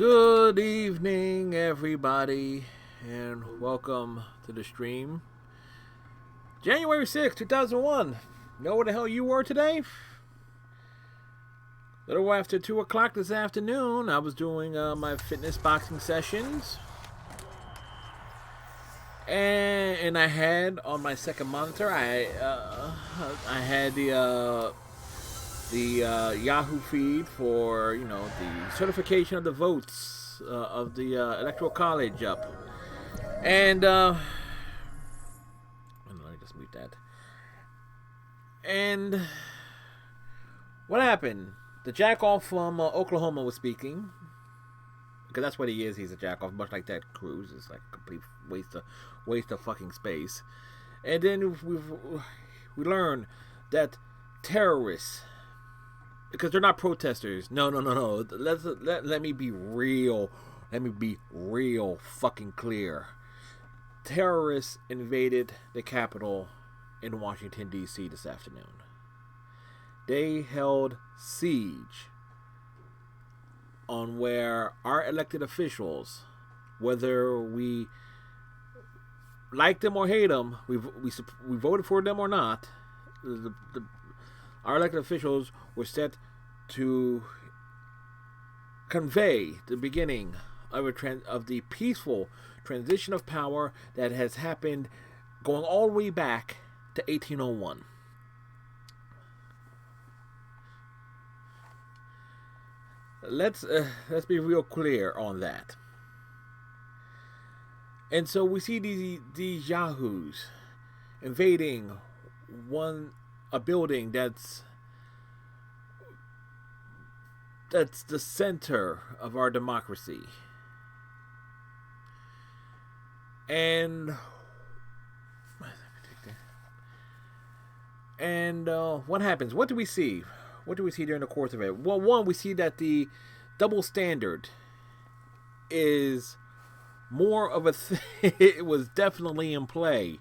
Good evening, everybody, and welcome to the stream. January 6th, 2001. Know where the hell you were today? A little after 2 o'clock this afternoon, I was doing my fitness boxing sessions. And I had on my second monitor, I had the Yahoo feed for the certification of the votes of the Electoral College up, and let me just mute that. And what happened? The jack off from Oklahoma was speaking, because that's what he is. He's a jack off, much like Ted Cruz. It's like a complete waste of fucking space. And then we learned that terrorists, because they're not protesters. No. Let me be real. Let me be real fucking clear. Terrorists invaded the Capitol in Washington, D.C. this afternoon. They held siege on where our elected officials, whether we like them or hate them, we voted for them or not, our elected officials were set to convey the beginning of the peaceful transition of power that has happened going all the way back to 1801. Let's be real clear on that. And so we see these yahoos invading a building that's the center of our democracy. And what happens? What do we see? What do we see during the course of it? Well, one, we see that the double standard is more of a thing. It was definitely in play,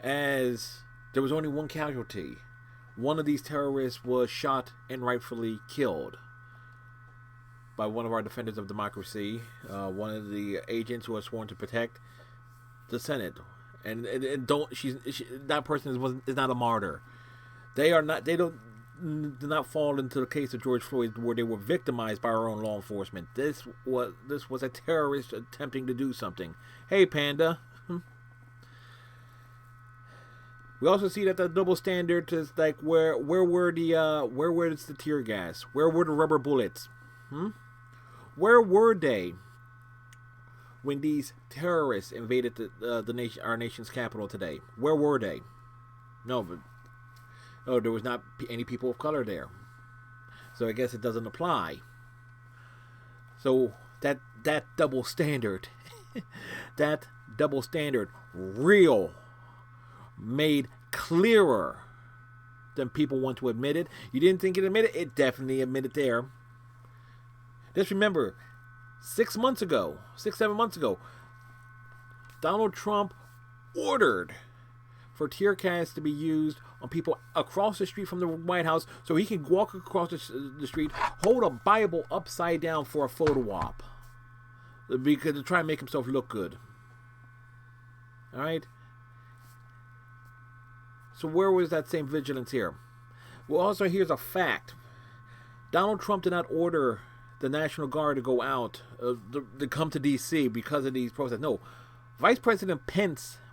as there was only one casualty. One of these terrorists was shot and rightfully killed by one of our defenders of democracy, one of the agents who are sworn to protect the Senate. And that person is not a martyr. They do not fall into the case of George Floyd, where they were victimized by our own law enforcement. This was a terrorist attempting to do something. Hey, Panda. We also see that the double standard is like where was the tear gas? Where were the rubber bullets? Where were they when these terrorists invaded the nation, our nation's capital today? Where were they? There was not any people of color there, so I guess it doesn't apply. So that double standard, real, made clearer than people want to admit it. You didn't think it admitted? It definitely admitted there. Just remember, 7 months ago, Donald Trump ordered for tear gas to be used on people across the street from the White House, so he can walk across the street, hold a Bible upside down for a photo op, because to try and make himself look good. All right. So where was that same vigilance here? Well, also here's a fact: Donald Trump did not order the National Guard to go out, to come to D.C. because of these protests. No, Vice President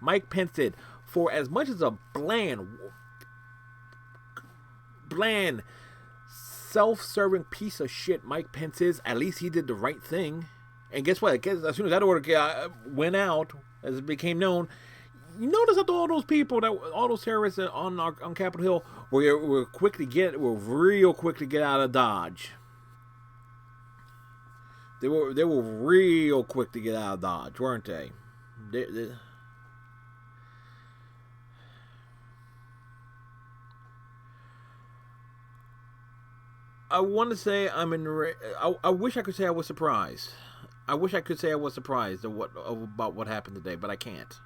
Mike Pence did. For as much as a bland, self-serving piece of shit Mike Pence is, at least he did the right thing. And guess what? As soon as that order went out, as it became known, you notice that all those terrorists on Capitol Hill were real quick to get out of Dodge. They were real quick to get out of Dodge, weren't they? I want to say I wish I could say I was surprised. About what happened today, but I can't,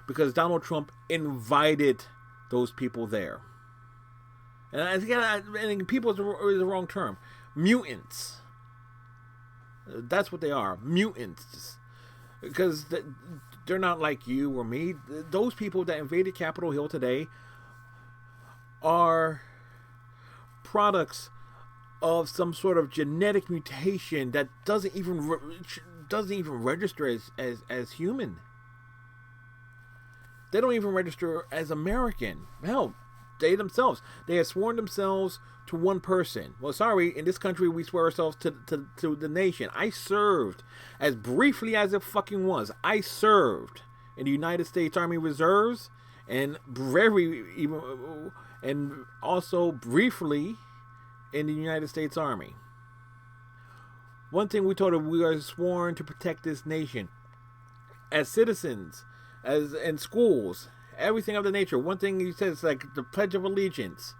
because Donald Trump invited those people there. And I think people is the wrong term. Mutants. That's what they are, mutants. Because they're not like you or me. Those people that invaded Capitol Hill today are products of some sort of genetic mutation that doesn't even register as human. They don't even register as American. Hell, they themselves, they have sworn themselves to one person. Well, sorry, in this country we swear ourselves to the nation. I served, as briefly as it fucking was, I served in the United States Army Reserves, and also briefly in the United States Army. One thing we told them, we are sworn to protect this nation as citizens, as in schools, everything of the nature. One thing he says, like the Pledge of Allegiance,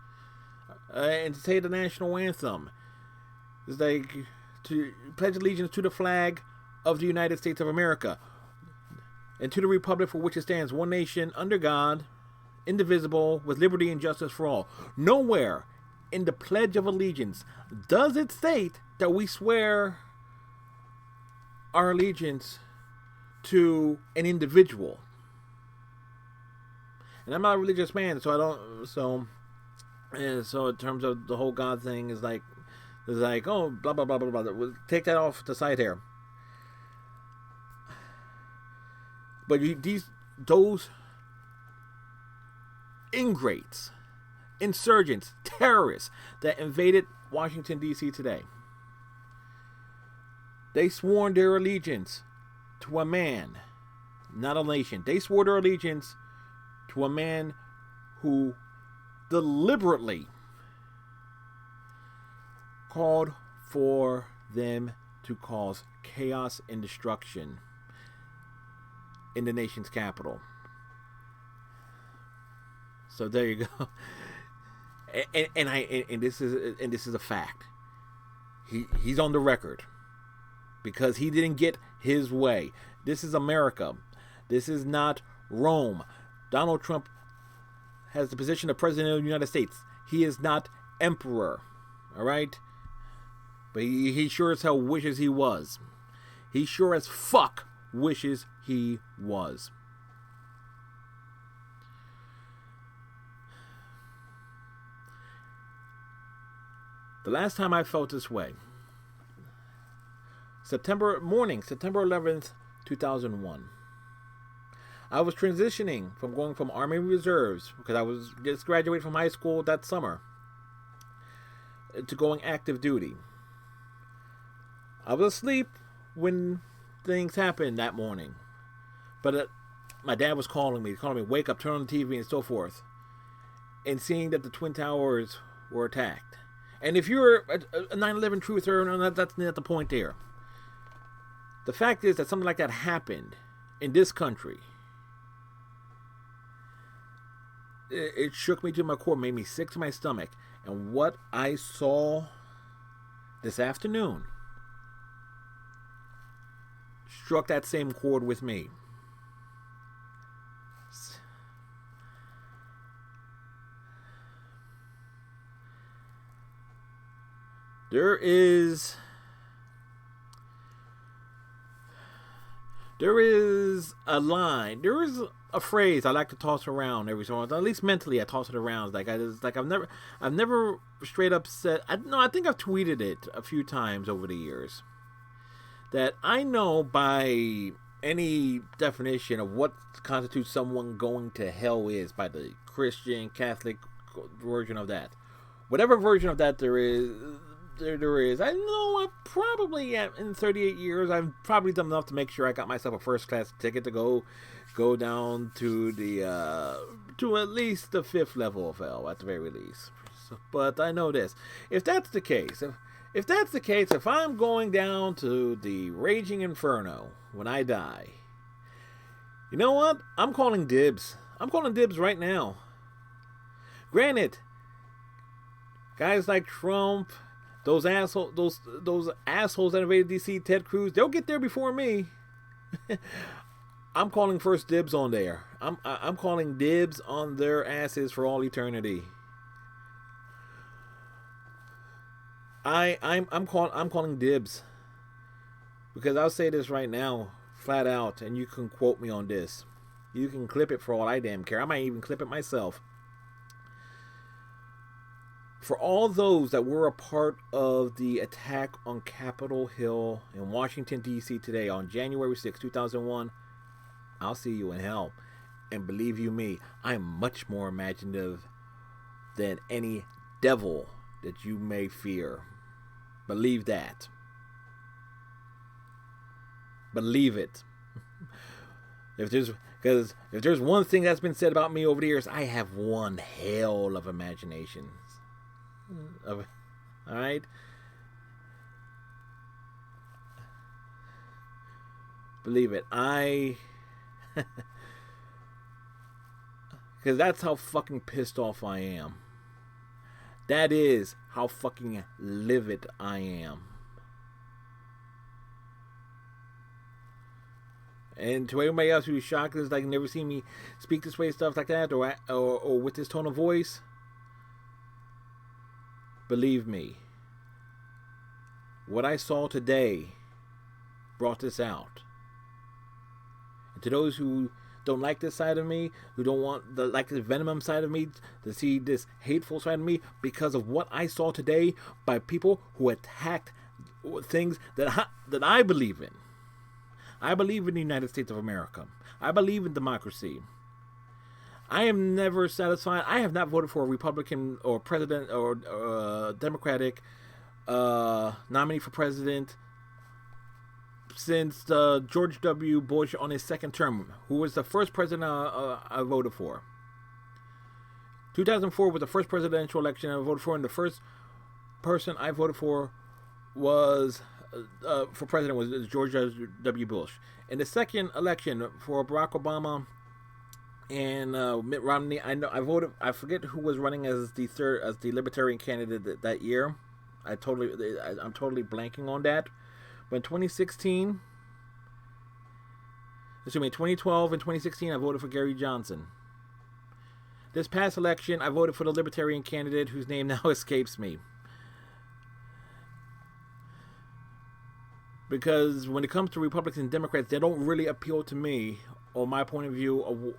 and to say the national anthem. It's like to pledge allegiance to the flag of the United States of America and to the republic for which it stands, one nation under God, indivisible, with liberty and justice for all. Nowhere in the Pledge of Allegiance does it state that we swear our allegiance to an individual. And I'm not a religious man, so I don't. So in terms of the whole God thing, is like oh, blah blah blah blah blah. We'll take that off the side here. But those ingrates, insurgents, terrorists that invaded Washington, D.C. today, they sworn their allegiance to a man, not a nation. They swore their allegiance to a man who deliberately called for them to cause chaos and destruction in the nation's capital. So there you go. And this is a fact. He's on the record because he didn't get his way. This is America. This is not Rome. Donald Trump has the position of President of the United States. He is not emperor. All right? But he sure as hell wishes he was. He sure as fuck wishes he was. The last time I felt this way, September 11th, 2001. I was transitioning from going from Army Reserves, because I was just graduating from high school that summer, to going active duty. I was asleep when things happened that morning. But my dad was calling me, wake up, turn on the TV, and so forth. And seeing that the Twin Towers were attacked. And if you're a 9/11 truther, that's not the point there. The fact is that something like that happened in this country. It shook me to my core, made me sick to my stomach. And what I saw this afternoon struck that same chord with me. There is a line. There is a phrase I like to toss around every so often. At least mentally, I toss it around. I've never straight up said. I think I've tweeted it a few times over the years. That I know by any definition of what constitutes someone going to hell is by the Christian, Catholic version of that. Whatever version of that there is. I know I probably, in 38 years, I've probably done enough to make sure I got myself a first class ticket to go down to to at least the 5th level of hell at the very least. But I know this: if that's the case, if I'm going down to the raging inferno when I die, you know what? I'm calling dibs. I'm calling dibs right now. Granted, guys like Trump, those assholes that invaded DC, Ted Cruz, they'll get there before me. I'm calling first dibs on there. I'm calling dibs on their asses for all eternity. I'm calling dibs. Because I'll say this right now, flat out, and you can quote me on this. You can clip it for all I damn care. I might even clip it myself. For all those that were a part of the attack on Capitol Hill in Washington, D.C. today on January 6, 2001, I'll see you in hell. And believe you me, I'm much more imaginative than any devil that you may fear. Believe that. Believe it. Because if there's one thing that's been said about me over the years, I have one hell of imagination. All right. Believe it. Because that's how fucking pissed off I am. That is how fucking livid I am. And to everybody else who's shocked, is like never seen me speak this way, stuff like that, or with this tone of voice. Believe me, what I saw today brought this out. And to those who don't like this side of me, who don't want the venomous side of me, to see this hateful side of me, because of what I saw today by people who attacked things that I believe in. I believe in the United States of America. I believe in democracy. I am never satisfied. I have not voted for a Republican or president or Democratic nominee for president since George W. Bush on his second term, who was the first president I voted for. 2004 was the first presidential election I voted for, and the first person I voted for was for president was George W. Bush. In the second election for Barack Obama and Mitt Romney, I voted. I forget who was running as the Libertarian candidate that year. I'm totally blanking on that. But in 2012 and 2016, I voted for Gary Johnson. This past election, I voted for the Libertarian candidate whose name now escapes me. Because when it comes to Republicans and Democrats, they don't really appeal to me or my point of view. And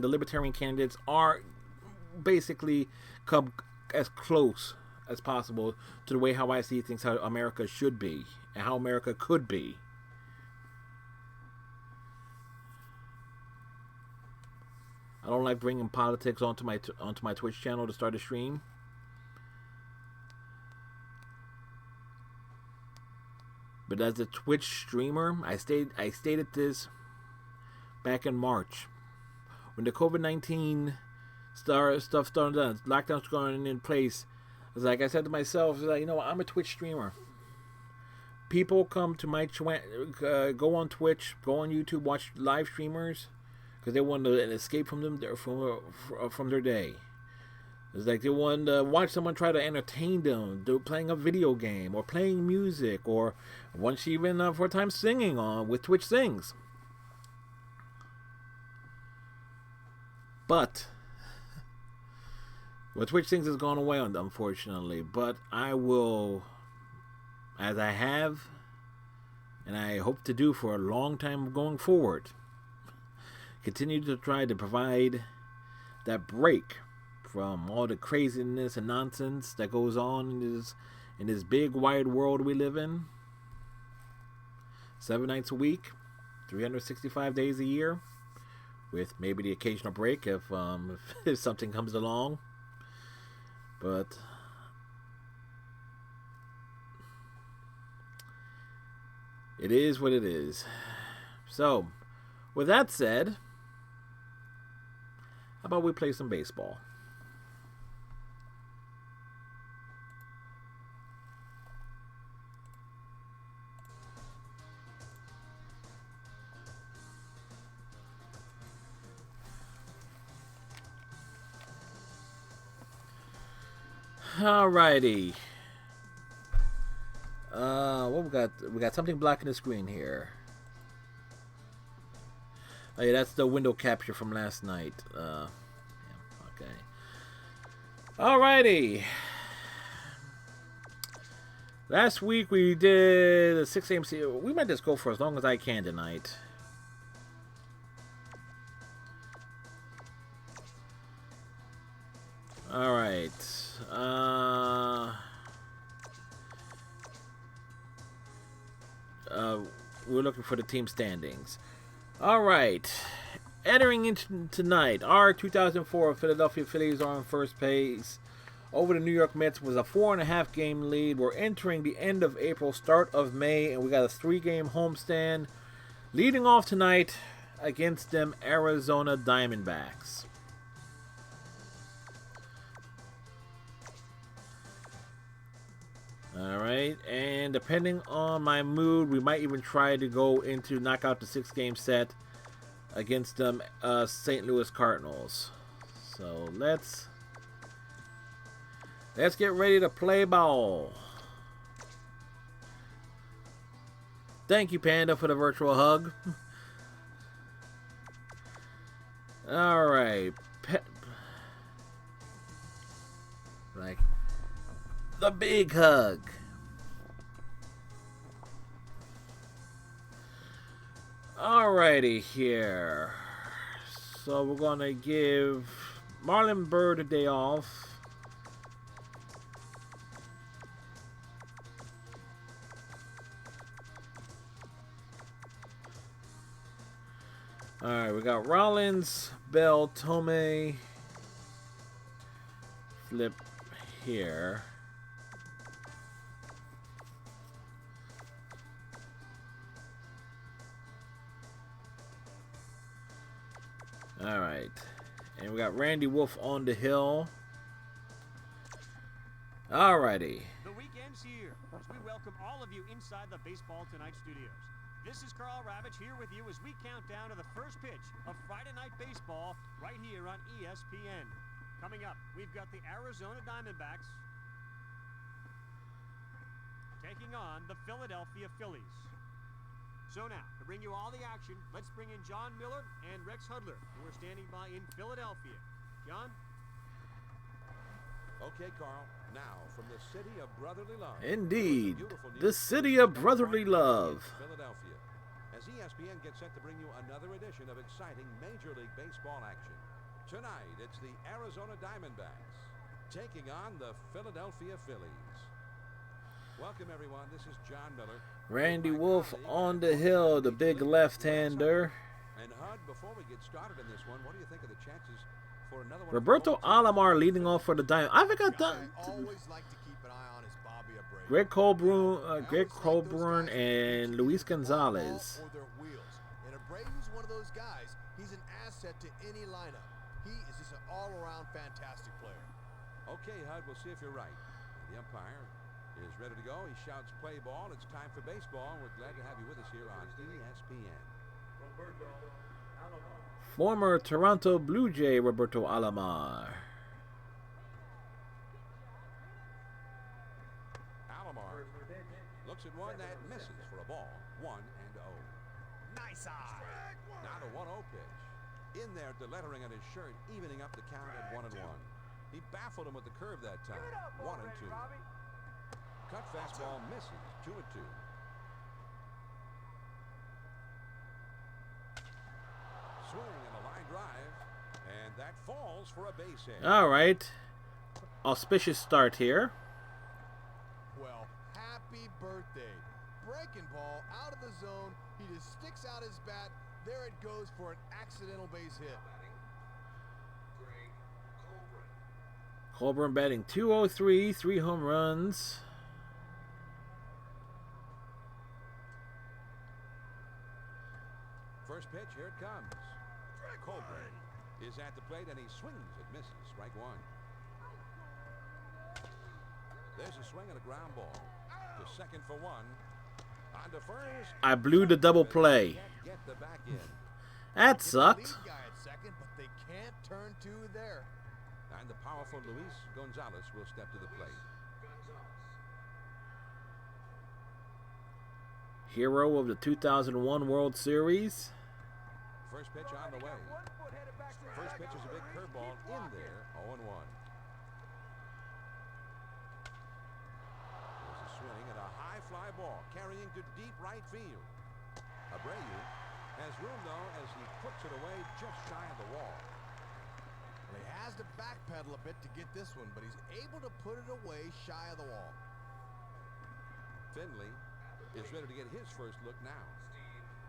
the Libertarian candidates are basically come as close as possible to the way how I see things, how America should be and how America could be. I don't like bringing politics onto my Twitch channel to start a stream. But as a Twitch streamer, I stated this back in March when the COVID-19 stuff started, lockdowns going in place. Like I said to myself, I'm a Twitch streamer. People come to my go on Twitch, go on YouTube, watch live streamers because they want to escape from their day. It's like they want to watch someone try to entertain them, playing a video game or playing music, or once even for a time singing on with Twitch Sings. But Twitch Sings has gone away, unfortunately. But I will, as I have, and I hope to do for a long time going forward, continue to try to provide that break from all the craziness and nonsense that goes on in this big wide world we live in. 7 nights a week, 365 days a year, with maybe the occasional break if something comes along. But it is what it is. So, with that said, how about we play some baseball? Alrighty. What we got? We got something blocking the screen here. Oh yeah, that's the window capture from last night. Yeah, okay. Alrighty. Last week we did a 6 a.m. We might just go for as long as I can tonight. All right. We're looking for the team standings. All right. Entering into tonight, our 2004 Philadelphia Phillies are on first base over the New York Mets was a 4.5 game lead. We're entering the end of April, start of May, and we got a 3-game homestand. Leading off tonight against them Arizona Diamondbacks. Alright, and depending on my mood, we might even try to go into knock out the 6-game set against them St. Louis Cardinals. So let's get ready to play ball. Thank you, Panda, for the virtual hug. Alright. Like the big hug. Alrighty here. So we're gonna give Marlon Byrd a day off. Alright, we got Rollins, Bell, Tomei, Flip here. Alright. And we got Randy Wolf on the hill. Alrighty. The weekend's here as we welcome all of you inside the Baseball Tonight studios. This is Carl Ravitch here with you as we count down to the first pitch of Friday Night Baseball right here on ESPN. Coming up, we've got the Arizona Diamondbacks taking on the Philadelphia Phillies. So now, to bring you all the action, let's bring in John Miller and Rex Hudler, who are standing by in Philadelphia. John? Okay, Carl. Now, from the city of brotherly love. Indeed. The city of brotherly love. Philadelphia. As ESPN gets set to bring you another edition of exciting Major League Baseball action. Tonight, it's the Arizona Diamondbacks taking on the Philadelphia Phillies. Welcome, everyone. This is John Miller. Randy Wolf on the hill, the big left-hander. And Hud, before we get started in this one, what do you think of the chances for another one? Roberto Alomar leading off for the Diamondbacks. I forgot that. Always like to keep an eye on his Bobby Abreu. Greg Colburn and Luis Gonzalez. Or their wheels. And Abreu's one of those guys. He's an asset to any lineup. He is just an all-around fantastic player. Okay, Hud, we'll see if you're right. The umpire is ready to go. He shouts play ball. It's time for baseball. We're glad to have you with us here on ESPN. Former Toronto Blue Jay Roberto Alomar. Alomar looks at one that misses for a ball. 1-0. Nice eye. Now the 1-0 pitch. In there, the lettering on his shirt, evening up the count at 1-1. He baffled him with the curve that time. 1-2. Cut fastball misses. 2-2. Swing and a line drive, and that falls for a base hit. All right. Auspicious start here. Well, happy birthday. Breaking ball out of the zone. He just sticks out his bat. There it goes for an accidental base hit. Colburn batting .203, 3 home runs. First pitch, here it comes. Colburn is at the plate and he swings. It misses. Strike one. There's a swing and a ground ball. To second for one. On to first. I blew the double play. Get the back in. That sucked. Lead guy at second, but they can't turn two there. And the powerful Luis Gonzalez will step to the plate. Hero of the 2001 World Series. First pitch on the way. First pitch is a big curveball in there. 0-1. There's a swing and a high fly ball carrying to deep right field. Abreu has room, though, as he puts it away just shy of the wall. Well, he has to backpedal a bit to get this one, but he's able to put it away shy of the wall. Finley is ready to get his first look now.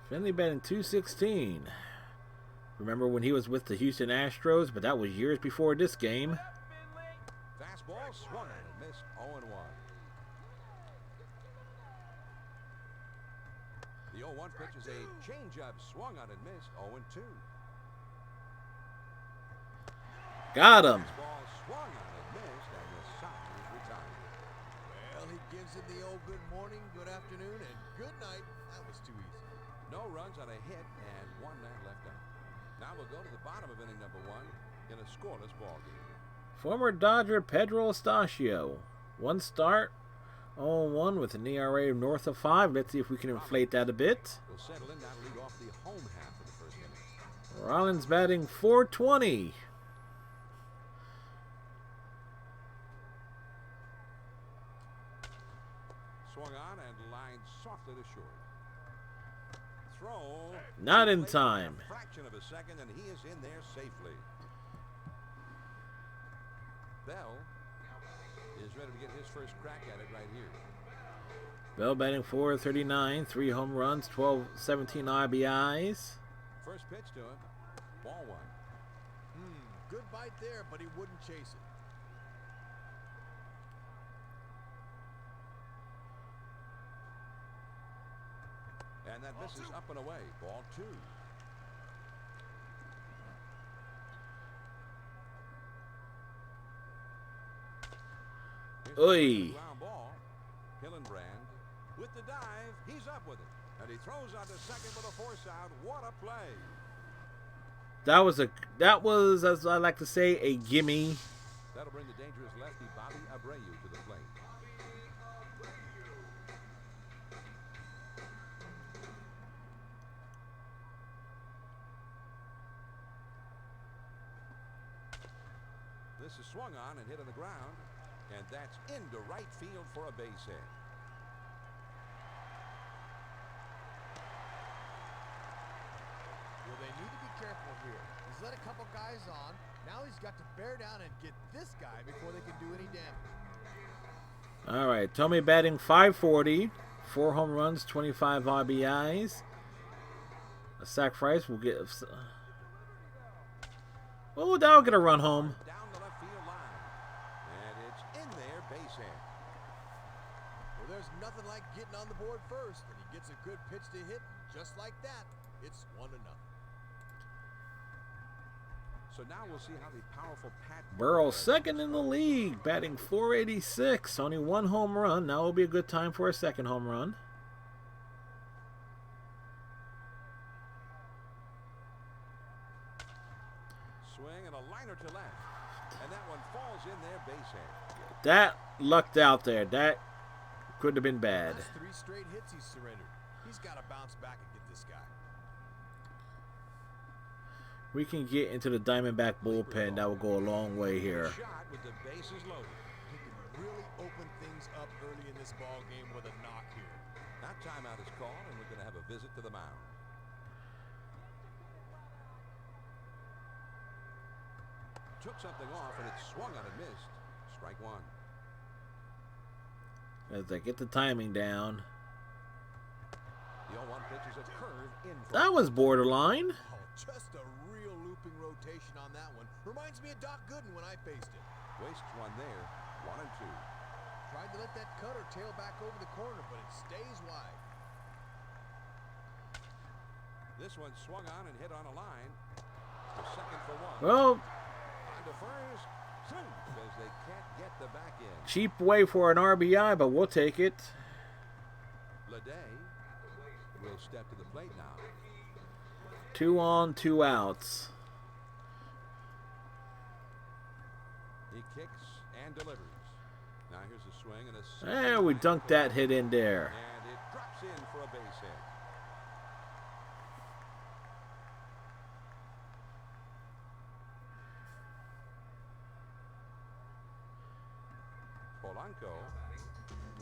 Finley batting .216. Remember when he was with the Houston Astros, but that was years before this game. Fastball swung on and missed 0-1. The 0-1 pitch is a changeup swung on and missed 0-2. Got him. Fastball swung on and missed, and the side is retired. Well, he gives him the old good morning, good afternoon, and good night. That was too easy. No runs on a hit and 1 man left out. Now we'll go to the bottom of inning number 1 in a scoreless ball game. Former Dodger Pedro Estacio. 1 start, 0-1 with an ERA north of 5. Let's see if we can inflate that a bit. We'll settle in now to lead off the home half of the first inning. Rollins batting .420. Swung on and lined softly to short. Throw. Not in time. A fraction of a second, and he is in there safely. Bell is ready to get his first crack at it right here. Bell batting .439, 3 home runs, 17 RBIs. First pitch to him. Ball 1. Good bite there, but he wouldn't chase it. And that misses up and away. Ball 2. Oy. Ground ball. Hillenbrand with the dive. He's up with it. And he throws on to second with a force out. What a play. That was, as I like to say, a gimme. That'll bring the dangerous lefty Bobby Abreu to the plate. This is swung on and hit on the ground, and that's into right field for a base hit. Well, they need to be careful here. He's let a couple guys on. Now he's got to bear down and get this guy before they can do any damage. All right, Tommy batting .540, 4 home runs, 25 RBIs. A sacrifice will get. Oh, that'll get a run home. Down the left field line, and it's in there, base hit. Well, there's nothing like getting on the board first, and he gets a good pitch to hit. Just like that, it's 1-0. So now we'll see how the powerful Pat Burrow second in the league, batting .486, only 1 home run. Now will be a good time for a second home run. swing and a liner to left, and that one falls in there, base hit. That lucked out there. That could have been bad. That's 3 straight hits he's surrendered. He's got to bounce back and get this guy. We can get into the Diamondback bullpen. That will go a long way here. Shot with the bases loaded. He can really open things up early in this ball game with a knock here. That timeout is called, and we're going to have a visit to the mound. Took something off, and it swung on and missed. Strike 1. As they get the timing down. The 0-1 pitch is a curve in. That was borderline. Oh, just a real looping rotation on that one. Reminds me of Doc Gooden when I faced him. Wastes one there. 1 and 2. Tried to let that cutter tail back over the corner, but it stays wide. This one swung on and hit on a line. To second for 1. Well, On to first. Swing, because they can't get the back end. cheap way for an RBI, but we'll take it. Leday will step to the plate now. 2 on, 2 outs. He kicks and delivers. Now here's a swing and a... And we dunked that hit in there. And it drops in for a base hit. Polanco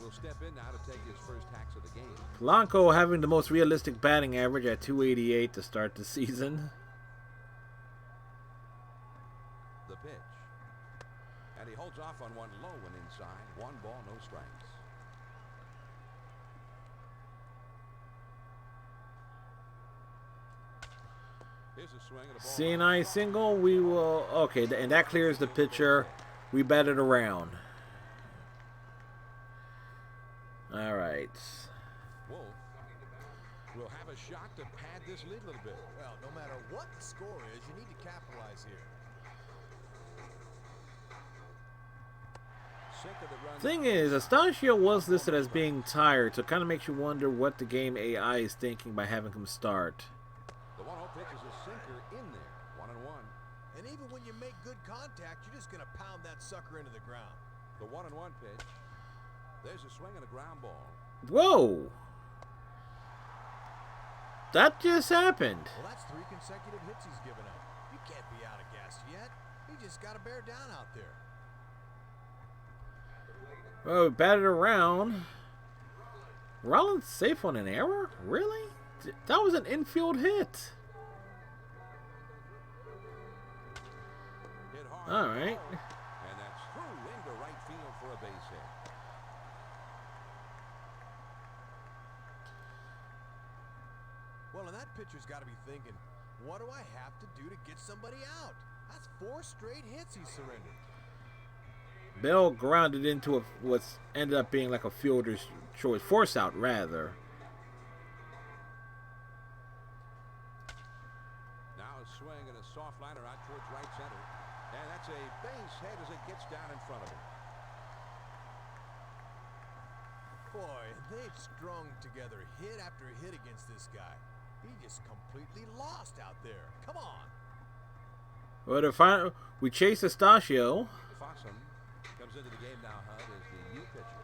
will step in now to take his first hacks of the game. Polanco having the most realistic batting average at 288 to start the season. The pitch. And he holds off on one low and inside. 1 ball, no strikes. Here's a swing and a ball. CNI single. We will. Okay, and that clears the pitcher. We batted around. All right. Wolf will have a shot to pad this lead a little bit. Well, no matter what the score is, you need to capitalize here. Thing is, Astoncio was listed as being tired, so it kind of makes you wonder what the game AI is thinking by having him start. The 1-0 pitch is a sinker in there. 1-1. And even when you make good contact, you're just going to pound that sucker into the ground. The 1-1 pitch. There's a swing and a ground ball. Whoa! That just happened. Well, that's 3 consecutive hits he's given up. You can't be out of gas yet. You just got to bear down out there. Oh, batted around. Rollins safe on an error? Really? That was an infield hit. Hit hard. All right. And that's through into right field for a base hit. Well, and that pitcher's got to be thinking, what do I have to do to get somebody out? That's 4 straight hits he surrendered. Bell grounded into what's ended up being like a fielder's choice. Force out, rather. Now a swing and a soft liner out towards right center. And that's a base hit as it gets down in front of him. Boy, they've strung together hit after hit against this guy. He just completely lost out there. Come on. Well, we chase Astoncio. Fossum comes into the game now, Hud, as the new pitcher.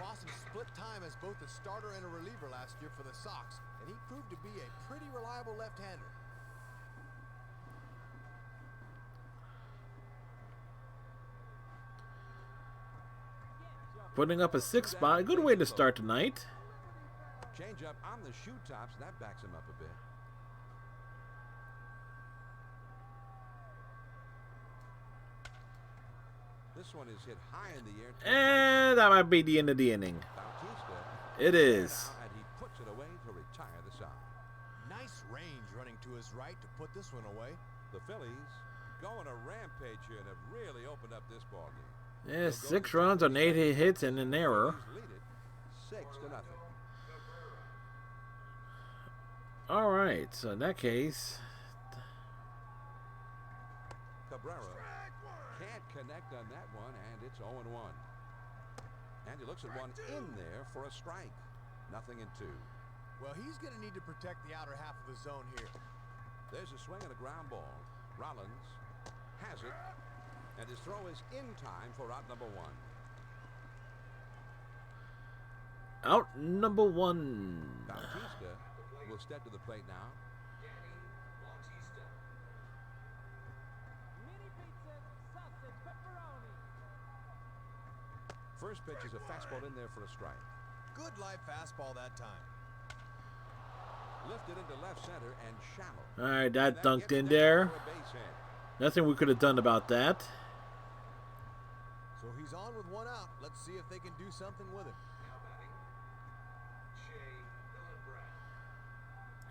Fossum split time as both a starter and a reliever last year for the Sox, and he proved to be a pretty reliable left-hander. Putting up a 6 spot. A good way to start tonight. Change up on the shoe tops. That backs him up a bit. This one is hit high in the air. And that might be the end of the inning. Bautista. It is. And he puts it away to retire the side. Nice range running to his right to put this one away. The Phillies going a rampage here and have really opened up this ball game. Yeah, 6 runs on 8 hits and an error. Lead it 6-0. All right, so in that case, Cabrera can't connect on that one, and it's 0-1. And he looks at one in there for a strike. 0-2. Well, he's going to need to protect the outer half of the zone here. There's a swing and a ground ball. Rollins has it, and his throw is in time for out number 1. out number 1. Bautista will step to the plate now. First pitch is a fastball in there for a strike. Good live fastball that time. Lifted into left center and shallow. All right, that dunked in there. Nothing we could have done about that. So he's on with 1 out. Let's see if they can do something with him.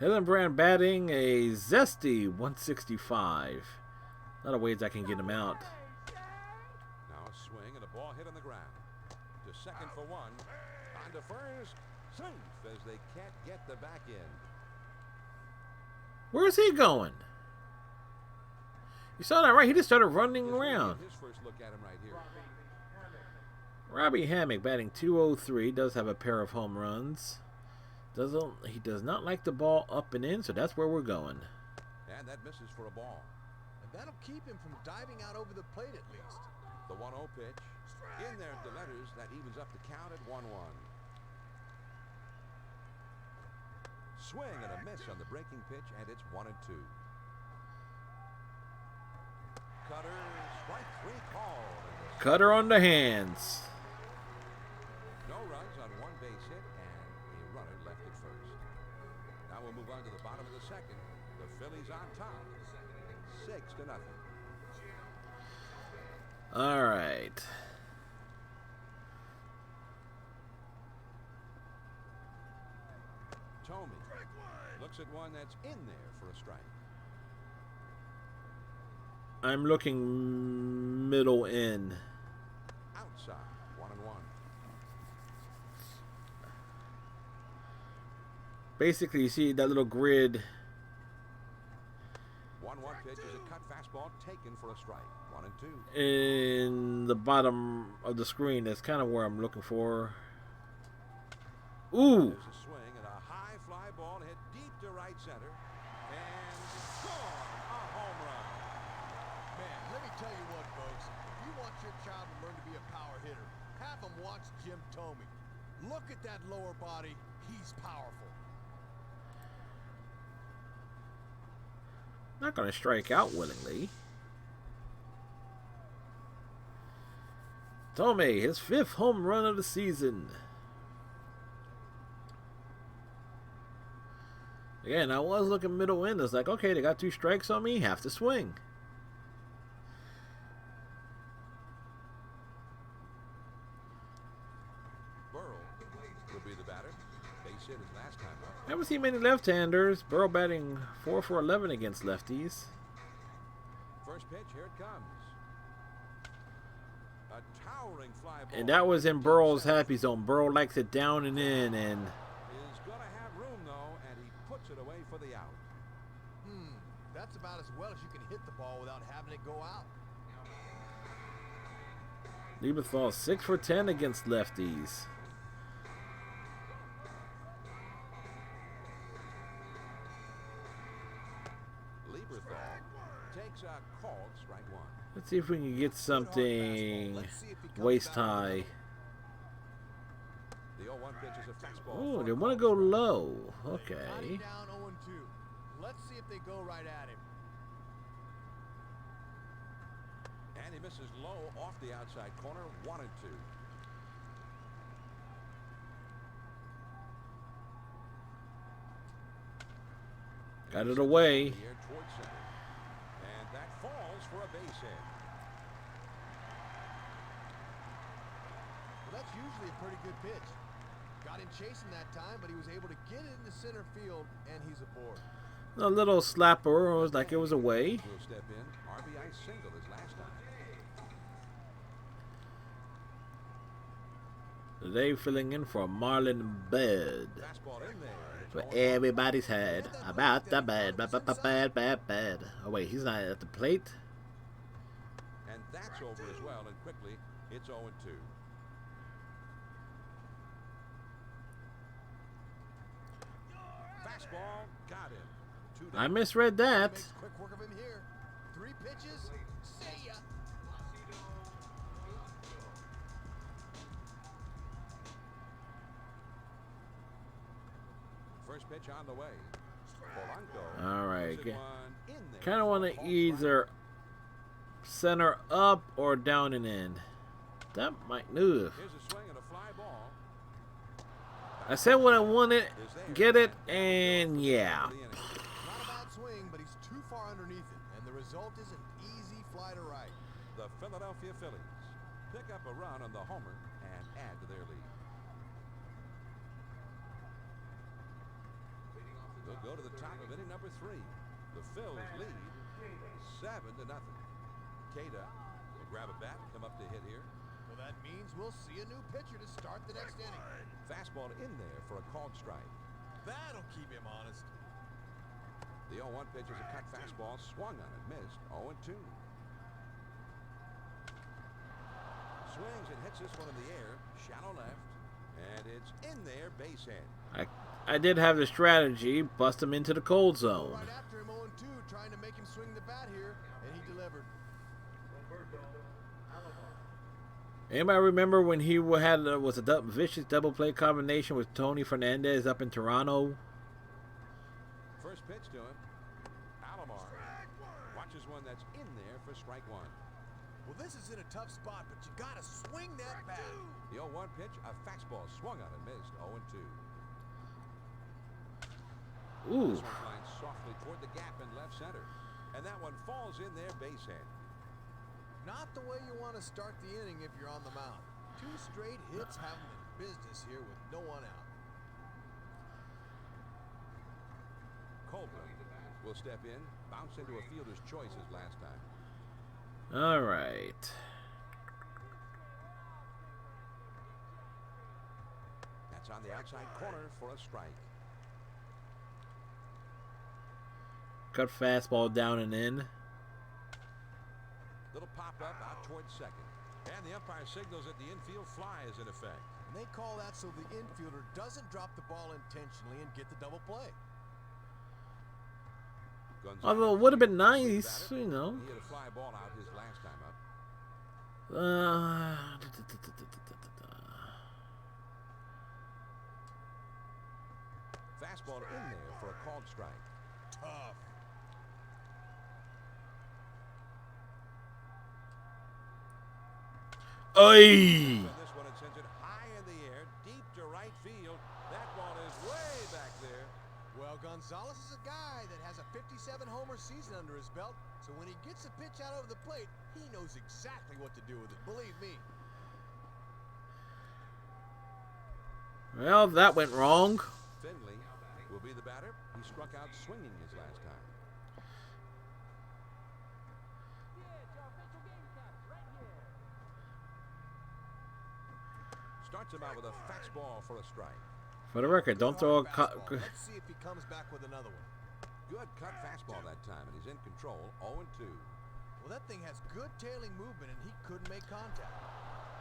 Hillenbrand batting a zesty 165. A lot of ways I can get him out. Now a swing and a ball hit on the ground. To second for 1. On to first. Safe as they can't get the back end. Where's he going? You saw that, right? He just started running around. His first look at him right here. Robbie Hammock batting 203. Does have a pair of home runs. He does not like the ball up and in, so that's where we're going. And that misses for a ball. And that'll keep him from diving out over the plate at least. The 1-0 pitch. In there at the letters, that evens up the count at 1-1. Swing and a miss on the breaking pitch, and it's 1-2. Cutter, strike 3 called. Cutter on the hands. second. The Phillies on top. 6-0. All right. Tomey looks at one that's in there for a strike. I'm looking middle in. Outside, 1-1. Basically, you see that little grid. 1-1 pitch is a cut fastball taken for a strike. 1-2. In the bottom of the screen. That's kind of where I'm looking for. Ooh. There's a swing and a high fly ball hit deep to right center. And gone. A home run. Man, let me tell you what, folks. If you want your child to learn to be a power hitter, have him watch Jim Tomey. Look at that lower body. He's powerful. Not going to strike out willingly. Tomey, his 5th home run of the season. Again, I was looking middle in. It's like, okay, they got 2 strikes on me. Have to swing. Burrow will be the batter. Base hit his last time up. Haven't seen many left-handers. Burrow batting 4 for 11 against lefties. First pitch, here it comes. A towering fly ball. And that was in Burrow's happy zone. Burrow likes it down and in, and Is going to have room, though, and he puts it away for the out. That's about as well as you can hit the ball without having it go out. Lieberthal 6 for 10 against lefties. Lieberthal takes a called strike 1. Let's see if we can get something waist high. The 0-1 pitch is a fastball. Oh, for they a want to called go strike. low. Got Okay. him down 0-2. Let's see if they go right at him. And he misses low off the outside corner. 1-2. Got it away. The air towards center. And that falls for a base hit. Well, that's usually a pretty good pitch. Got him chasing that time, but he was able to get it into center field, and he's aboard. A little slapper. It was like it was away. Will step in. RBI single his last time. Today filling in for Marlon Bed. Fastball in there. For everybody's head about the bad, bad. Oh wait, he's not at the plate. And that's over as well. And quickly, it's 0-2. Fastball got him. 2 I down. misread that. Makes quick work of him here. 3 pitches. See ya. First pitch on the way. Polanco. All right. Puts it one in there Kind of for want a to called either center up or down and in. That might move. strike. Here's a swing and a fly ball. I said what I wanted. Get it, and yeah. Not a bad swing, but he's too far underneath it, and the result is an easy fly to right. The Philadelphia Phillies pick up a run on the homer and add to their lead. They'll go to the top of inning number 3. The Phils lead 7-0. Cada will grab a bat, come up to hit here. Well, that means we'll see a new pitcher to start the next inning. Fastball in there for a called strike. That'll keep him honest. The 0-1 pitch is a cut fastball, swung on it, missed. 0-2. Swings and hits this one in the air, shallow left, and it's in there, base hit. I did have the strategy, bust him into the cold zone. Right after him 0-2, trying to make him swing the bat here, and he delivered. Anybody remember when he had was a vicious double play combination with Tony Fernandez up in Toronto? First pitch to him. Alomar watches one that's in there for strike 1. Well, this is in a tough spot, but you got to swing that bat. The 0-1 pitch, a fastball swung on and missed. 0-2. Ooh. This one flies softly toward the gap in left center. And that one falls in there base hit. Not the way you want to start the inning if you're on the mound. 2 straight hits have them in business here with no one out. Coleman will step in, bounce into a fielder's choice as last time. All right. That's on the outside corner for a strike. Cut fastball down and in. Little pop up out towards second. And the umpire signals that the infield fly is in effect. And they call that so the infielder doesn't drop the ball intentionally and get the double play. Although it would have been nice, you know. He hit a fly ball out his last time up. Fastball in there for a called strike. Tough. Oy! This one it sends it high in the air, deep to right field. That ball is way back there. Well, Gonzalez is a guy that has a 57 homer season under his belt, so when he gets a pitch out over the plate, he knows exactly what to do with it, believe me. Well, that went wrong. Finley will be the batter. He struck out swinging his last time. Starts him out with a fastball for a strike. For the record, don't throw a Let's see if he comes back with another one. Good cut fastball that time, and he's in control. 0-2. Well, that thing has good tailing movement, and he couldn't make contact.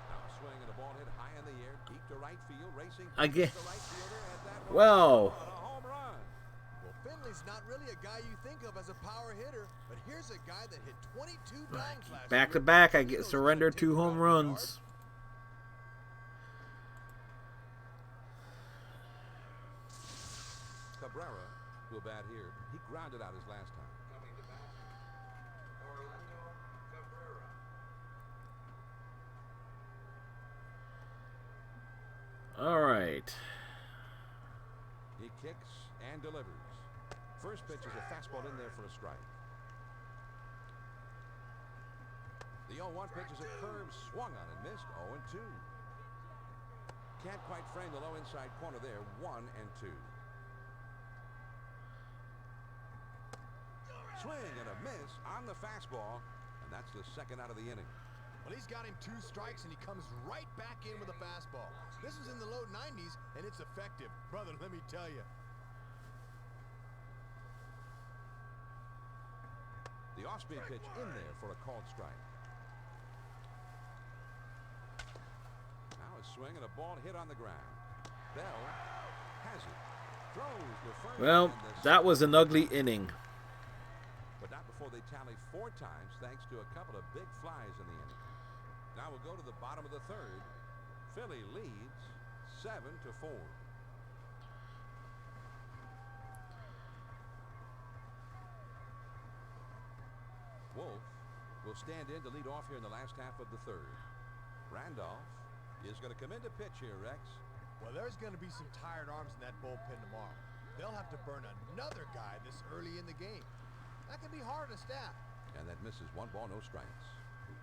Now swing and a ball hit high in the air, deep to right field, racing Again. the right fielder, and that one Well. a home run. Well, Finley's not really a guy you think of as a power hitter, but here's a guy that hit 22 bombs last Back to year. back, I He get knows surrendered how to 2 take home it out of the runs. Cabrera will bat here. He grounded out his last time. All right. He kicks and delivers. First pitch is a fastball in there for a strike. The 0-1 pitch is a curve swung on and missed. 0-2. Can't quite frame the low inside corner there. 1-2. Swing and a miss on the fastball, and that's the second out of the inning. Well, he's got him 2 strikes, and he comes right back in with a fastball. This was in the low 90s, and it's effective. Brother, let me tell you. The off-speed pitch in there for a called strike. Now a swing and a ball hit on the ground. Bell has it. Throws to first. Well, that was an ugly inning. But not before they tally 4 times thanks to a couple of big flies in the inning. Now we'll go to the bottom of the third. Philly leads 7-4. Wolf will stand in to lead off here in the last half of the third. Randolph is going to come in to pitch here, Rex. Well, there's going to be some tired arms in that bullpen tomorrow. They'll have to burn another guy this early in the game. That can be hard to staff. And that misses 1 ball, no strikes.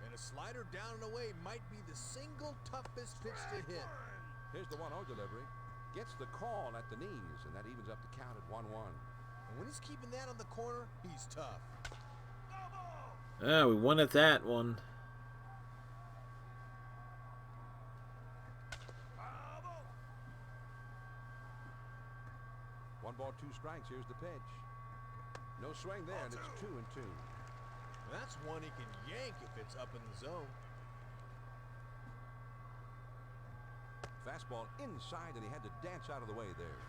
And a slider down and away might be the single toughest pitch to hit. Here's the 1-0 delivery. Gets the call at the knees, and that evens up the count at 1-1. And when he's keeping that on the corner, he's tough. Yeah, we won at that one. One ball, 2 strikes. Here's the pitch. No swing there, and it's 2-2. That's one he can yank if it's up in the zone. Fastball inside, and he had to dance out of the way there.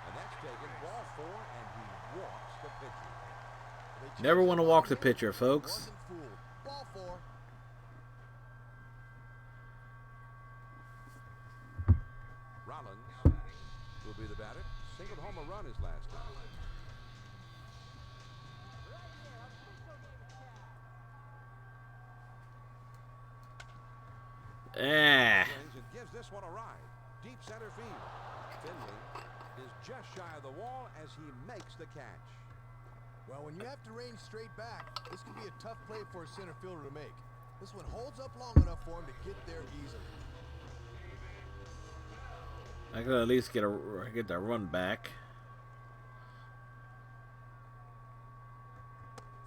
And that's taken ball 4, and he walks the pitcher. Never want to walk the pitcher, folks. Wasn't fooled. Ball 4. Rollins will be the batter. Singled home a run his last time. Ah. this one a ride. Deep center field. Finley is just shy of the wall as he makes the catch. Well, when you have to range straight back, this could be a tough play for a center fielder to make. This one holds up long enough for him to get there easily. I could at least get that run back.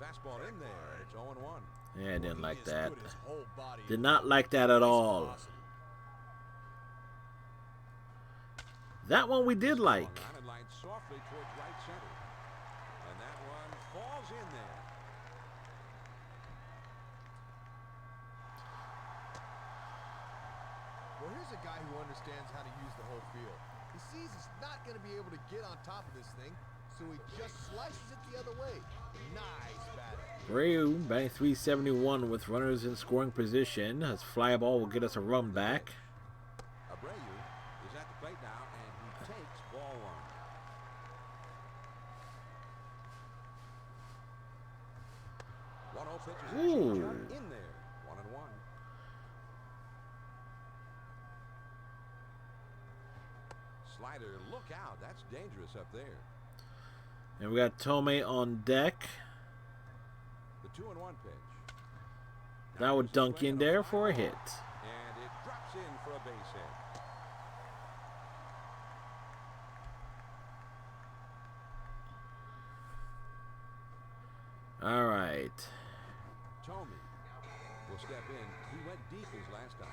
Fastball in there. It's 0-1. Yeah, I didn't like He has that. put his whole body Did into not it. like that at Nice all. velocity. That one we did like. Swung on and lined softly towards right center. And that one falls in there. Well, here's a guy who understands how to use the whole field. He sees he's not going to be able to get on top of this thing, so he just slices it the other way. Nice batting. Ryu batting .371 with runners in scoring position. As fly ball will get us a run back. Abreu is at the plate now, and he takes ball one. Pitch is a changeup in there. 1-1. Slider, look out. That's dangerous up there. And we got Tomei on deck. The 2-1 pitch. That would dunk in there for a hit. And it drops in for a base hit. All right. Tomei will step in. He went deep his last time.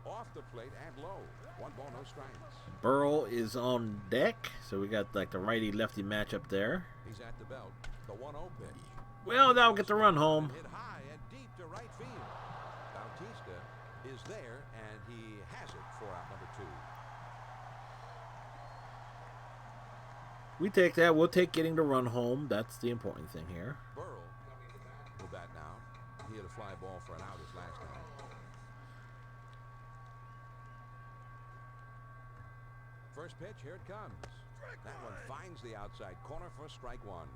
Off the plate and low. 1 ball, no strikes. Burrell is on deck, so we got like the righty-lefty matchup there. He's at the belt. The 1-0 pitch. Well, that'll get the run home. Hit high and deep to right field. Bautista is there, and he has it for out number 2. We take that. We'll take getting the run home. That's the important thing here. Burrell will bat now. He hit a fly ball for an out his last time. First pitch, here it comes. That one finds the outside corner for strike 1.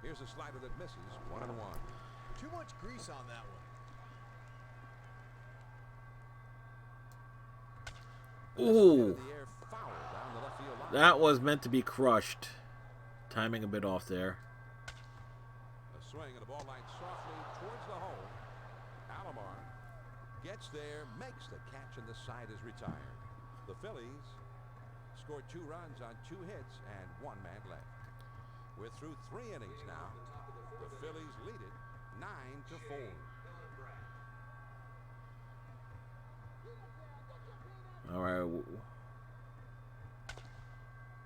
Here's a slider that misses. 1-1. Too much grease on that one. Ooh, The air foul down the left field line. that was meant to be crushed. Timing a bit off there. A swing and a ball line softly towards the hole. Alomar gets there, makes the catch, and the side is retired. The Phillies scored 2 runs on 2 hits and 1 man left. We're through 3 innings now. The Phillies lead it 9-4. All right.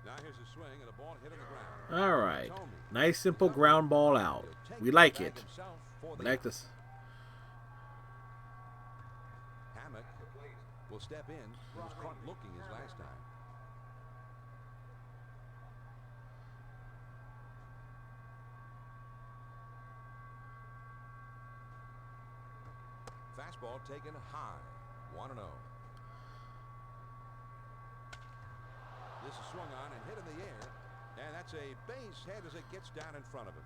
Now here's a swing and a ball hit on the ground. All right. Nice, simple ground ball out. We like it. We like this. Hammock will step in. He was caught looking his last time. Fastball taken high. 1-0. This is swung on and hit in the air. And that's a base hit as it gets down in front of him.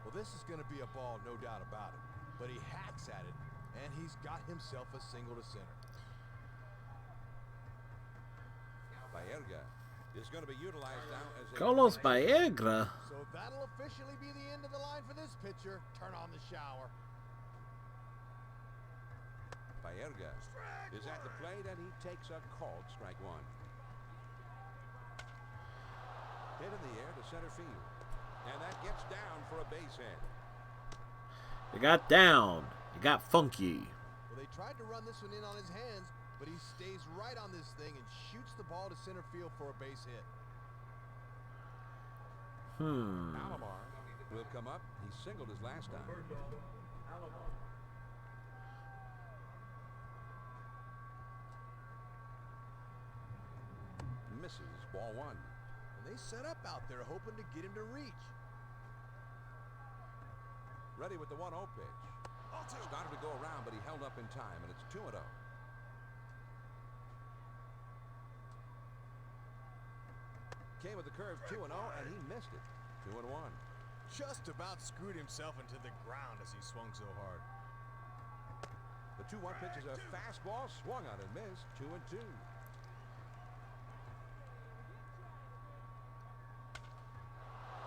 Well, this is going to be a ball, no doubt about it. But he hacks at it, and he's got himself a single to center. Baerga is going to be utilized now as a Carlos Baerga. So that'll officially be the end of the line for this pitcher. Turn on the shower. Baerga is at the plate, and he takes a called strike 1. Hit in the air to center field. And that gets down for a base hit. It got down. It got funky. Well, they tried to run this one in on his hands, but he stays right on this thing and shoots the ball to center field for a base hit. Alomar will come up. He singled his last time. Misses. Ball 1. And they set up out there hoping to get him to reach. Ready with the 1-0 pitch. Started to go around, but he held up in time, and it's 2-0. Came with the curve 2-0, and he missed it. 2-1. Just about screwed himself into the ground as he swung so hard. The 2-1 pitch is a fastball, swung on and missed. 2-2.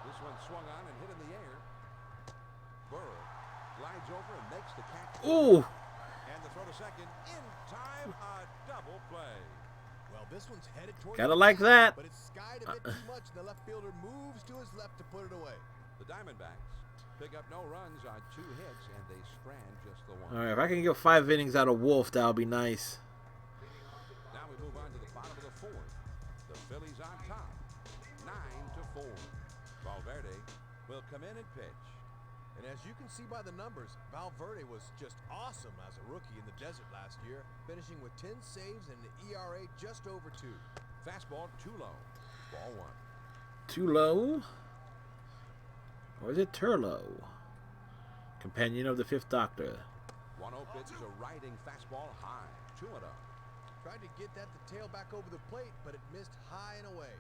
This one swung on and hit in the air. Burrow glides over and makes the catch. Ooh. And the throw to second in time, a double play. Well, this one's headed towards Gotta the like bat, that. but it's skied a bit too much. The left fielder moves to his left to put it away. The Diamondbacks pick up no runs on 2 hits, and they strand just the one. All right, if I can get 5 innings out of Wolf, that'll be nice. Now we move on to the bottom of the 4th. The Phillies on top, 9-4. Valverde will come in and pitch. And as you can see by the numbers, Valverde was just awesome as a rookie in the desert last year, finishing with 10 saves and an ERA just over 2. Fastball too low. Ball 1. Too low? Or is it Turlo? Companion of the 5th Doctor. 1-0 pitch is a riding fastball high. 2-0. Tried to get that to tail back over the plate, but it missed high and away.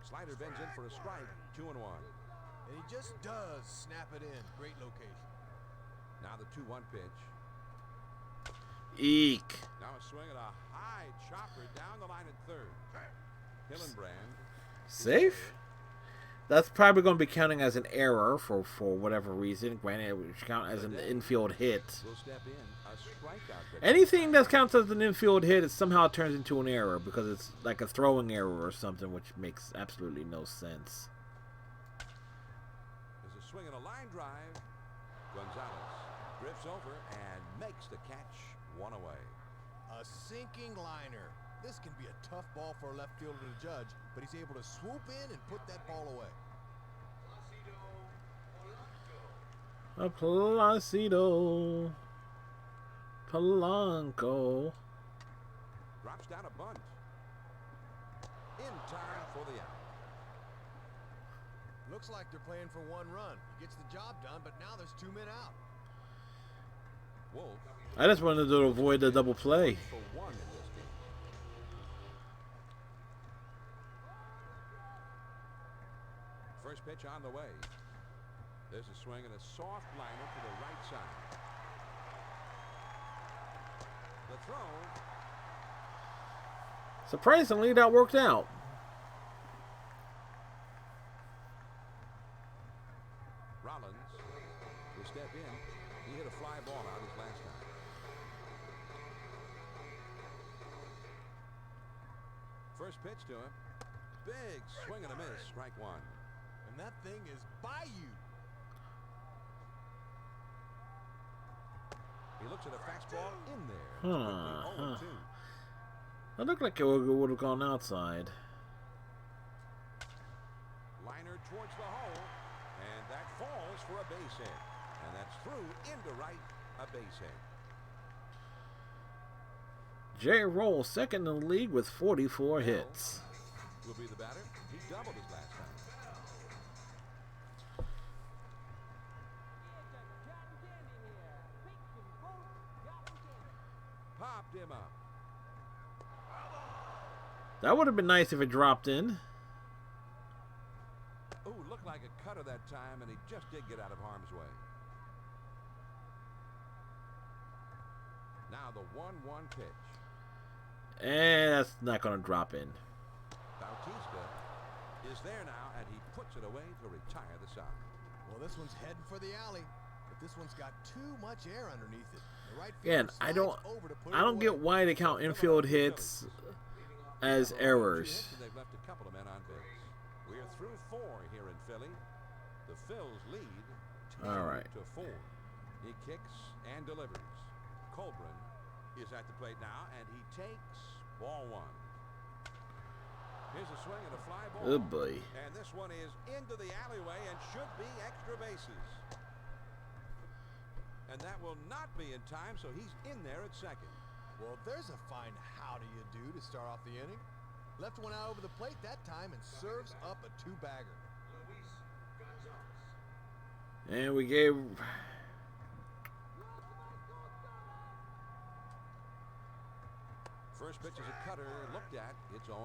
Slider bends in for a strike. 2-1. And he just does snap it in. Great location. Now the 2-1 pitch. Eek. Now a swing at a high chopper down the line at 3rd. Hillenbrand. Safe? That's probably going to be counting as an error for whatever reason. Granted, it would count as an infield hit. Will step in. A strikeout pitch. Anything that counts as an infield hit, it somehow turns into an error because it's like a throwing error or something, which makes absolutely no sense. There's a swing and a line drive. Gonzalez drifts over and makes the catch. 1 away. A sinking liner. This can be a tough ball for a left fielder to judge, but he's able to swoop in and put that ball away. A Placido Polanco. Drops down a bunt. In time for the out. Looks like they're playing for 1 run. He gets the job done, but now there's 2 men out. Wolf. I just wanted to avoid the double play. For 1 in this game. First pitch on the way. There's a swing and a soft liner to the right side. The throw. Surprisingly, that worked out. Rollins will step in. He hit a fly ball out his last time. First pitch to him. Big swing and a miss. Strike 1. And that thing is by you. He looks at a fastball in there. It's quickly 0-2. That looked like it would have gone outside. Liner towards the hole, and that falls for a base hit. And that's through into right, a base hit. Jay Roll, second in the league with 44 hits. Will be the batter. He doubled his last time. Popped him up. That would have been nice if it dropped in. Ooh, looked like a cutter that time, and he just did get out of harm's way. Now the 1-1 pitch. And that's not going to drop in. Bautista is there now, and he puts it away to retire the side. Well, this one's heading for the alley, but this one's got too much air underneath it. The right Again, fielder I slides over to put it don't away. get why they count infield hits as errors. They've left a couple of men on base. We're through 4 here in Philly. The Phils lead 10-4. He kicks and delivers. Colburn is at the plate now, and he takes ball 1. Here's a swing and a fly ball. Oh boy. And this one is into the alleyway and should be extra bases. And that will not be in time, so he's in there at second. Well, there's a fine how do you do to start off the inning. Left one out over the plate that time and serves up a 2-bagger. And we gave... First pitch is a cutter. Looked at. It's 0-1.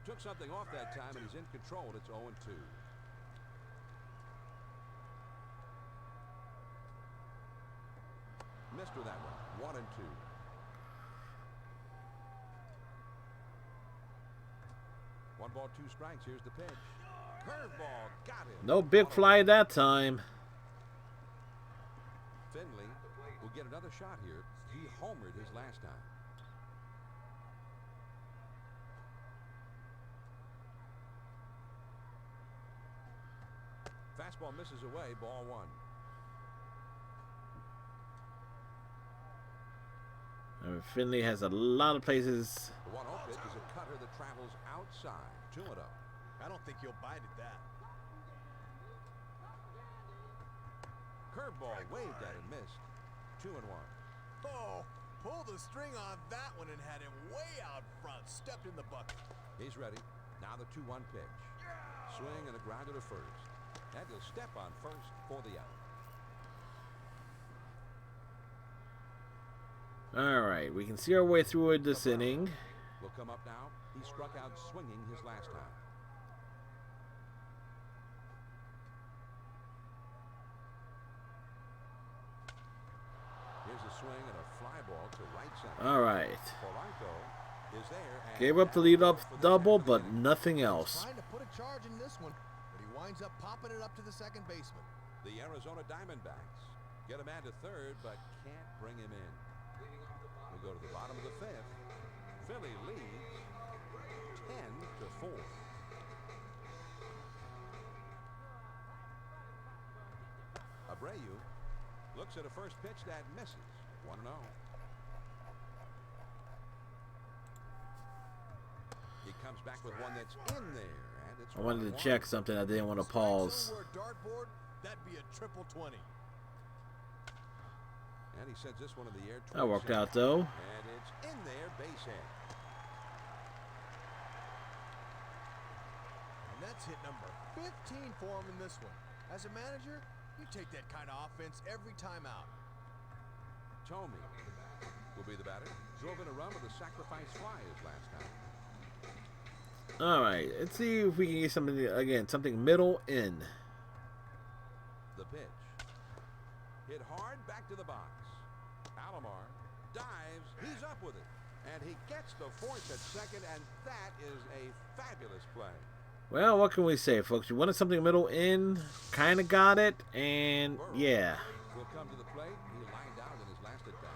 Took something off that time, and he's in control. It's 0-2. Missed with that one. 1-2. One ball, two strikes. Here's the pitch. Curveball. Got him. No big fly that time. Finley will get another shot here. He homered his last time. Fastball misses away. Ball one. Finley has a lot of places. The 1-0 pitch is a cutter that travels outside. 2-0. I don't think he'll bite at that. Curveball waved at and missed. 2-1. Oh, pulled the string on that one and had him way out front. Stepped in the bucket. He's ready. Now the 2-1 pitch. Swing and a grounder to first. And he'll step on first for the out. All right, we can see our way through this inning. Will come up now. He struck out swinging his last time. Here's a swing and a fly ball to right center. All right. Polanco is there. And Gave up the lead-off double, but nothing else. Trying to put a charge in this one, but he winds up popping it up to the second baseman. The Arizona Diamondbacks get a man to third, but can't bring him in. We go to the bottom of the fifth. Philly leads 10-4. Abreu looks at a first pitch that misses. 1-0. He comes back with one that's in there, and it's I wanted to 1-1. check something. I didn't want to pause. Over a dartboard, that'd be a triple 20. And he sends this one in the air. That worked out, though. And it's in there, base hit. And that's hit number 15 for him in this one. As a manager, you take that kind of offense every time out. Tomey will be the batter. Drove in a run with a sacrifice fly his last time. All right, let's see if we can get something again. Something middle in. The pitch. Hit hard back to the box. Alomar dives. He's up with it. And he gets the force at second, and that is a fabulous play. Well, what can we say, folks? You wanted something middle in, kind of got it, and yeah. Will come to the plate. He lined out in his last at bat.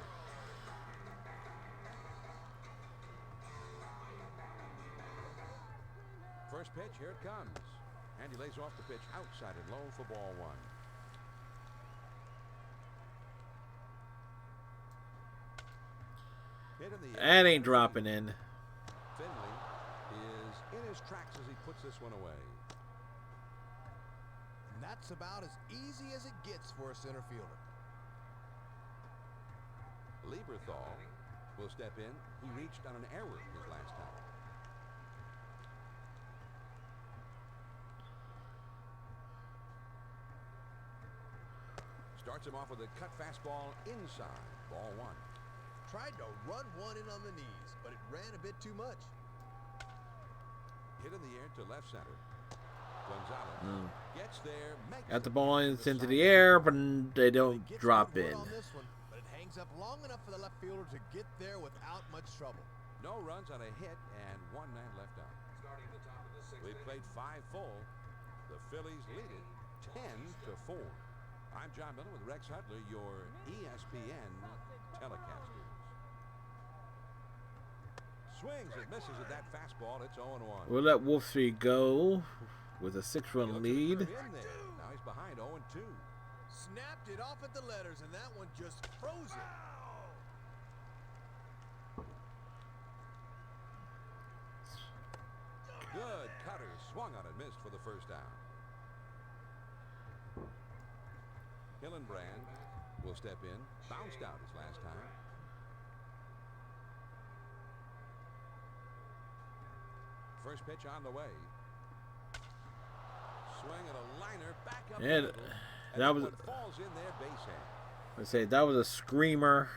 First pitch, here it comes. And he lays off the pitch outside and low for ball one. Hit in the air. That ain't dropping in. Finley is in his tracks as he puts this one away. And that's about as easy as it gets for a center fielder. Lieberthal will step in. He reached on an error his last time. Starts him off with a cut fastball inside. Ball one. Tried to run one in on the knees, but it ran a bit too much. Hit in the air to left center. Gonzalez gets there. Got the ball into the air, but they don't Gets drop good in. wood on this one, but it hangs up long enough for the left fielder to get there without much trouble. No runs on a hit and one man left out. We've played 5 full. The Phillies lead it 10-4. I'm John Miller with Rex Hudler, your ESPN telecasters. Swings and misses at that fastball. It's 0-1. We'll let Wolfie go with a 6-run lead. In there. Now he's behind 0-2. Snapped it off at the letters, and that one just froze it. Good cutter. Swung on and missed for the first down. Hillenbrand will step in. Bounced out his last time. First pitch on the way. Swing and a liner back up. Yeah, the middle, and that was. one falls in there, base hit. Let's say that was a screamer.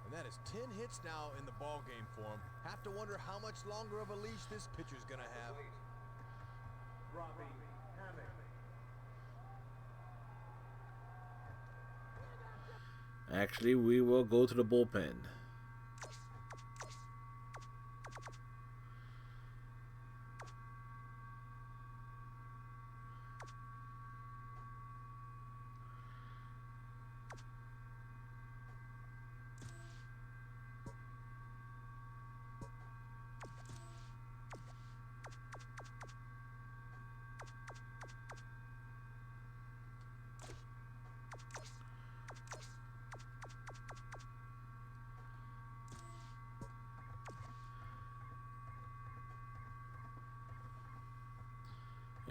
And that is 10 hits now in the ball game for him. Have to wonder how much longer of a leash this pitcher's going to have. Actually, we will go to the bullpen.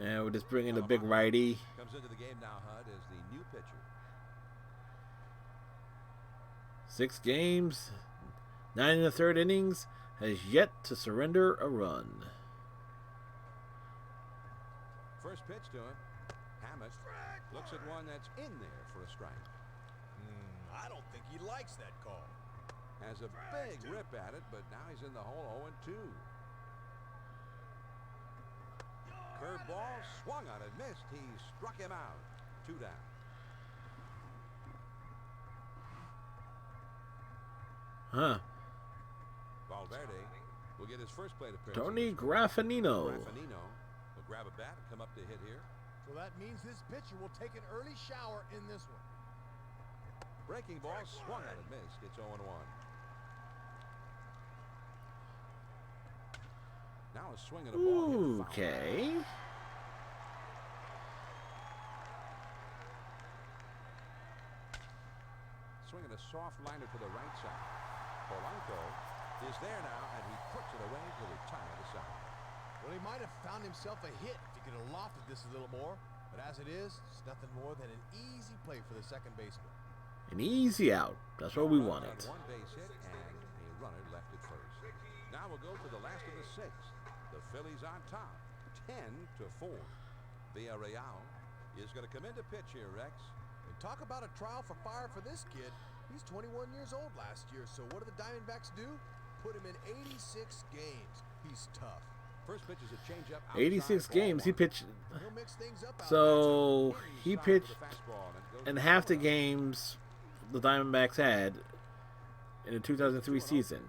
And we're just bringing the big righty. Comes into the game now, Hud, as the new pitcher. 6 games, 9 in the third innings, has yet to surrender a run. First pitch to him. Hammett looks at one that's in there for a strike. I don't think he likes that call. Has a big rip at it, but now he's in the hole 0-2. Curveball swung on it, missed. He struck him out. 2 down. Huh. Valverde will get his first plate appearance. Tony Graffinino. Graffinino will grab a bat and come up to hit here. So that means this pitcher will take an early shower in this one. Breaking ball swung on it, missed. It's 0-1. Now a swing and a ball. Hit foul. Okay. Swinging a soft liner to the right side. Polanco is there now, and he puts it away to retire the side. Well, he might have found himself a hit if he could have lofted this a little more. But as it is, it's nothing more than an easy play for the second baseman. An easy out. That's what we Run wanted. on 1 base hit and a runner left at first. Now we'll go to the last of the 6th. The Phillies on top, 10-4. Villarreal is going to come into pitch here, Rex. And talk about a trial for fire for this kid. He's 21 years old last year, so what do the Diamondbacks do? Put him in 86 games. He's tough. First pitch is a changeup. 86 games. He pitched. He'll mix things up out So he Inside pitched with the fastball, and it goes in to half the Flores. games the Diamondbacks had in the 2003 season.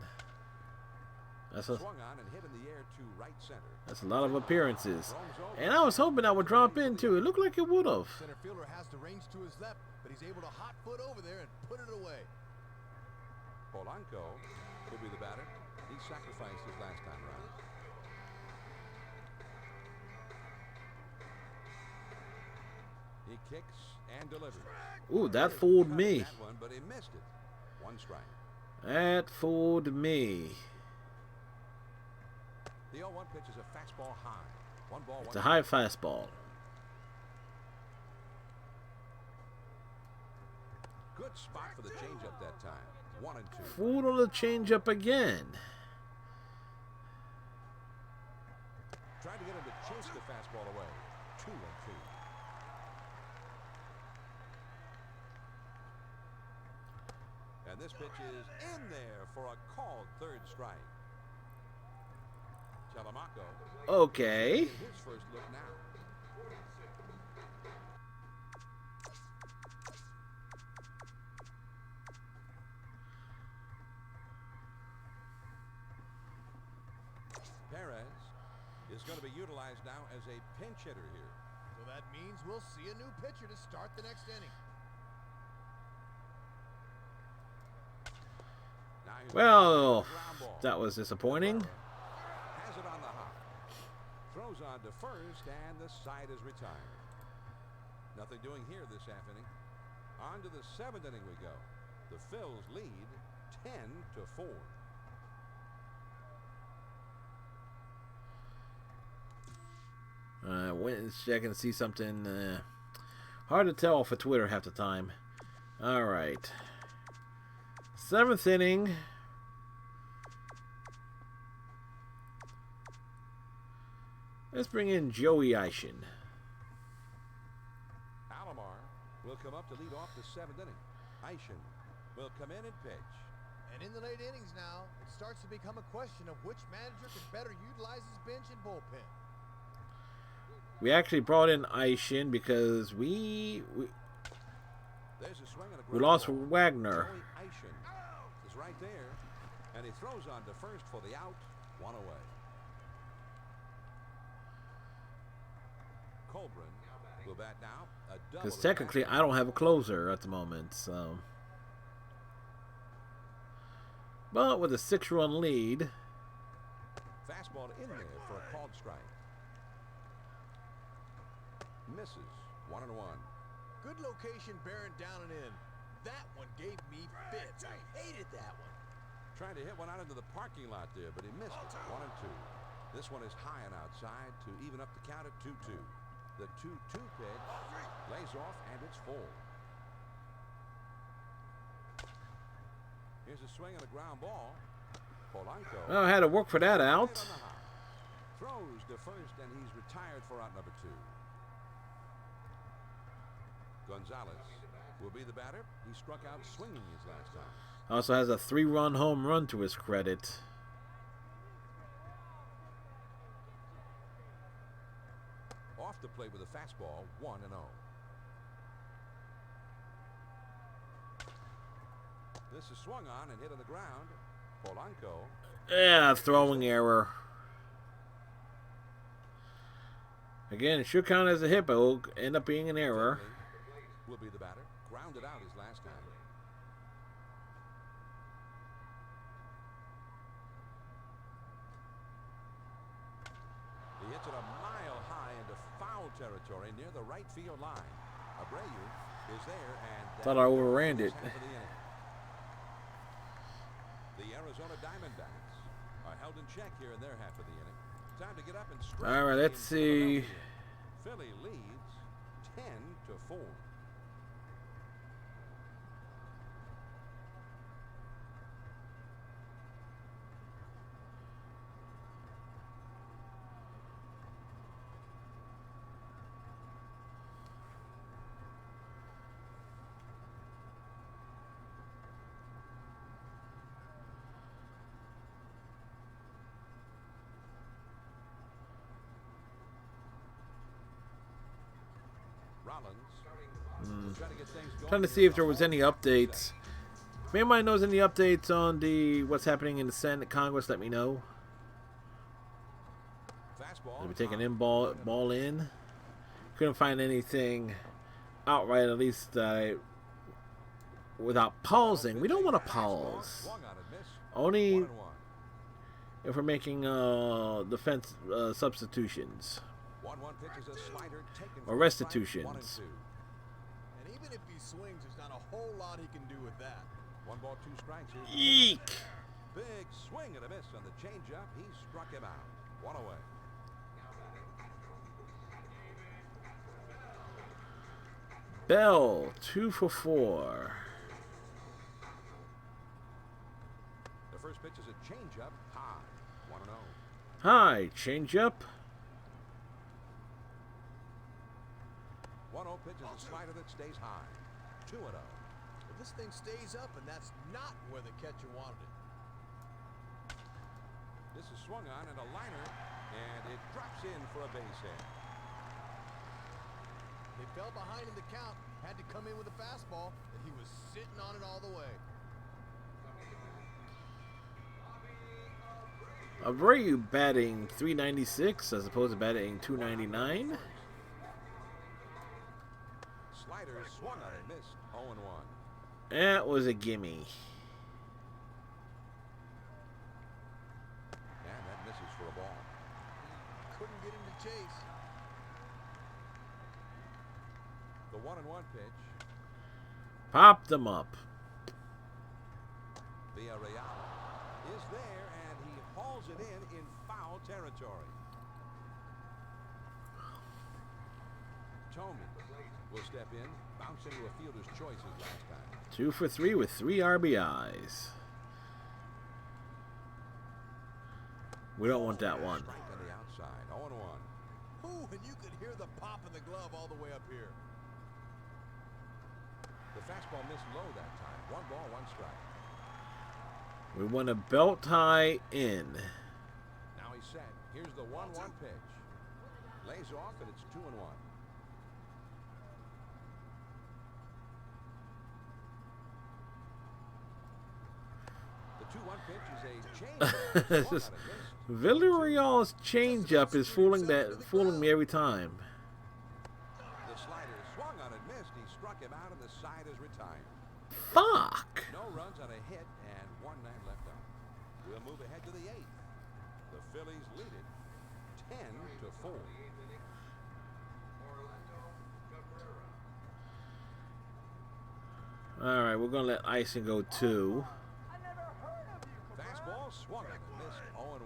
That's a, Swung on and hit in the air to right center. that's a lot of appearances. And I was hoping that would drop in too. It looked like it would have. Center fielder has the range to his left, but he's able to hot foot over there and put it away. Polanco will be the batter. He sacrificed his last time around. He kicks and delivers. Ooh, that fooled Cut me. that one, but he missed it. 1 strike. That fooled me. The 0-1 pitch is a fastball high. 1 ball, 1 It's a high fastball. Good spot for the changeup that time. 1-2. Fooled on the changeup again. Tried to get him to chase the fastball away. 2-2. And this pitch is in there for a called 3rd strike. Telemaco. Okay. His first look now. Perez is going to be utilized now as a pinch hitter here. So that means we'll see a new pitcher to start the next inning. Now he's Well, ground ball. that was disappointing. Has it on the hop. Throws on to first, and the side is retired. Nothing doing here this half inning. On to the 7th inning we go. The Phils lead 10-4. Went and check and see something. Hard to tell for Twitter half the time. All right. 7th inning. Let's bring in Joey Eishin. Alomar will come up to lead off the 7th inning. Eishin will come in and pitch. And in the late innings now, it starts to become a question of which manager can better utilize his bench and bullpen. We actually brought in Eishin because we There's a swing and a lost ground ball. Wagner. Joey Eishin is right there, and he throws on to first for the out. 1 away. Colburn will bat now. Because technically, I don't have a closer at the moment, so. But with a 6-run lead. Fastball in there for a called strike. Misses. 1-1. Good location, bearing down and in. That one gave me fits. I hated that one. Trying to hit one out into the parking lot there, but he missed it. 1-2. This one is high and outside to even up the count at 2-2. The 2-2 pitch lays off, and it's full. Here's a swing and a ground ball. Polanco. Oh, I had to work for that out. Throws to first, and he's retired for out number 2. Gonzalez will be the batter. He struck out swinging his last time. Also has a 3-run home run to his credit. Off the plate with a fastball, 1-0. This is swung on and hit on the ground. Polanco. Yeah, throwing error. Again, it should count as a hit, but will end up being an error. Will be the batter. Grounded out his last time. He hits it a mile high into foul territory near the right field line. Abreu is there, and thought I overran it. The Arizona Diamondbacks are held in check here in their half of the inning. Time to get up and stretch. All right, let's see. Philly leads 10-4. Trying to see if there was any updates. If anybody knows any updates on what's happening in the Senate, Congress, let me know. They'll be taking ball in. Couldn't find anything outright, at least without pausing. We don't want to pause. Only if we're making defense substitutions or restitutions. And even if he swings, there's not a whole lot he can do with that. 1 ball, 2 strikes here. Eek! Big swing and a miss on the changeup. He struck him out. 1 away. Bell, 2 for 4. The first pitch is a changeup. High. 1-0. High, changeup. 1-0 pitch is a slider that stays high. 2-0. If this thing stays up, and that's not where the catcher wanted it. This is swung on and a liner, and it drops in for a base hit. They fell behind in the count, had to come in with a fastball, and he was sitting on it all the way. Abreu batting .396 as opposed to batting .299. Slider swung on and missed. 0-1. That was a gimme. And that misses for a ball. Couldn't get him to chase. The 1-1 pitch. Popped them up. Villarreal is there, and he hauls it in foul territory. Tomey will step in, bounce into a fielder's choice his last time. 2 for 3 with 3 RBIs. We don't want that one. Strike on the outside. 0-1. and you could hear the pop of the glove all the way up here. The fastball missed low that time. 1 ball, 1 strike. We want a belt tie in. Now he's set. Here's the 1-1 pitch. Lays off, and it's 2-1. The 2-1 pitch is a change. Villarreal's changeup is fooling me every time. The slider swung on and missed. He struck him out, and the side is retired. Fuck. No runs on a hit, and 1 man left on. We'll move ahead to the 8th. The Phillies lead it 10-4. All right, we're gonna let icing go 2. Fastball swung on and missed. 0-1.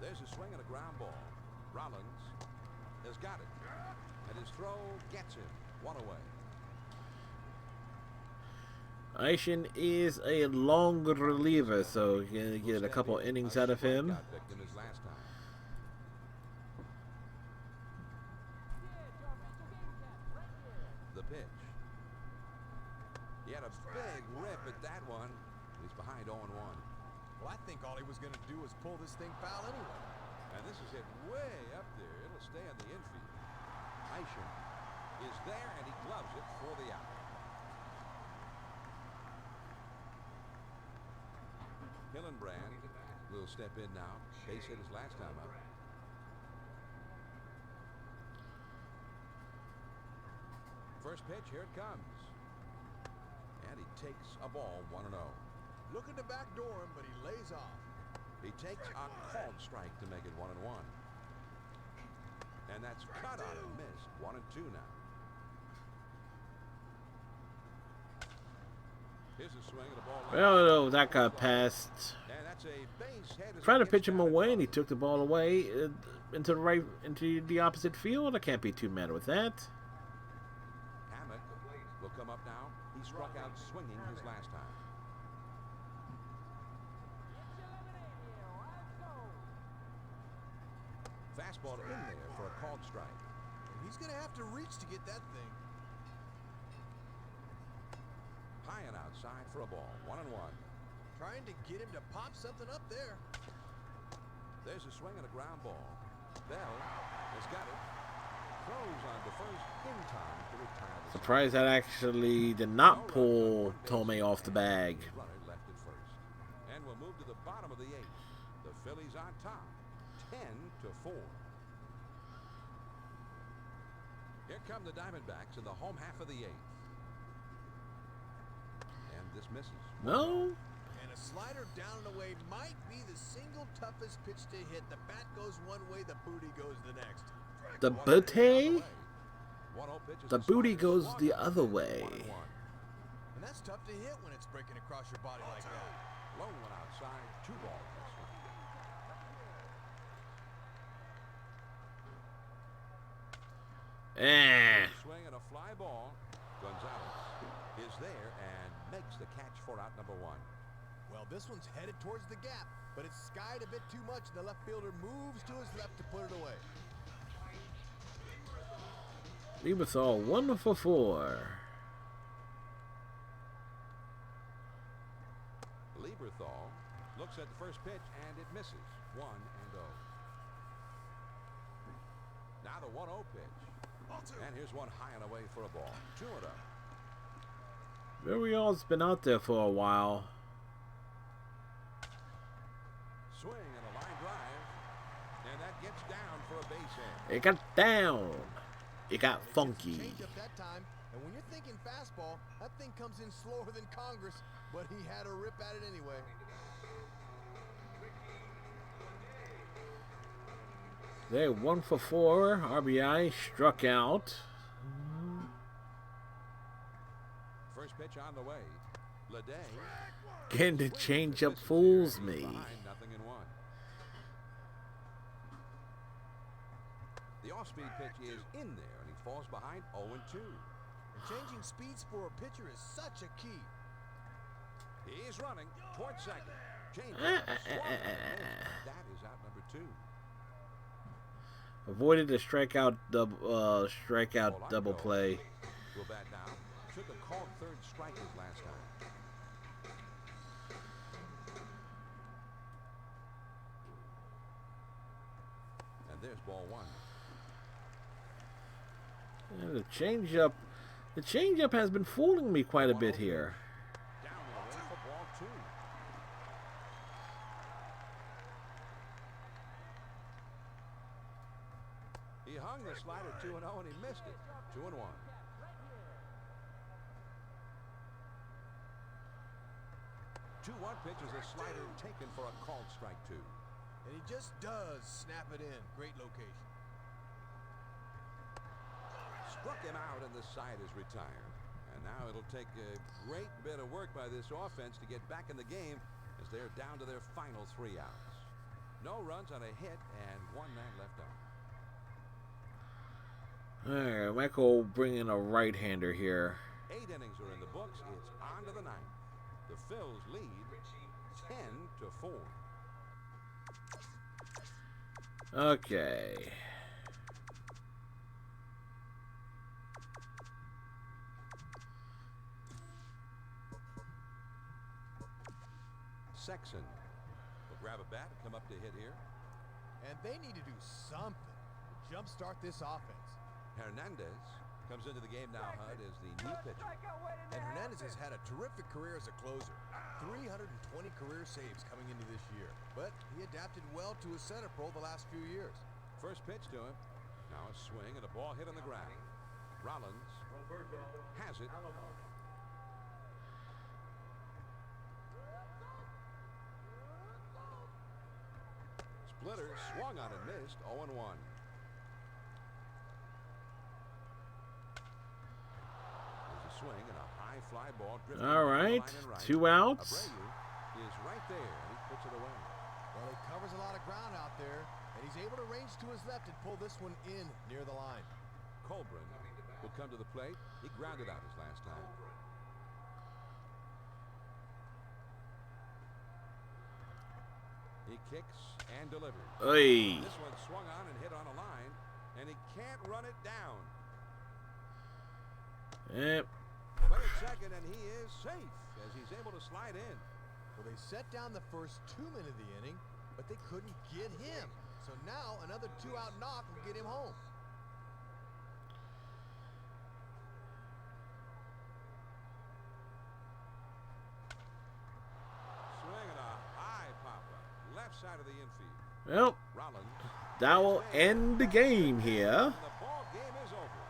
There's a swing and a ground ball. Rollins has got it, and his throw gets him. 1 away. Aishin is a long reliever, so you're gonna get a couple innings out of him. The pitch. He had a big rip at that one. He's behind 0-1. Well, I think all he was going to do was pull this thing foul anyway. And this is hit way up there. It'll stay on the infield. Aishin is there, and he gloves it for the out. Hillenbrand will step in now. Base hit his last time up. First pitch, here it comes. And he takes a ball 1-0. Looking to backdoor him, but he lays off. He takes a called strike to make it 1-1. And that's cut on and missed. 1-2 now. Here's a swing at the ball. Well, no, that got passed. And that's a base hit. Trying to pitch him away, and he took the ball away into the opposite field. I can't be too mad with that. Will come up now. He struck out swinging his last time. Fastball in there for a called strike. He's going to have to reach to get that thing. High and outside for a ball. 1-1. Trying to get him to pop something up there. There's a swing and a ground ball. Bell has got it. Throws on to first in time to retire the Surprised that actually did not pull Tomei off the bag. runner left at first. And we'll move to the bottom of the 8th. The Phillies on top. 10-4. Here come the Diamondbacks in the home half of the 8th. And this misses. No. And a slider down and away might be the single toughest pitch to hit. The bat goes one way, the booty goes the next. The booty? The booty goes the other way. And that's tough to hit when it's breaking across your body like that. Low one outside. 2 balls. Swing and a fly ball. Gonzalez is there and makes the catch for out number 1. Well, this one's headed towards the gap, but it's skied a bit too much. The left fielder moves to his left to put it away. Lieberthal, 1 for 4. Lieberthal looks at the first pitch and it misses. 1-0. Now the 1-0 pitch. And here's one high and away for a ball. 2-0. Villarreal's been out there for a while. Swing and a line drive. And that gets down for a base hit. It got down. It got funky. Change up that time, and when you're thinking fastball, that thing comes in slower than Congress, but he had a rip at it anyway. There, 1 for 4. RBI struck out. First pitch on the way. Leday. Again, the changeup fools me. Behind, 0-1. The off-speed pitch is in there, and he falls behind 0-2. Changing speeds for a pitcher is such a key. He's running towards second. Change. That is out number 2. Avoided the strikeout double play. To a bat now. Took a called third strike his last time. And there's ball one. Yeah, the changeup has been fooling me quite a bit here. Down and away for ball two. He hung the slider 2-0 and he missed it. 2-1. 2-1 pitch is a slider taken for a called strike two. And he just does snap it in. Great location. Struck him out and the side is retired. And now it'll take a great bit of work by this offense to get back in the game as they're down to their final 3 outs. No runs on a hit and 1 man left on. Alright, Michael bringing a right-hander here. 8 innings are in the books. It's on to the 9th. The Phils lead 10-4. Okay. Sexton will grab a bat and come up to hit here. And they need to do something to jumpstart this offense. Hernandez comes into the game now, Hud, as the new pitcher. And Hernandez has had a terrific career as a closer. 320 career saves coming into this year. But he adapted well to his center role the last few years. First pitch to him. Now a swing and a ball hit on the ground. Rollins has it. Splitter swung on and missed. 0-1. There's a swing and a high fly ball. All right, right. 2 outs. Abreu is right there, and he puts it away. Well, he covers a lot of ground out there, and he's able to range to his left and pull this one in near the line. Colburn will come to the plate. He grounded out his last time. He kicks and delivers. Hey. This one swung on and hit on a line, and he can't run it down. Yep. Play at second, and he is safe as he's able to slide in. Well, they set down the first 2 men of the inning, but they couldn't get him. So now another 2-out knock will get him home. Swing and a high popper, left side of the infield. Well, Rollins. that will end the game here. The ball game is over.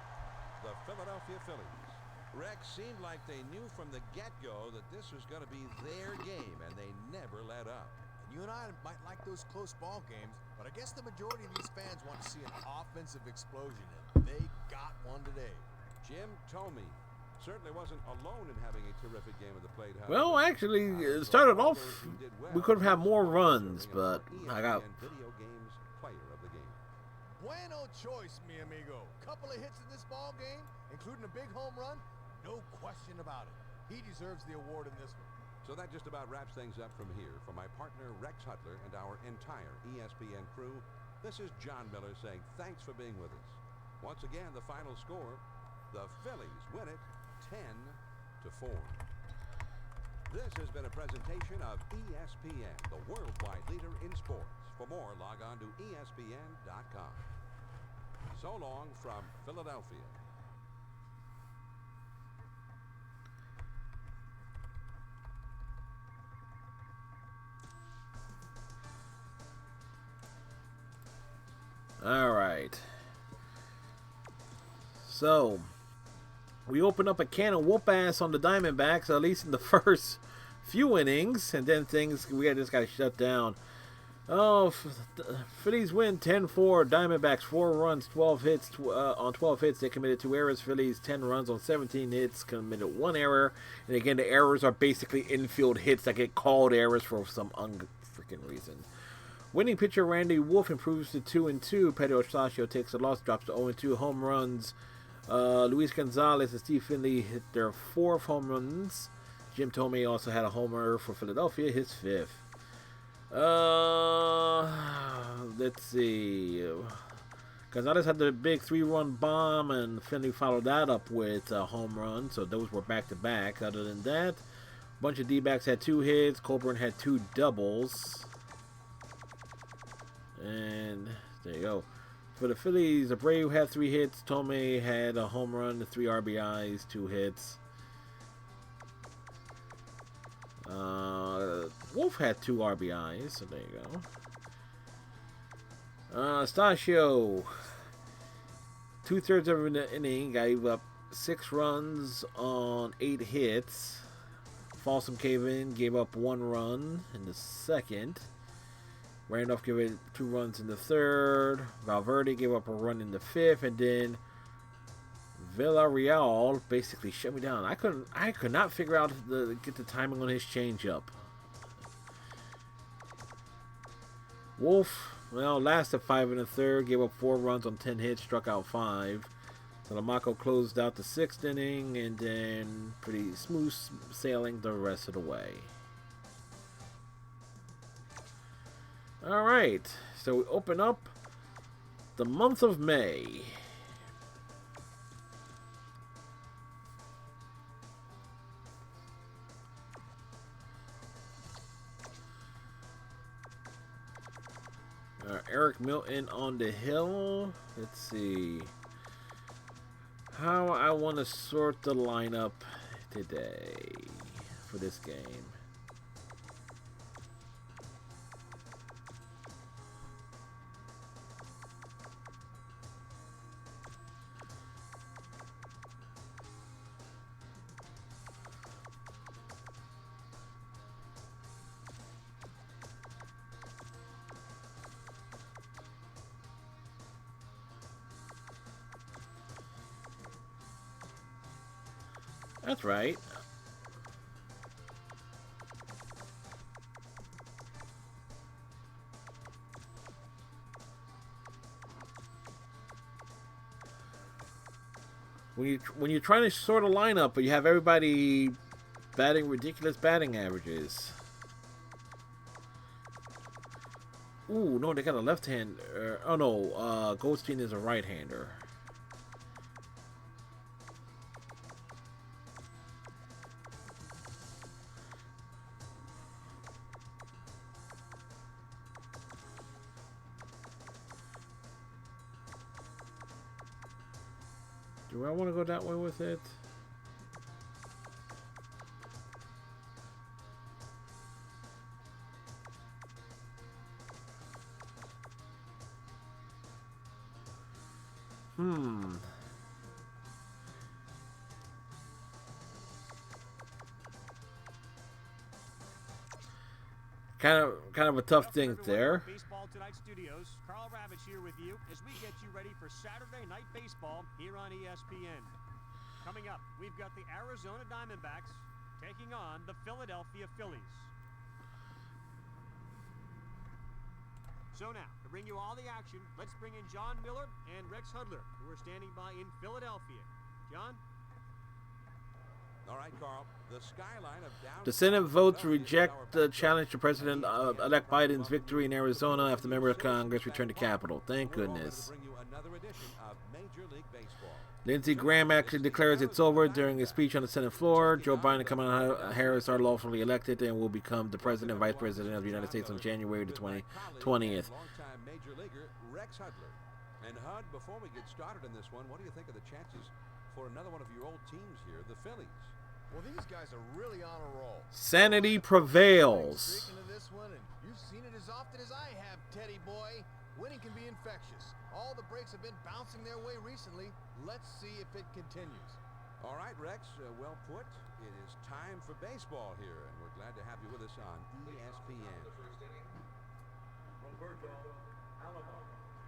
The Philadelphia Phillies. Rex seemed like they knew from the get-go that this was going to be their game, and they never let up. And you and I might like those close ball games, but I guess the majority of these fans want to see an offensive explosion, and they got one today. Jim Thome certainly wasn't alone in having a terrific game at the plate. Well, actually, it started off, we could have had more runs, but I got... Video games player of the game. Bueno choice, mi amigo. Couple of hits in this ball game, including a big home run. No question about it. He deserves the award in this one. So that just about wraps things up from here. For my partner, Rex Hutler, and our entire ESPN crew, this is John Miller saying thanks for being with us. Once again, the final score, the Phillies win it 10-4. This has been a presentation of ESPN, the worldwide leader in sports. For more, log on to ESPN.com. So long from Philadelphia. All right. So, we opened up a can of whoop ass on the Diamondbacks, at least in the first few innings, and then we just got shut down. Oh, Phillies win 10-4. Diamondbacks 4 runs, 12 hits. On 12 hits, they committed 2 errors. Phillies 10 runs on 17 hits, committed 1 error. And again, the errors are basically infield hits that get called errors for some unfreaking reason. Winning pitcher Randy Wolf improves to 2-2. Pedro Estacio takes a loss, drops to 0-2. Home runs. Luis Gonzalez and Steve Finley hit their 4th home runs. Jim Thome also had a homer for Philadelphia, his 5th. Let's see. Gonzalez had the big 3-run bomb, and Finley followed that up with a home run. So those were back-to-back. Other than that, a bunch of D-backs had 2 hits. Colburn had 2 doubles. And there you go. For the Phillies, Abreu had 3 hits. Tomei had a home run, 3 RBIs, 2 hits. Wolf had 2 RBIs, so there you go. Stasio, 2/3 of an inning, gave up 6 runs on 8 hits. Folsom came in, gave up 1 run in the second. Randolph gave it 2 runs in the third. Valverde gave up a run in the fifth, and then Villarreal basically shut me down. I could not figure out get the timing on his changeup. Wolf, well, lasted 5 1/3, gave up 4 runs on 10 hits, struck out 5. Telemaco closed out the 6th inning, and then pretty smooth sailing the rest of the way. All right, so we open up the month of May. Eric Milton on the hill. Let's see how I want to sort the lineup today for this game. That's right. When you're trying to sort a lineup, but you have everybody batting ridiculous batting averages. Ooh, no, they got a left-hand. Oh no, Goldstein is a right-hander. Do I want to go that way with it? Kind of a tough thing there. Baseball Tonight Studios. Carl Ravitch here with you as we get you ready for Saturday Night Baseball here on ESPN. Coming up, we've got the Arizona Diamondbacks taking on the Philadelphia Phillies. So now, to bring you all the action, let's bring in John Miller and Rex Hudler, who are standing by in Philadelphia. John? All right, Carl. The skyline of downtown The Senate votes reject the challenge to President-elect Biden's victory in Arizona after member of Congress returned to Capitol. Thank goodness. Lindsey Graham actually declares it's over during a speech on the Senate floor. Joe Biden and Kamala Harris are lawfully elected and will become the President and Vice President of the United States on January the 20th. Longtime Major Leaguer Rex Hudler. And Hud, before we get started in this one, what do you think of the chances for another one of your old teams here, the Phillies? Well, these guys are really on a roll. Sanity prevails. Streak into this one, and you've seen it as often as I have, Teddy boy. Winning can be infectious. All the breaks have been bouncing their way recently. Let's see if it continues. All right, Rex, well put. It is time for baseball here, and we're glad to have you with us on ESPN.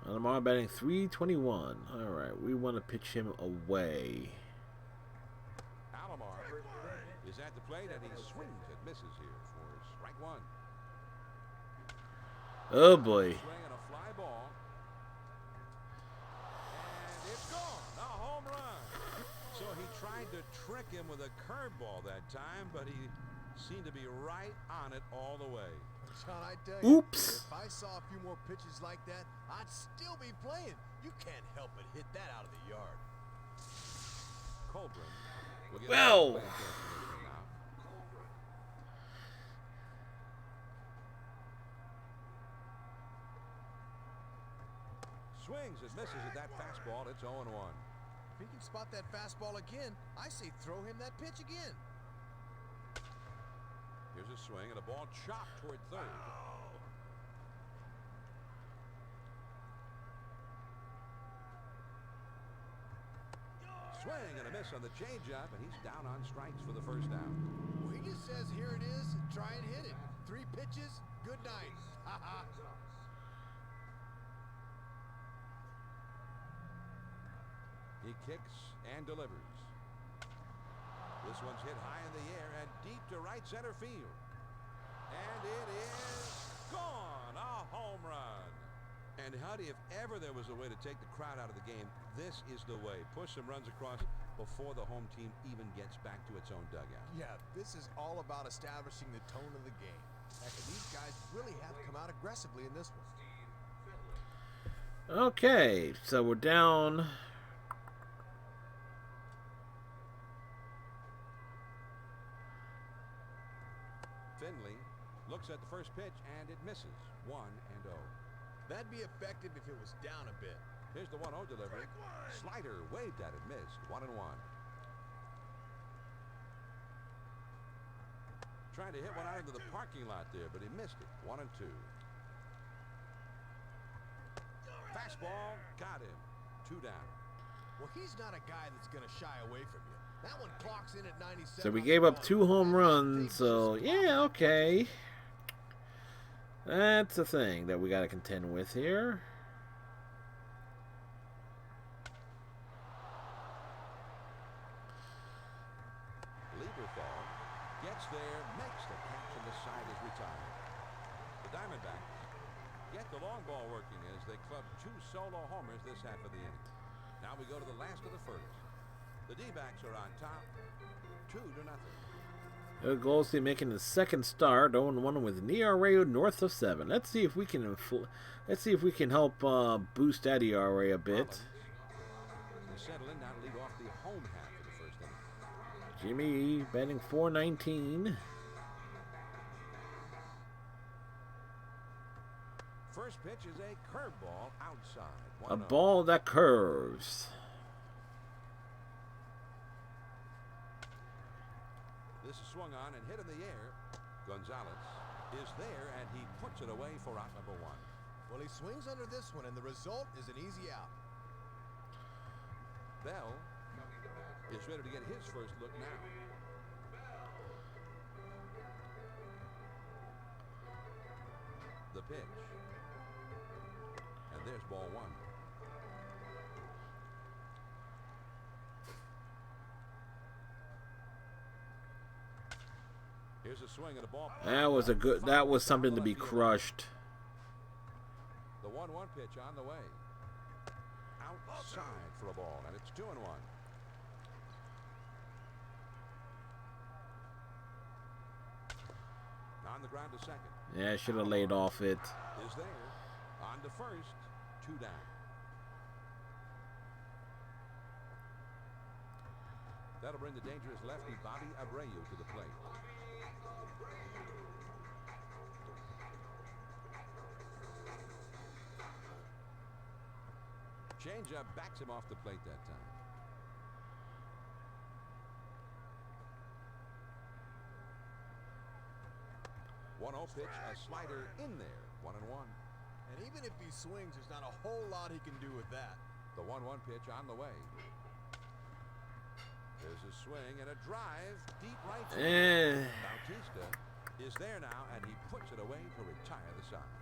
Alomar batting .321. All right, we want to pitch him away. Alomar is at the plate, and he swings and misses here for strike one. Oh boy. Swing and a fly ball. And it's gone. A home run. So he tried to trick him with a curveball that time, but he seemed to be right on it all the way. John, I tell you, Oops. if I saw a few more pitches like that, I'd still be playing. You can't help but hit that out of the yard. Colburn will get Well. a play attention now. Swings and misses at that fastball. It's 0-1. If he can spot that fastball again, I say throw him that pitch again. Here's a swing and a ball chopped toward third. Swing and a miss on the changeup, and he's down on strikes for the first down. Well, he just says, here it is, try and hit it. 3 pitches, good night. Ha ha. He kicks and delivers. This one's hit high in the air and deep to right center field. And it is gone. A home run. And Huddy, if ever there was a way to take the crowd out of the game, this is the way. Push some runs across before the home team even gets back to its own dugout. Yeah, this is all about establishing the tone of the game. Heck, and these guys really have come out aggressively in this one. Okay, so we're down. Finley looks at the first pitch, and it misses. 1-0. That'd be effective if it was down a bit. Here's the 1-0 delivery. Slider waved at it, missed. 1-1. Trying to hit one out into the parking lot there, but he missed it. 1-2. Fastball, got him. 2 down. Well, he's not a guy that's going to shy away from you. That one clocks in at 97. So we gave up 2 home runs, so yeah, okay. That's a thing that we got to contend with here. Lieberthal gets there, makes the catch, and the side is retired. The Diamondbacks get the long ball working as they club 2 solo homers this half of the inning. Now we go to the last of the first. The D-backs are on top, 2-0. Goldstein making his second start, 0-1 with an ERA north of 7. Let's see if we can help boost that ERA a bit. Will settle in now to lead off the home half of the first inning. Jimmy batting .419. First pitch is a curveball outside. A 1-0. ball that curves. This is swung on and hit in the air. Gonzalez is there, and he puts it away for out number 1. Well, he swings under this one, and the result is an easy out. Bell is ready to get his first look now. The pitch. And there's ball 1. Here's a swing and a ball. That was something to be crushed. The 1-1 pitch on the way. Outside for a ball, and it's 2-1. On the ground to second. Yeah, should have laid off it. Is there. On to first. 2 down. That'll bring the dangerous lefty Bobby Abreu to the plate. Changeup backs him off the plate that time. One 0 pitch, a slider in there. 1-1. And even if he swings, there's not a whole lot he can do with that. The 1-1 pitch on the way. There's a swing and a drive deep right field. Bautista is there now, and he puts it away to retire the side.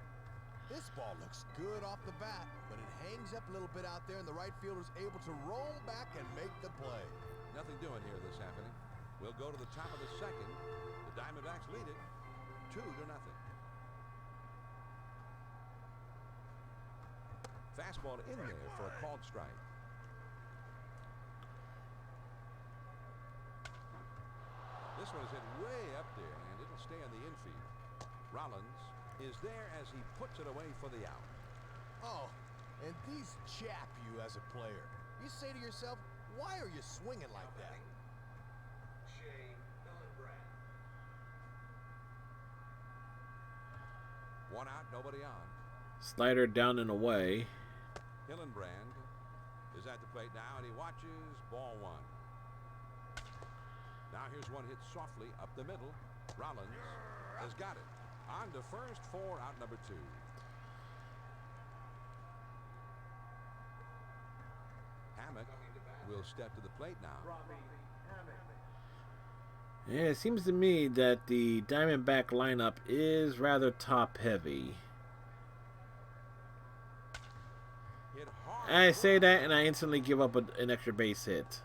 This ball looks good off the bat, but it hangs up a little bit out there, and the right fielder's able to roll back and make the play. Nothing doing here this happening. We'll go to the top of the second. The Diamondbacks lead it 2-0. Fastball in there for a called strike. This one is hit way up there, and it'll stay on the infield. Rollins is there as he puts it away for the out. Oh, And these chap you as a player. You say to yourself, why are you swinging like that? One out, nobody on. Slider down and away. Hillenbrand is at the plate now, and he watches ball one. Now here's one hit softly up the middle. Rollins has got it. On to first for out number 2. Hammock will step to the plate now. Yeah, it seems to me that the Diamondback lineup is rather top heavy. Hit hard. I say that and I instantly give up an extra base hit.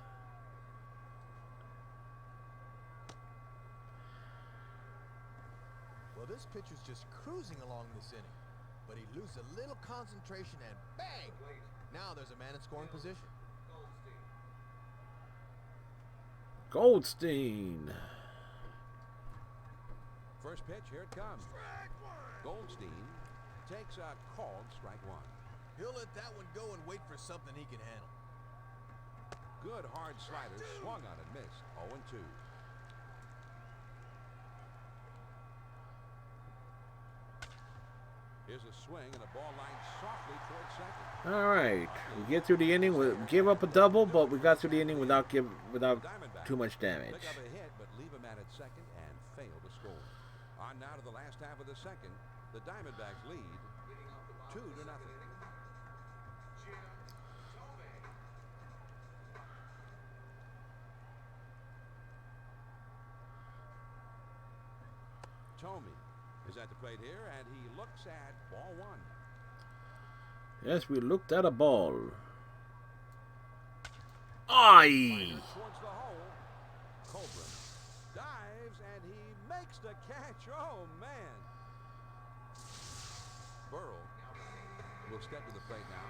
Well, this pitcher's just cruising along this inning. But he loses a little concentration and bang! Now there's a man in scoring position. Goldstein. First pitch, here it comes. Goldstein takes a called strike 1. He'll let that one go and wait for something he can handle. Good hard slider, swung on and missed. 0-2. Here's a swing and a ball lined softly towards second. All right, we get through the inning. We give up a double, but we got through the inning without too much damage. Pick up a hit, but leave him at second and fail to score. On now to the last half of the second. The Diamondbacks lead 2-0. Tomey is at the plate here, and he looks at ball 1. Yes, we looked at a ball. Aye! Towards the hole. Coburn dives, and he makes the catch. Oh, man. Burrow will step to the plate now.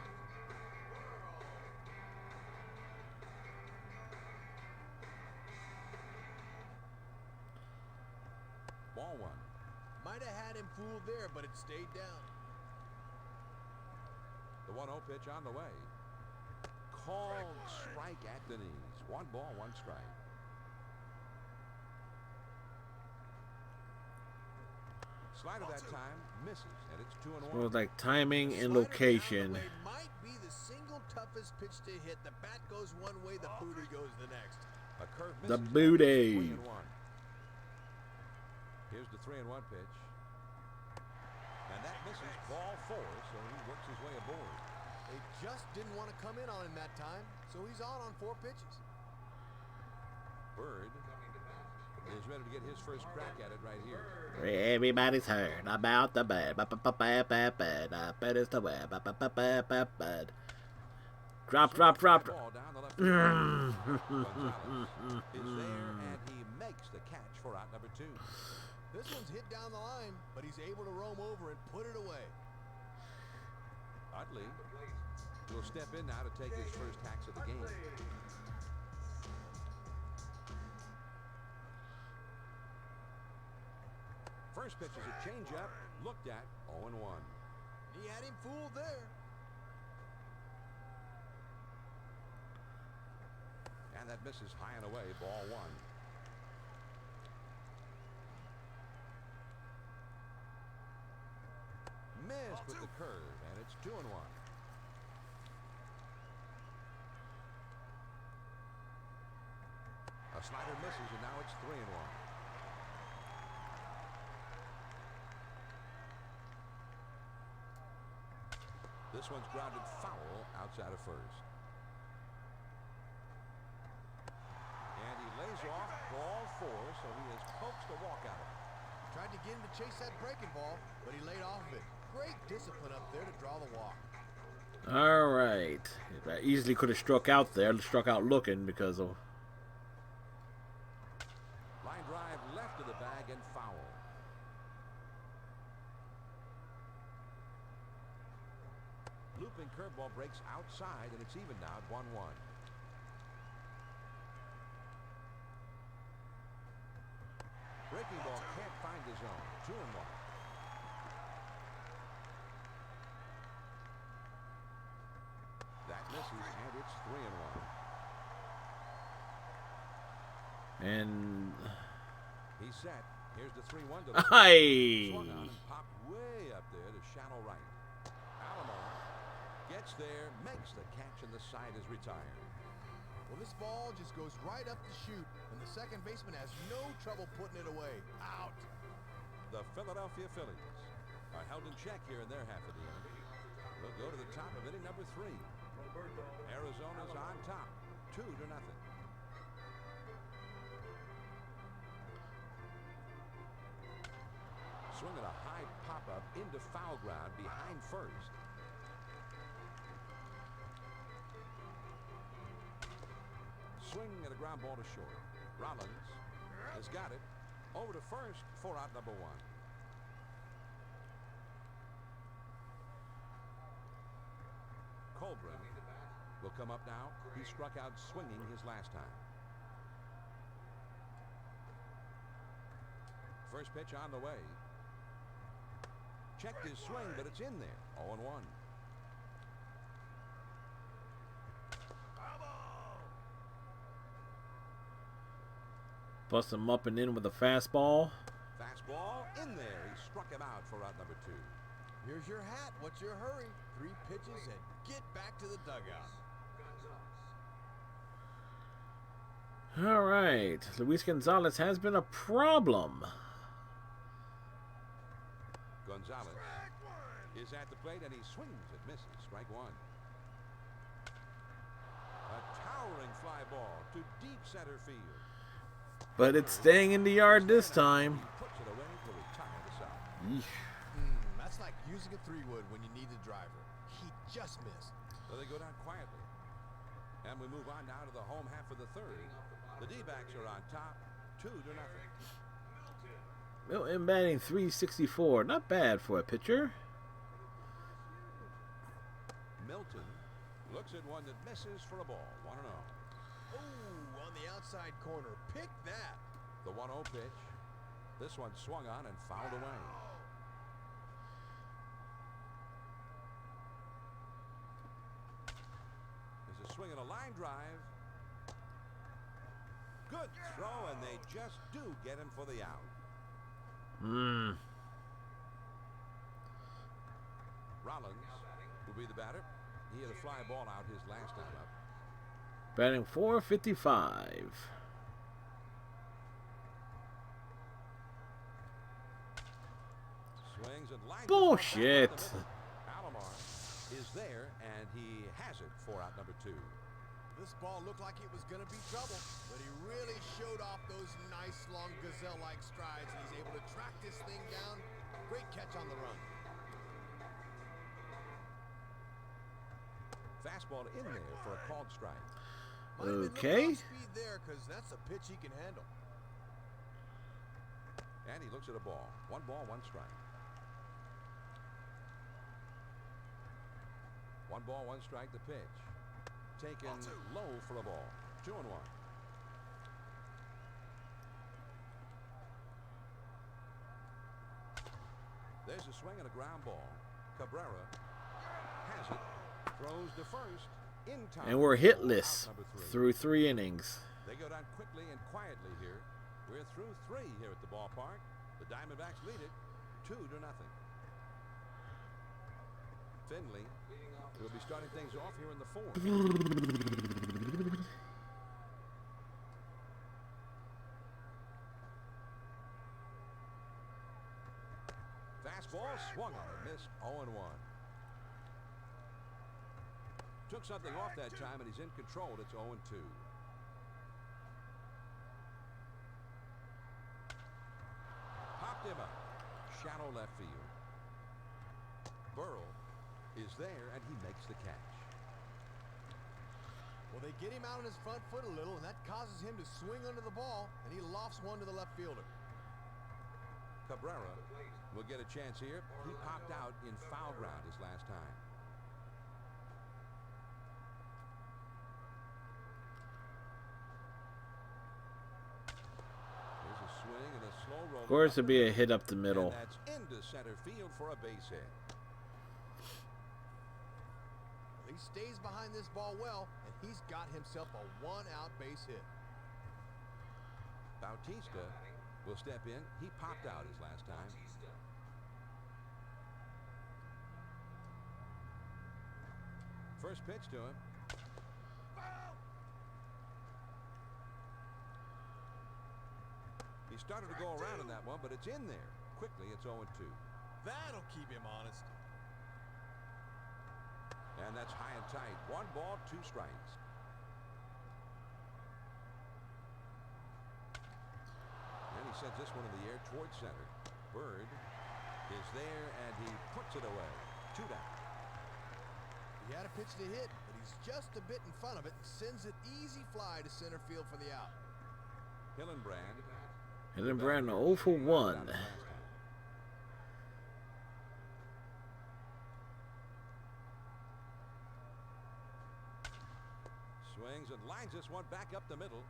Ball 1. Might have had him fooled there, but it stayed down. The 1-0 pitch on the way. Called strike at the knees. 1 ball, 1 strike. Slider that time misses, and it's 2-1. So it's like timing and Slider location. down the way might be the single toughest pitch to hit. The bat goes one way, the booty goes the next. A curve misses. The booty. 3-1. Here's the 3-1 pitch. And that misses ball 4, so he works his way aboard. They just didn't want to come in on him that time, so he's on 4 pitches. Bird is ready to get his first crack at it right here. Everybody's heard about the bad. Bad is the way. Bad. Drop. Ball down the left field. Gonzalez is there, and he makes the catch for out number 2. This one's hit down the line, but he's able to roam over and put it away. Utley will step in now to take his first hacks of the game. First pitch is a changeup, looked at, 0-1. He had him fooled there. And that misses high and away, ball 1. Missed with the curve, and it's 2-1. A slider misses, and now it's 3-1. This one's grounded foul outside of first. And he lays off ball 4, so he has coaxed a walk out of it. Tried to get him to chase that breaking ball, but he laid off of it. Great discipline up there to draw the walk. All right. I easily could have struck out there. Struck out looking because of... Line drive left of the bag and foul. Looping curveball breaks outside, and it's even now at 1-1. Breaking ball can't find the zone. 2-1. It's 3-1. And He's set. Here's the 3-1 to swung on and popped way up there to shallow right. Alomar gets there, makes the catch, and the side is retired. Well, this ball just goes right up the chute, and the second baseman has no trouble putting it away. Out. The Philadelphia Phillies are held in check here in their half of the inning. We'll go to the top of inning number 3. Arizona's on top, 2-0. Swinging a high pop-up into foul ground behind first. Swing and a ground ball to short. Rollins has got it. Over to first for out number 1. Colburn will come up now. He struck out swinging his last time. First pitch on the way. Checked his swing, but it's in there. 0-1. Bust him up and in with a fastball. Fastball in there. He struck him out for out number 2. Here's your hat. What's your hurry? 3 pitches and get back to the dugout. All right. Luis Gonzalez has been a problem. Gonzalez is at the plate and he swings and misses. Strike 1. A towering fly ball to deep center field. But it's staying in the yard this time. He puts it away to retire the side. Yeesh. That's like using a 3-wood when you need the driver. He just missed. So they go down quietly. And we move on now to the home half of the 3rd. The D-backs are on top, 2-0. Milton batting .364. Not bad for a pitcher. Milton looks at one that misses for a ball. 1-0. Oh, on the outside corner. Pick that. The 1-0 pitch. This one swung on and fouled away. There's a swing and a line drive. Good throw, and they just do get him for the out. Rollins will be the batter. He had a fly ball out his last time up. Batting .455. Swings and lines. Bullshit. Alomar is there, and he has it for out number 2. This ball looked like it was going to be trouble, but he really showed off those nice, long gazelle-like strides, and he's able to track this thing down. Great catch on the run. Fastball in there for a called strike. Okay. Speed there, because that's a pitch he can handle. And he looks at a ball. 1 ball, 1 strike. 1 ball, 1 strike. The pitch. Taken low for a ball. 2-1. There's a swing and a ground ball. Cabrera has it. Throws to first. In time. And we're hitless through 3 innings. They go down quickly and quietly here. We're through 3 here at the ballpark. The Diamondbacks lead it 2-0. Finley will be starting things off here in the 4th. Fastball swung on and missed. 0-1. Took something off that time, and he's in control. It's 0-2. Popped him up. Shallow left field. Burrell is there, and he makes the catch. Well, they get him out on his front foot a little, and that causes him to swing under the ball, and he lofts one to the left fielder. Cabrera will get a chance here. He popped out in foul ground his last time. There's a swing and a slow roll. Of course, it'd be a hit up the middle. And that's into center field for a base hit. At He stays behind this ball well, and he's got himself a one-out base hit. Bautista will step in. He popped out his last time. First pitch to him. He started to go around in that one, but it's in there. Quickly, it's 0-2. That'll keep him honest. And that's high and tight. 1 ball, 2 strikes. And he sends this one in the air towards center. Bird is there, and he puts it away. 2 down. He had a pitch to hit, but he's just a bit in front of it and sends it easy fly to center field for the out. Hillenbrand. Hillenbrand 0 for 1. Swings and lines this one back up the middle.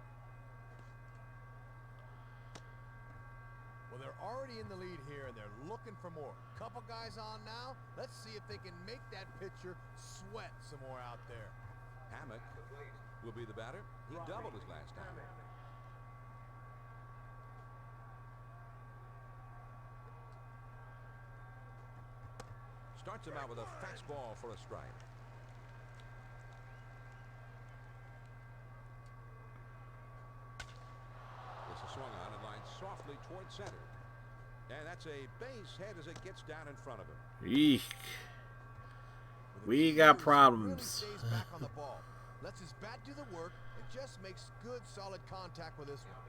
Well, they're already in the lead here, and they're looking for more. Couple guys on now. Let's see if they can make that pitcher sweat some more out there. Hammock will be the batter. He doubled his last time. Starts him out with a fastball for a strike. This is swung on and lined softly towards center. And that's a base hit as it gets down in front of him. Eek. We got problems. Really stays back on the ball. Lets his bat do the work and just makes good solid contact with this one.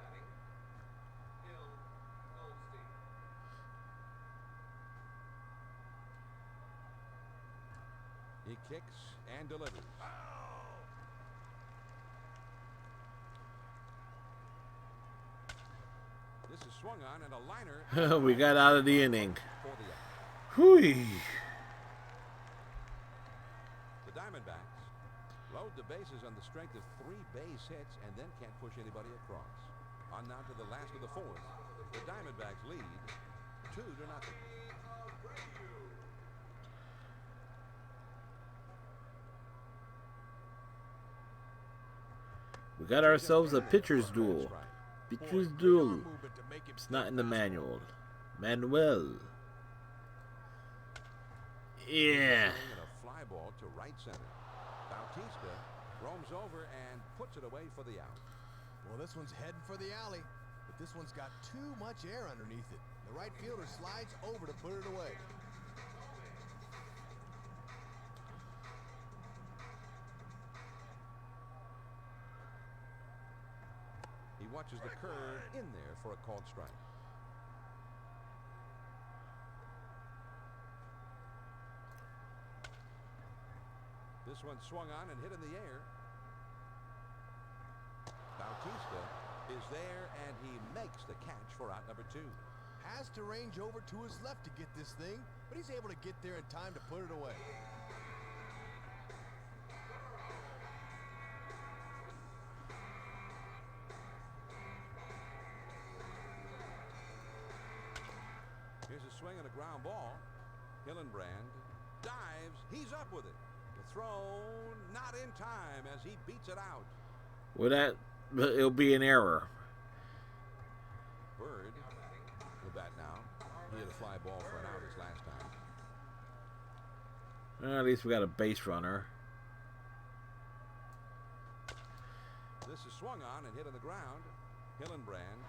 He kicks and delivers. This is swung on and a liner. We got out of the inning. For the out. Whee. The Diamondbacks load the bases on the strength of 3 base hits and then can't push anybody across. On now to the last of the 4th. The Diamondbacks lead 2-0. We got ourselves a pitcher's duel. Pitcher's duel. It's not in the manual. Manuel. Yeah. A fly ball to right center. Bautista roams over and puts it away for the out. Well, this one's heading for the alley, but this one's got too much air underneath it. The right fielder slides over to put it away. He watches the curve in there for a called strike. This one swung on and hit in the air. Bautista is there, and he makes the catch for out number 2. Has to range over to his left to get this thing, but he's able to get there in time to put it away. Here's a swing and a ground ball. Hillenbrand dives. He's up with it. The throw not in time as he beats it out. Well, it'll be an error. Bird will bat now. He had a fly ball for an out his last time. Well, at least we got a base runner. This is swung on and hit on the ground. Hillenbrand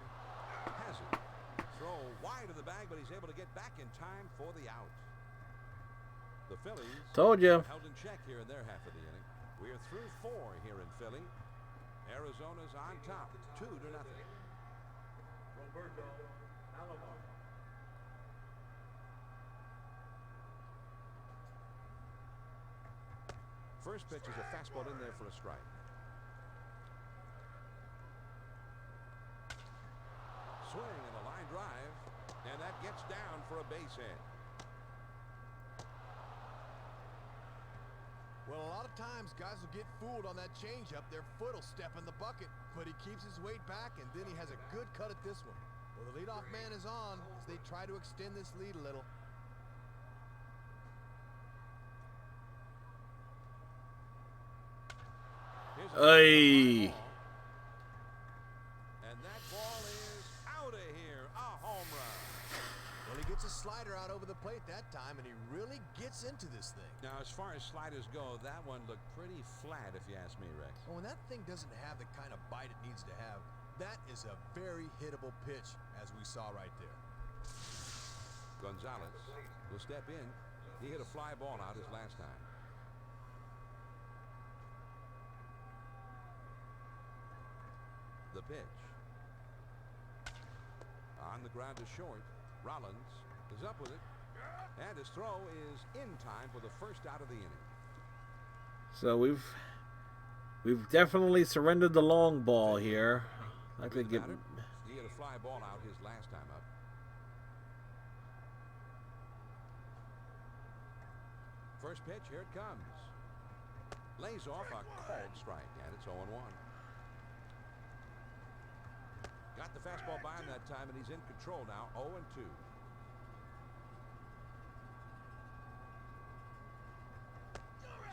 has it. Throw wide of the bag, but he's able to get back in time for the out. The Phillies Told you. held in check here in their half of the inning. We are through 4 here in Philly. Arizona's on top, 2-0. First pitch is a fastball in there for a strike. Swing and a line drive, and that gets down for a base hit. Well, a lot of times guys will get fooled on that changeup. Their foot will step in the bucket, but he keeps his weight back, and then he has a good cut at this one. Well, the leadoff man is on as they try to extend this lead a little. Ay. And that ball is out of here. A home run. Well, he gets a slider out over the plate that time, and he really gets into this thing. Now, as far as sliders go, that one looked pretty flat, if you ask me, Rex. Well, when that thing doesn't have the kind of bite it needs to have, that is a very hittable pitch, as we saw right there. Gonzalez will step in. He hit a fly ball out his last time. The pitch. On the ground is short. Rollins is up with it. And his throw is in time for the first out of the inning. So we've definitely surrendered the long ball here. I could get. He hit a fly ball out his last time up. First pitch, here it comes. Lays off a called strike, and it's 0-1. Got the fastball by him that time, and he's in control now, 0-2.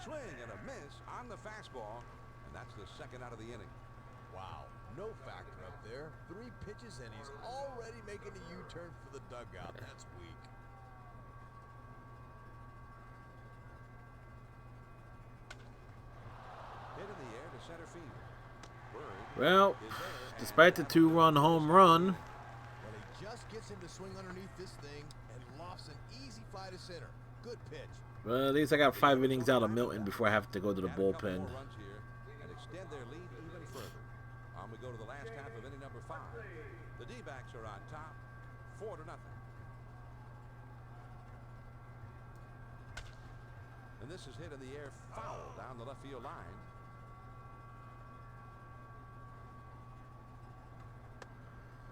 Swing and a miss on the fastball, and that's the second out of the inning. Wow, no factor up there. 3 pitches, and he's already making a U-turn for the dugout. That's weak. Hit in the air to center field. Bird Well, is there, despite the 2-run home run, Well, he just gets him to swing underneath this thing and lofts an easy fly to center. Good pitch. well, at least I got 5 innings out of Milton before I have to go to the add a couple bullpen. more runs here and extend their lead even further. On we go to the last half of inning number 5. The D-backs are on top, 4-0. And this is hit in the air, foul down the left field line.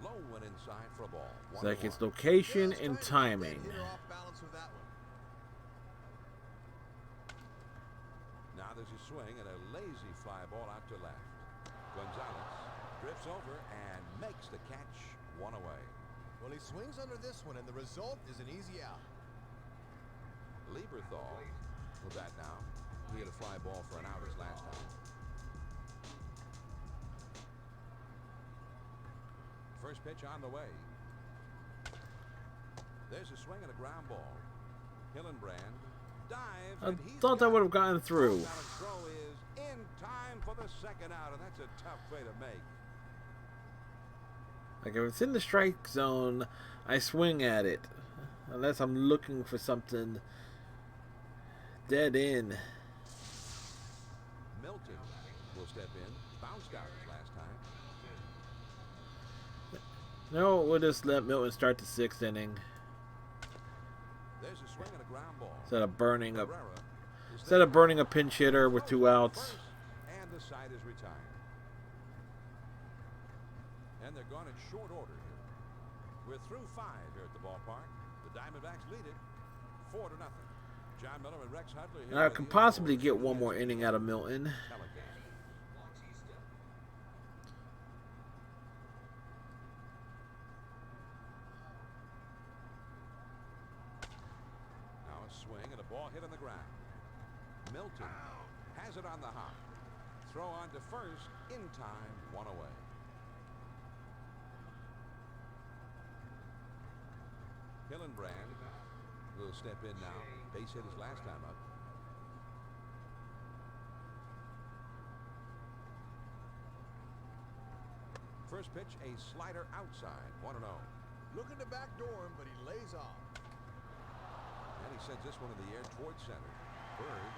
Low went inside for a ball. It's like it's 1-1. location Just and trying to get timing. that hitter off balance with that one. Now there's a swing and a lazy fly ball out to left. Gonzalez drifts over and makes the catch, 1 away. Well, he swings under this one, and the result is an easy out. Lieberthal with that now. He hit a fly ball for an out his last time. First pitch on the way. There's a swing and a ground ball. Hillenbrand dives. I and he's thought that got would it. have gotten through. That throw is in time for the second out, and that's a tough play to make. Like if it's in the strike zone, I swing at it. Unless I'm looking for something dead in. Milton will step in. Bounced out his last time. No, we'll just let Milton start the 6th inning. There's a swing and a ground ball. Instead of burning a Cabrera is instead of burning a pinch hitter with 2 outs. first, and the side is retired. And they're gone in short order here. We're through 5 here at the ballpark. The Diamondbacks lead it 4-0. John Miller and Rex Hudler here. I with can you possibly for get one more inning out of Milton. Telecast. Now a swing and a ball hit on the ground. Milton has it on the hop. Throw on to first in time, 1 away. Hillenbrand will step in now. Base hit his last time up. First pitch, a slider outside, 1-0. Looking to backdoor him, but he lays off. And he sends this one in the air towards center. Bird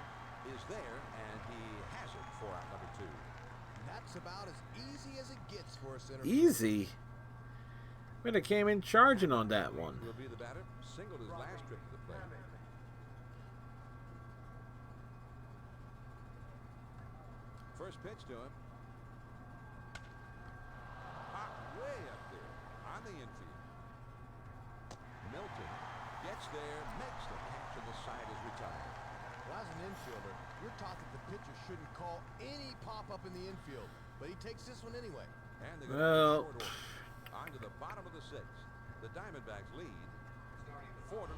is there, and he has it for out number 2. That's about as easy as it gets for a center. Easy. But I came in charging on that one. Will be the batter. Singled his last trip to the plate. First pitch to him. Hot way up there on the infield. Milton gets there, makes the catch, and the side is retired. Well, as an infielder, you're taught that the pitcher shouldn't call any pop-up in the infield, but he takes this one anyway. And they go Well, short order. On to the bottom of the 6th. The Diamondbacks lead 4-0.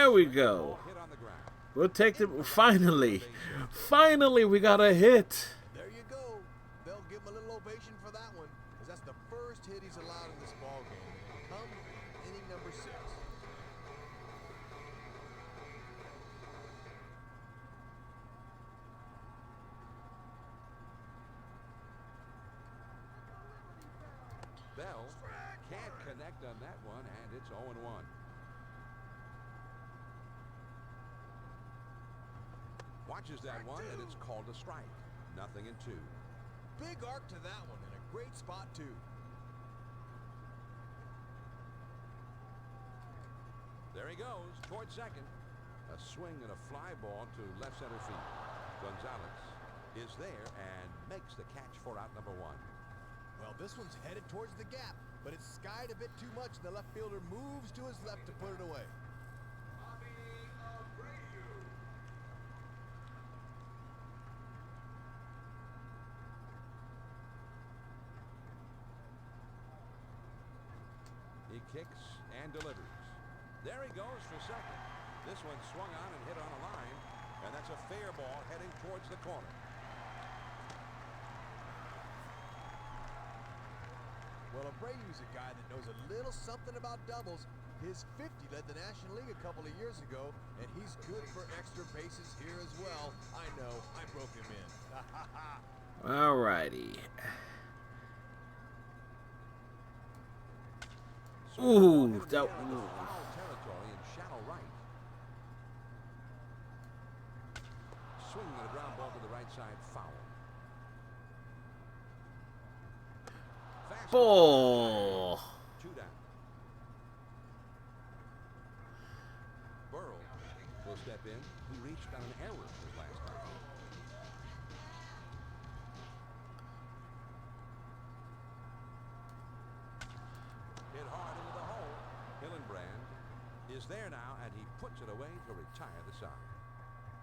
There we go. Hit on the ground. We'll take the finally we got a hit. There you go. They'll give him a little ovation for that one, because that's the first hit he's allowed in this ball game. Come inning number 6. Bell can't connect on that one, and it's 0-1. Watches that one, and it's called a strike. 0-2. Big arc to that one, and a great spot, too. There he goes, towards second. A swing and a fly ball to left center field. Gonzalez is there and makes the catch for out number 1. Well, this one's headed towards the gap, but it's skied a bit too much, and the left fielder moves to his left to put it away. He kicks and delivers. There he goes for second. This one swung on and hit on a line, and that's a fair ball heading towards the corner. Well, Abreu's a guy that knows a little something about doubles. His 50 led the National League a couple of years ago, and he's good for extra bases here as well. I know, I broke him in. All righty. Ooh, that. Foul territory in shallow right. Swinging at a ground ball to the right side, foul. Ball. 2 down. Burrow will step in. He reached on an error his last time. Hit hard into the hole. Hillenbrand is there now, and he puts it away to retire the side.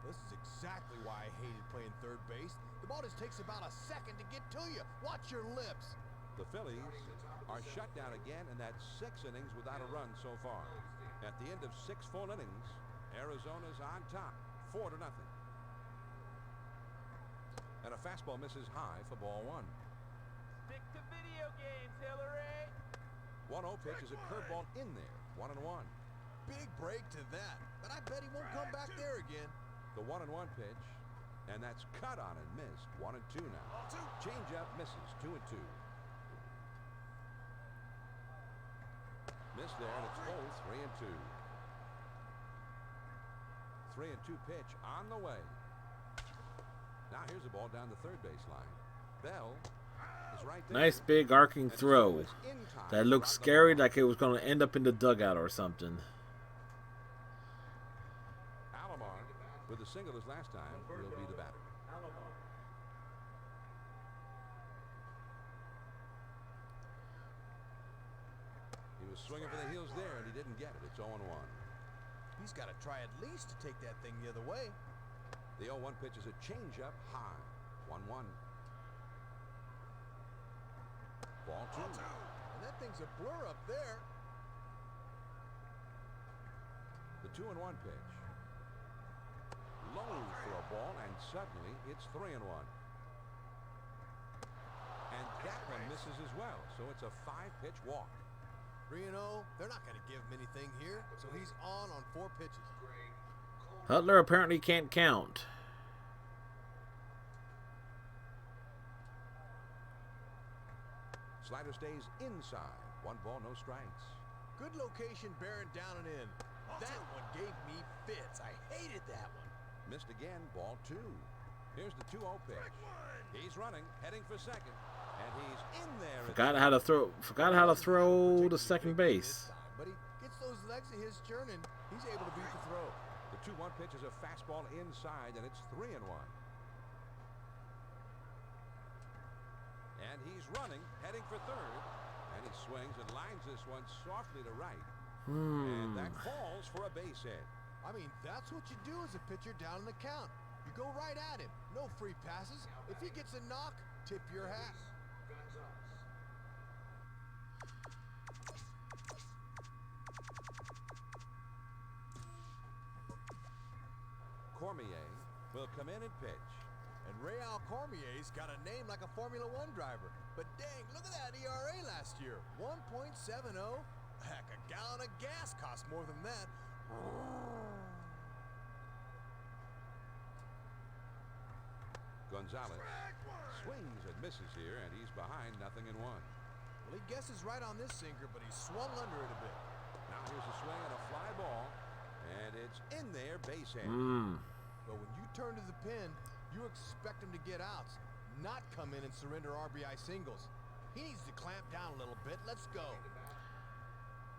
This is exactly why I hated playing third base. The ball just takes about a second to get to you. Watch your lips. The Phillies are shut down again, and that's 6 innings without a run so far. At the end of 6 full innings, Arizona's on top, 4-0. And a fastball misses high for ball 1. Stick to video games, Hillary. 1-0 pitch is a curveball in there, 1-1. Big break to that, but I bet he won't come back there again. The 1-1 pitch, and that's cut on and missed. 1-2 now. Changeup misses, 2-2. Missed there, and it's full, 3-2. 3-2 pitch on the way. Now here's a ball down the third baseline. Bell is right there. Nice big arcing throw. That looked scary, like it was going to end up in the dugout or something. Alomar, with a single as last time, will be the batter. He was swinging for the heels there, and he didn't get it. It's 0-1. He's got to try at least to take that thing the other way. The 0-1 pitch is a changeup high. 1-1. Ball 2. And that thing's a blur up there. The 2-1 pitch. Low for a ball, and suddenly it's 3-1. And that one misses as well, so it's a 5-pitch walk. 3-0. They're not going to give him anything here, so he's on 4 pitches. Hutler apparently can't count. Slider stays inside. 1 ball, no strikes. Good location, bearing down and in. That one gave me fits. I hated that one. Missed again, ball 2. Here's the 2-0 pitch. He's running, heading for second, and he's in there. Forgot how to throw to second base. But he gets those legs of his churning. He's able to beat the throw. The 2-1 pitch is a fastball inside, and it's 3-1. And he's running, heading for third, and he swings and lines this one softly to right. And that falls for a base hit. I mean, that's what you do as a pitcher down in the count. You go right at him. No free passes. If he gets a knock, tip your hat. Cormier will come in and pitch. And Real Cormier's got a name like a Formula One driver. But dang, look at that ERA last year. 1.70. Heck, a gallon of gas costs more than that. Gonzalez swings and misses here, and he's behind 0-1. Well, he guesses right on this sinker, but he swung under it a bit. Now here's a swing and a fly ball, and it's in there, base hit. But when you turn to the pin, you expect him to get outs, not come in and surrender RBI singles. He needs to clamp down a little bit. Let's go.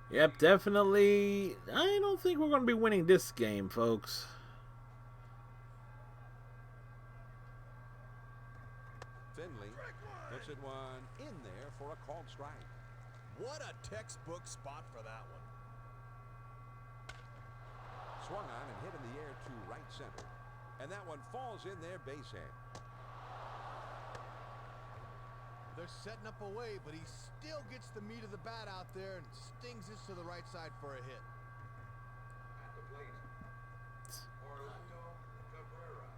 Yep, definitely. I don't think we're going to be winning this game, folks. Finley puts it one in there for a called strike. What a textbook spot for that one. Swung on and hit in the air to right center. And that one falls in there, base hit. They're setting up a way, but he still gets the meat of the bat out there and stings this to the right side for a hit. At the plate, Orlando Cabrera.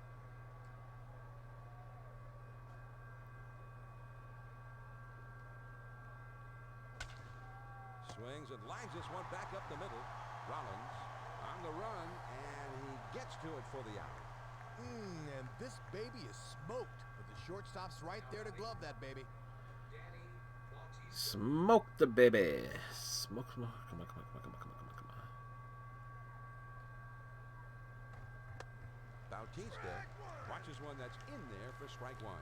Swings and lines this one back up the middle. Rollins on the run, and he gets to it for the out. And this baby is smoked, but the shortstop's right there to glove that baby. Smoke the baby. Smoke, smoke. Come on, come on, come on, come on, come on, come on. Bautista watches one that's in there for strike one.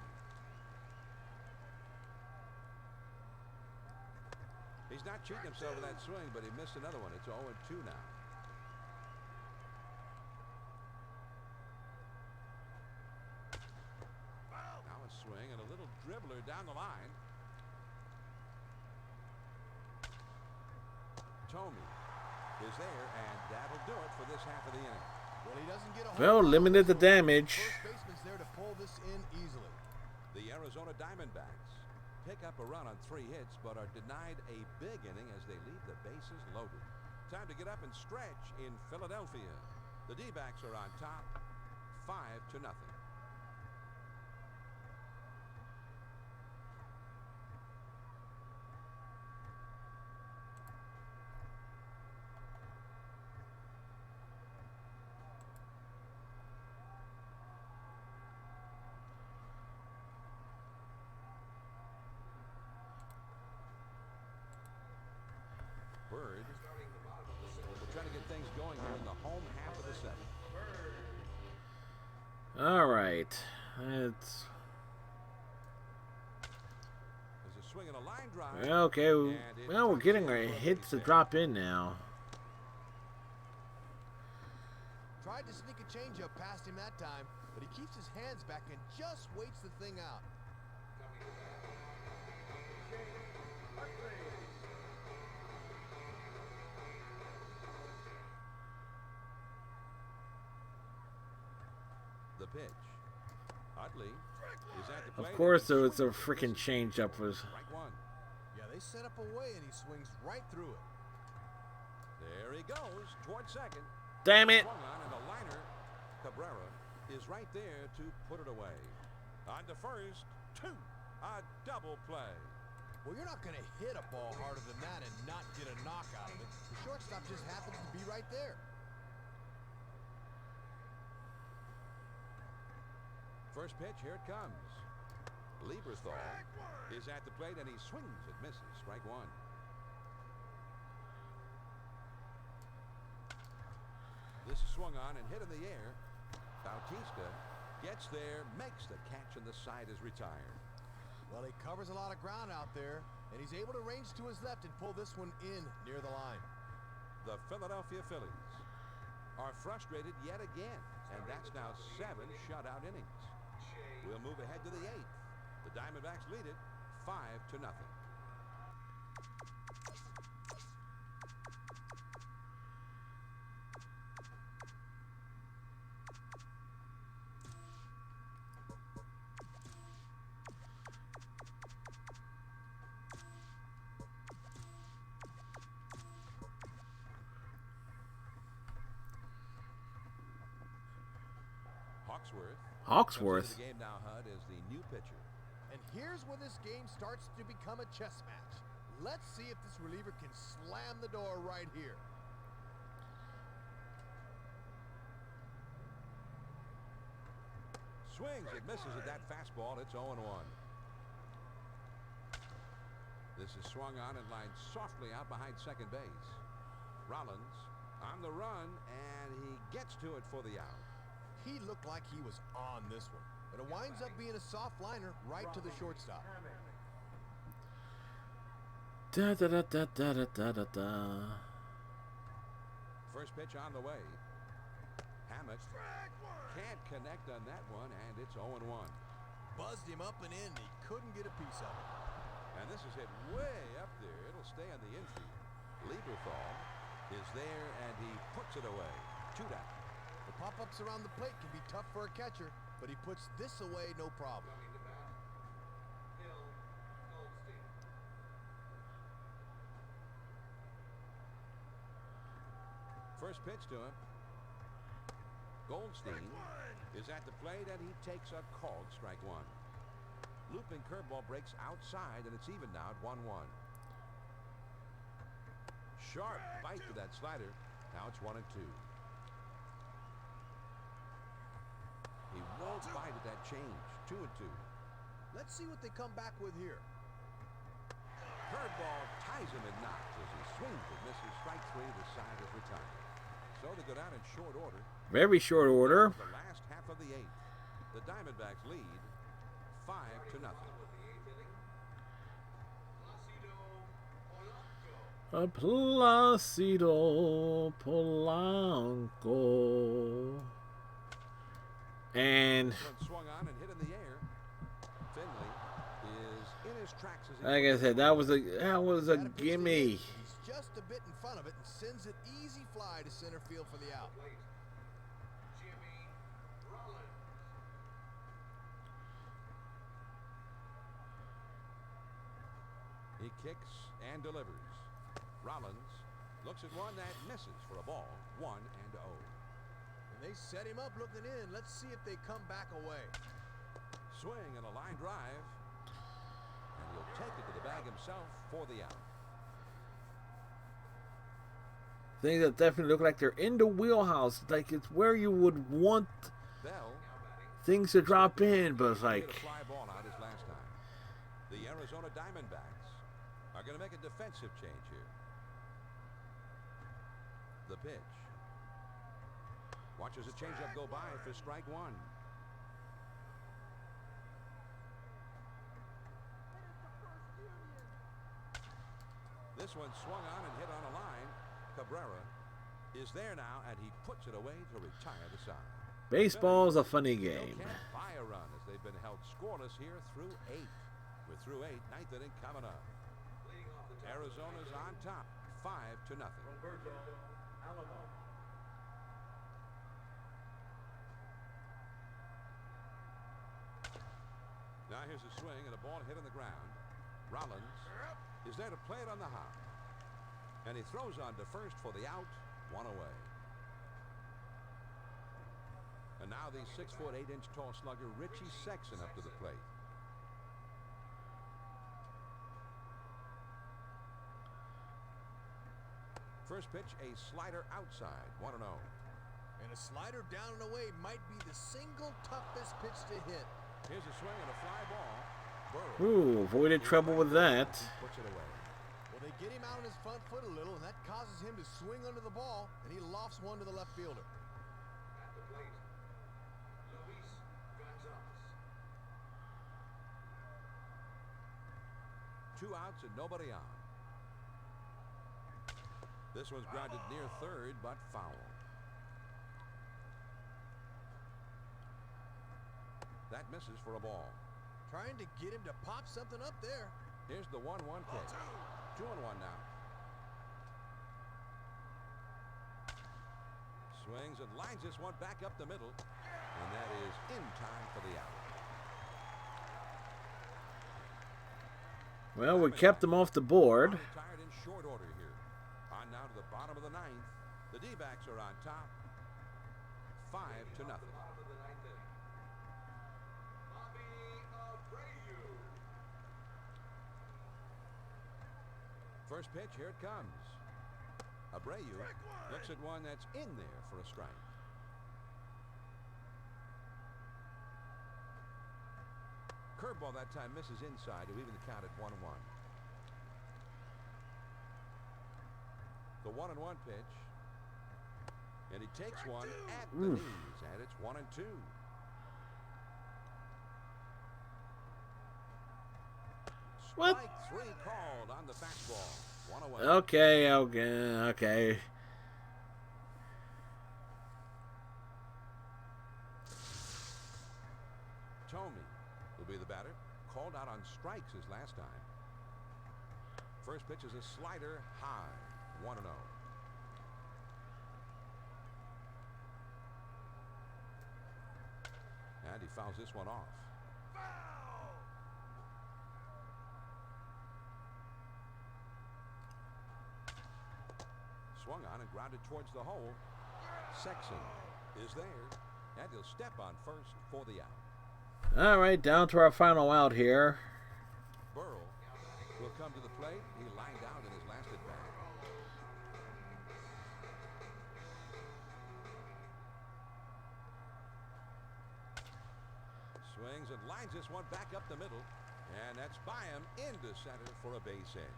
He's not cheating himself with that swing, but he missed another one. It's 0-2 now. Now a swing and a little dribbler down the line. Tomey is there, and that'll do it for this half of the inning. Well, he doesn't get a Well, limited the damage. First baseman's there to pull this in easily. The Arizona Diamondbacks pick up a run on 3 hits, but are denied a big inning as they leave the bases loaded. Time to get up and stretch in Philadelphia. The D-backs are on top, 5-0. Bird. We're trying to get things going here in the home half of the 7th. All right. It's There's a swing and a line drive. okay. Well, we're getting our hits to drop in now. Tried to sneak a changeup past him that time, but he keeps his hands back and just waits the thing out. The pitch. Utley is at the plate. Of course, there was a freaking changeup. Was Strike one. Yeah, they set up a way, and he swings right through it. There he goes toward second. damn it. Swung on, and a liner. Cabrera is right there to put it away. On to first, 2. A double play. Well, you're not going to hit a ball harder than that and not get a knock out of it. The shortstop just happens to be right there. First pitch, here it comes. Lieberthal is at the plate, and he swings and misses. Strike one. This is swung on and hit in the air. Bautista gets there, makes the catch, and the side is retired. Well, he covers a lot of ground out there, and he's able to range to his left and pull this one in near the line. The Philadelphia Phillies are frustrated yet again, and that's now 7 shutout innings. We'll move ahead to the 8th. The Diamondbacks lead it 5-0. Hawksworth. Hawksworth. Comes into the game now, Hud, is the new pitcher. And here's where this game starts to become a chess match. Let's see if this reliever can slam the door right here. Swings, it misses at that fastball. It's 0-1. This is swung on and lined softly out behind second base. Rollins on the run, and he gets to it for the out. He looked like he was on this one, but it winds up being a soft liner right to the shortstop. Da da da da da da da da. First pitch on the way. Hammett can't connect on that one, and it's 0-1. Buzzed him up and in. He couldn't get a piece of it. And this is hit way up there. It'll stay on the infield. Lieberthal is there, and he puts it away. 2 down. The pop-ups around the plate can be tough for a catcher, but he puts this away no problem. Coming to bat, Hill Goldstein. First pitch to him. Goldstein is at the plate, and he takes a called strike 1. Looping curveball breaks outside, and it's even now at 1-1. Sharp bite to that slider. Now it's 1-2. He won't bite at that change. 2-2. Let's see what they come back with here. Curveball ties him in knots as he swings and misses. Strike 3. The side is retired. So they go down in short order. Very short order. The last half of the 8th. The Diamondbacks lead 5-0. Placido Polanco. And Swung on and hit in the air. Finley is in his tracks as he like I said, that was a gimme. He's just a bit in front of it and sends it easy fly to center field for the out. Jimmy Rollins. He kicks and delivers. Rollins looks at one that misses for a ball. 1-0. And they set him up looking in. Let's see if they come back away. Swing and a line drive. And he'll take it to the bag himself for the out. Things that definitely look like they're in the wheelhouse. Like it's where you would want Bell things to drop in, but it's hit like a fly ball out his last time. The Arizona Diamondbacks are going to make a defensive change here. The pitch. Watches a changeup go by for strike 1. This one swung on and hit on a line. Cabrera is there now, and he puts it away to retire the side. baseball's a funny Still game. can't buy a run as they've been held scoreless here through 8. We're through 8. 9th inning coming up. Leading off the top. Arizona's on top, 5-0. Roberto Alamo. Now here's a swing and a ball hit on the ground. Rollins is there to play it on the hop. And he throws on to first for the out. 1 away. And now the 6-foot 8-inch tall slugger Richie Sexson up to the plate. First pitch, a slider outside. 1-0. And a slider down and away might be the single toughest pitch to hit. Here's a swing and a fly ball. Burrow Ooh, avoided trouble with that. puts it away. Well, they get him out on his front foot a little, and that causes him to swing under the ball, and he lofts one to the left fielder. At the plate, Luis Gonzalez. 2 outs and nobody on. This one's grounded near third, but foul. That misses for a ball. Trying to get him to pop something up there. Here's the 1-1 pitch. 2-1 now. Swings and lines this one back up the middle. And that is in time for the out. Well, we kept them off the board. Retired in short order here. On now to the bottom of the 9th. The D-backs are on top. 5-0. Bottom of the 9th inning. First pitch, here it comes. Abreu looks at one that's in there for a strike. Curveball that time misses inside to even the count at 1-1. The 1-1 pitch. And he takes one at the knees, and it's 1-2. What? Strike 3 called on the fastball. 1-away. Okay. Tomey will be the batter. Called out on strikes his last time. First pitch is a slider high. 1-0. And he fouls this one off. Swung on and grounded towards the hole. Sexton is there, and he'll step on first for the out. All right, down to our final out here. Burrell will come to the plate. He lined out in his last at bat. Swings and lines this one back up the middle, and that's by him into center for a base hit.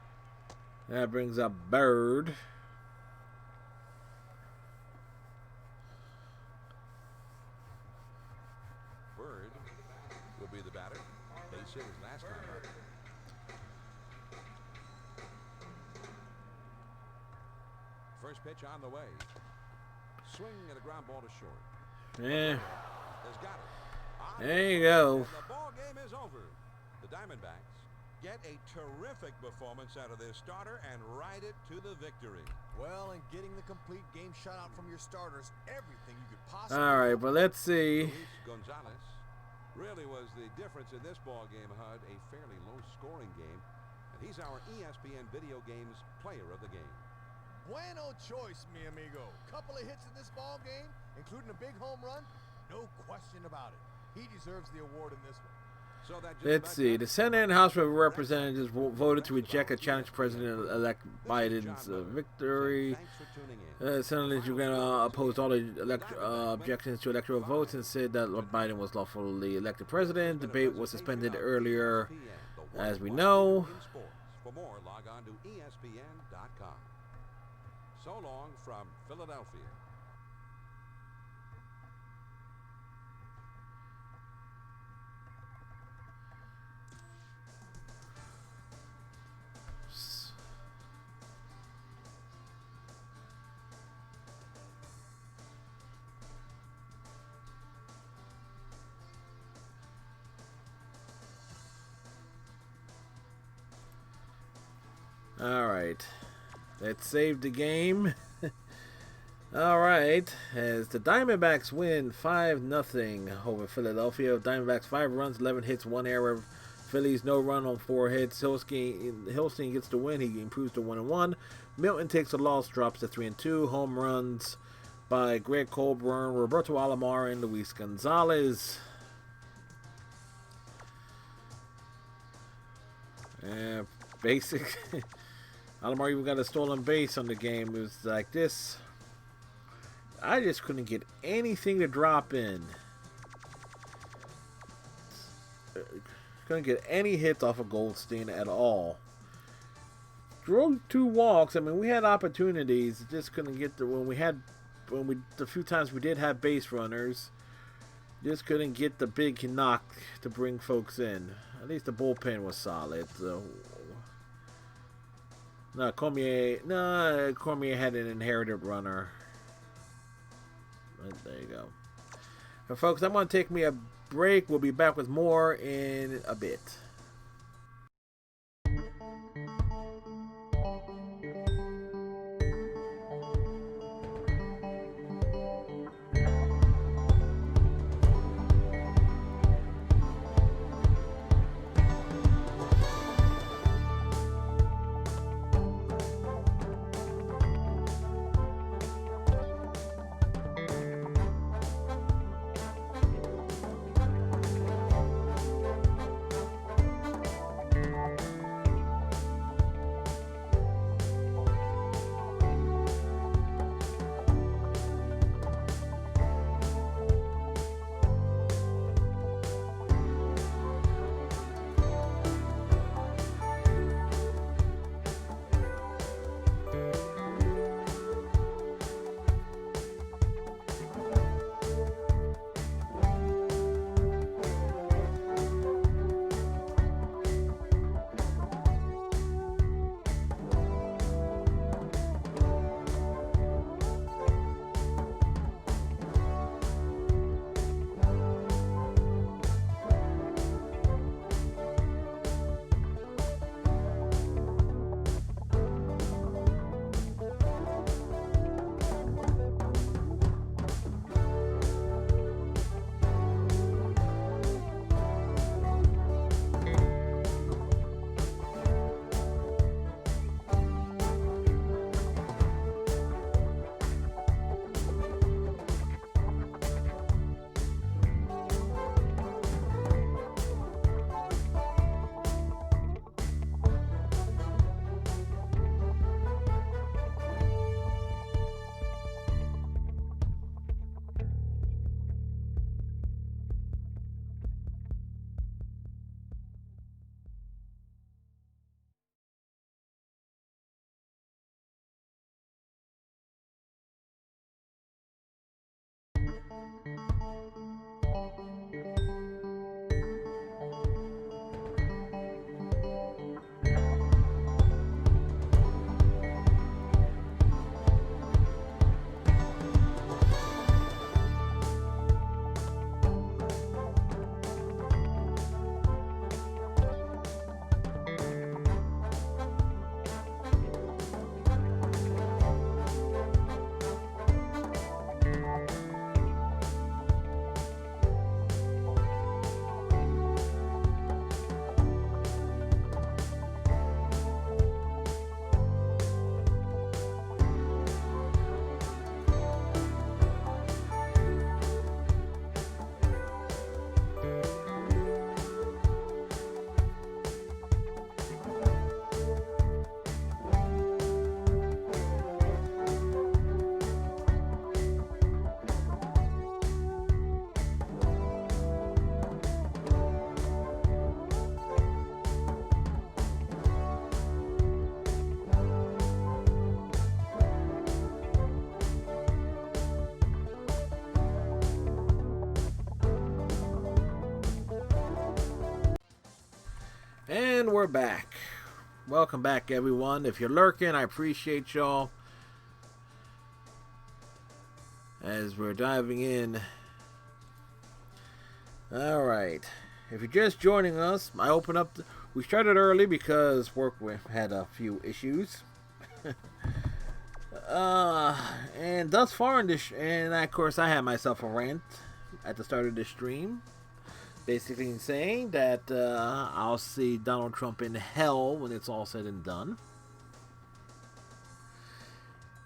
That brings up Bird. Bird will be the batter. Base hit his last time up. First pitch on the way. Swing and a ground ball to short. Yeah. Has got it. There you go. And the ball game is over. The Diamondbacks get a terrific performance out of their starter and ride it to the victory. Well, and getting the complete game shot out from your starters, everything you could possibly. All right, but let's see. Luis Gonzalez really was the difference in this ball game, HUD. A fairly low-scoring game, and he's our ESPN Video Games Player of the Game. Bueno choice, mi amigo. Couple of hits in this ball game, including a big home run. No question about it. He deserves the award in this one. So that just Let's about see. does The it. Senate and House of Representatives voted to reject a challenge to President-elect Biden's victory. Thanks for tuning in. Senators Uganda opposed all the objections to electoral votes and said that Biden was lawfully elected president. Debate was suspended earlier, as we know. For more, log on to ESPN.com. So long from Philadelphia. All right, let's save the game. All right, as the Diamondbacks win 5-0 over Philadelphia. Diamondbacks 5 runs, 11 hits, 1 error. Phillies no run on 4 hits. Hilstein gets the win. He improves to 1-1. Milton takes a loss, drops to 3-2. Home runs by Greg Colburn, Roberto Alomar, and Luis Gonzalez. Basic. Alomar even got a stolen base on the game. It was like this. I just couldn't get anything to drop in. Couldn't get any hits off of Goldstein at all. Drove 2 walks. I mean, we had opportunities. Just couldn't get the few times we did have base runners. Just couldn't get the big knock to bring folks in. At least the bullpen was solid. So. Cormier had an inherited runner. But there you go. But folks, I'm going to take me a break. We'll be back with more in a bit. And we're back. Welcome back, everyone. If you're lurking, I appreciate y'all. As we're diving in. Alright. If you're just joining us, I open up. We started early because work had a few issues. And thus far in this. And of course, I had myself a rant at the start of the stream. Basically saying that I'll see Donald Trump in hell when it's all said and done.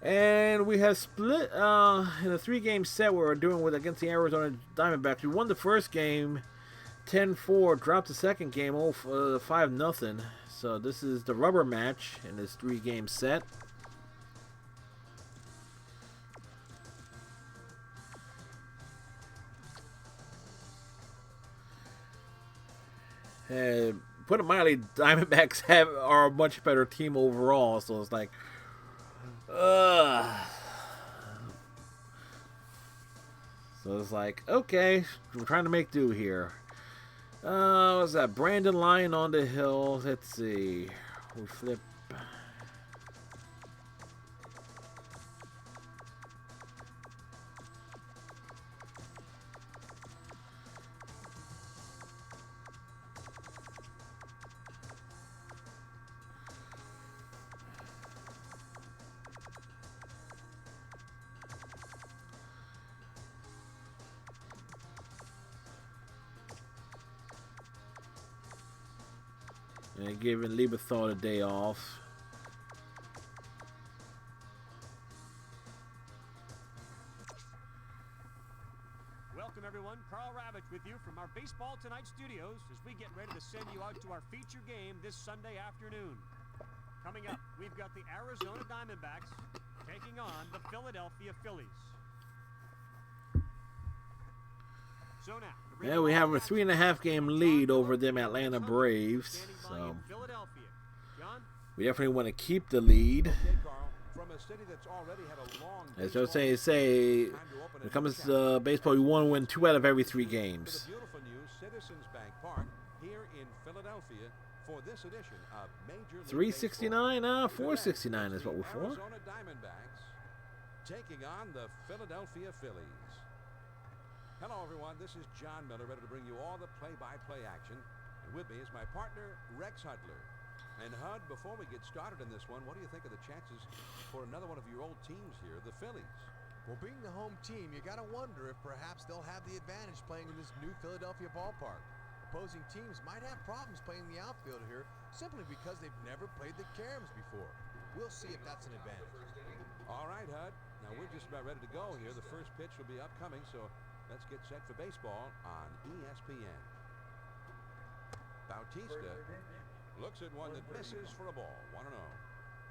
And we have split in a 3-game set we were doing with against the Arizona Diamondbacks. We won the first game 10-4, dropped the second game 5-0. So this is the rubber match in this 3-game set. Put it mildly, Diamondbacks are a much better team overall, so it's like, so it's like, okay, we're trying to make do here. What's that? Brandon Lyon on the hill. Let's see. We flip. And giving Lieberthal a day off. Welcome, everyone. Carl Ravitch with you from our Baseball Tonight studios as we get ready to send you out to our feature game this Sunday afternoon. Coming up, we've got the Arizona Diamondbacks taking on the Philadelphia Phillies. So now, yeah, we have a 3.5-game lead over them Atlanta Braves. So we definitely want to keep the lead. As I was saying, when it comes to baseball, you want to win 2 out of every 3 games. Beautiful news, Citizens Bank Park here in Philadelphia for this edition of Major League 369, 469 is what we're for. Arizona Diamondbacks taking on the Philadelphia Phillies. Hello, everyone. This is John Miller, ready to bring you all the play-by-play action. And with me is my partner, Rex Hudler. And Hud, before we get started in this one, what do you think of the chances for another one of your old teams here, the Phillies? Well, being the home team, you got to wonder if perhaps they'll have the advantage playing in this new Philadelphia ballpark. Opposing teams might have problems playing the outfield here simply because they've never played the Caroms before. We'll see if that's an advantage. All right, Hud. Now, we're just about ready to go here. The first pitch will be upcoming, so let's get set for baseball on ESPN. Bautista looks at one that misses for a ball. 1-0.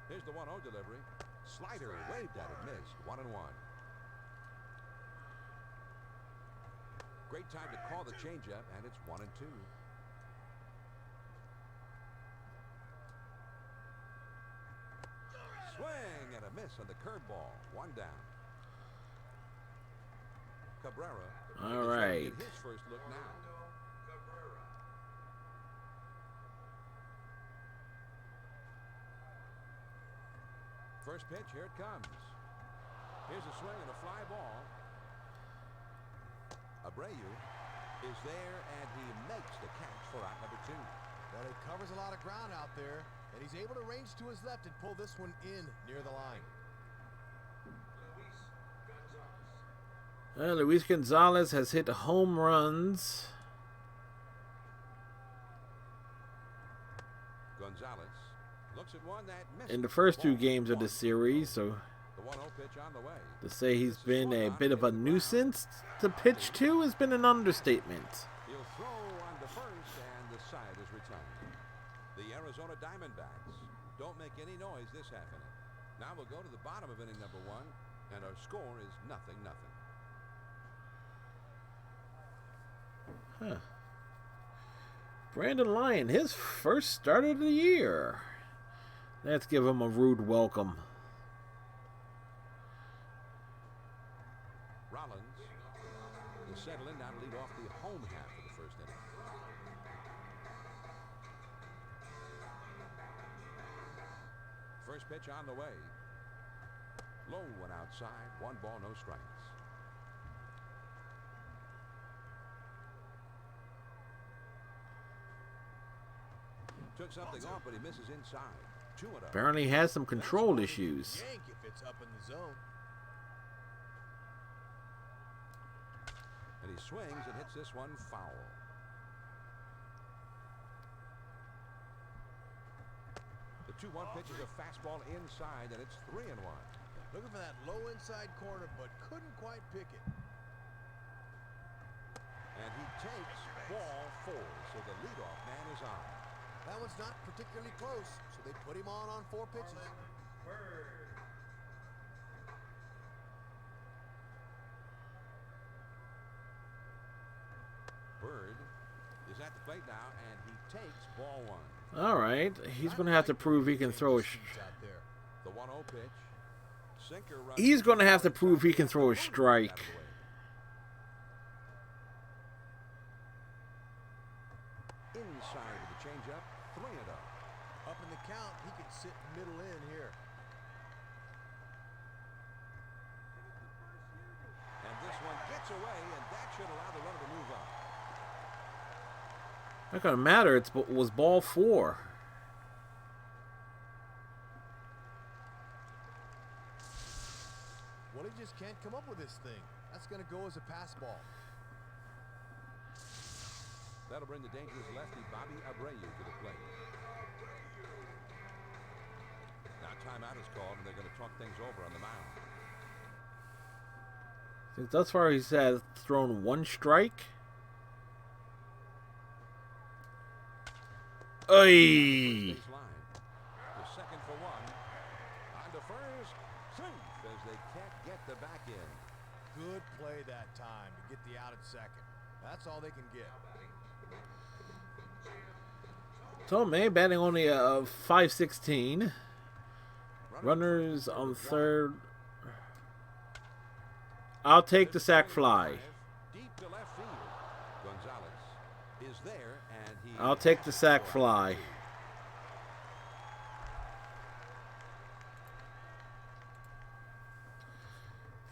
Here's the 1-0 delivery. Slider waved at it, missed. 1-1. Great time to call the changeup, and it's 1-2. Swing and a miss on the curveball. 1 down. Cabrera. All right. His first look now. First pitch, here it comes. Here's a swing and a fly ball. Abreu is there, and he makes the catch for out number 2. Well, he covers a lot of ground out there, and he's able to range to his left and pull this one in near the line. Luis Gonzalez has hit home runs. Gonzalez looks at one that missed In the first 2 games of the series, so the 1-0 pitch on the way. to say he's been a bit of a nuisance to pitch to has been an understatement. He'll throw on the first, and the side is retired. The Arizona Diamondbacks don't make any noise this half inning. Now we'll go to the bottom of inning number 1, and our score is 0-0. Huh. Brandon Lyon, his first start of the year. Let's give him a rude welcome. Rollins will settle in now to lead off the home half of the first inning. First pitch on the way. Low one outside. 1 ball, no strikes. Took something off, but he misses inside. 2-0. Apparently has some control issues. Yank if it's up in the zone. And he swings and hits this one foul. The 2-1 pitch is a fastball inside, and it's 3-1. Looking for that low inside corner, but couldn't quite pick it. And he takes ball 4, so the leadoff man is on. That one's not particularly close, so they put him on 4 pitches. Bird is at the plate now, and he takes ball 1. All right, he's going to have to prove he can throw a. The 1-0 pitch. Sinker runs. He's going to have to prove he can throw a strike. Inside of the changeup, 3-0. Up in the count, he can sit middle in here. And this one gets away, and that should allow the runner to move up. Not going to matter. It was ball 4. Well, he just can't come up with this thing. That's going to go as a pass ball. That'll bring the dangerous lefty Bobby Abreu to the plate. Now timeout is called, and they're going to talk things over on the mound. Since thus far he's thrown 1 strike. Oy! The second for 1. On to first. Safe as they can't get the back end. Good play that time to get the out at second. That's all they can get. Tomei batting only a 5.16. Runners on third. I'll take the sac fly. Deep to left field. Gonzalez is there, and he. I'll take the sac fly.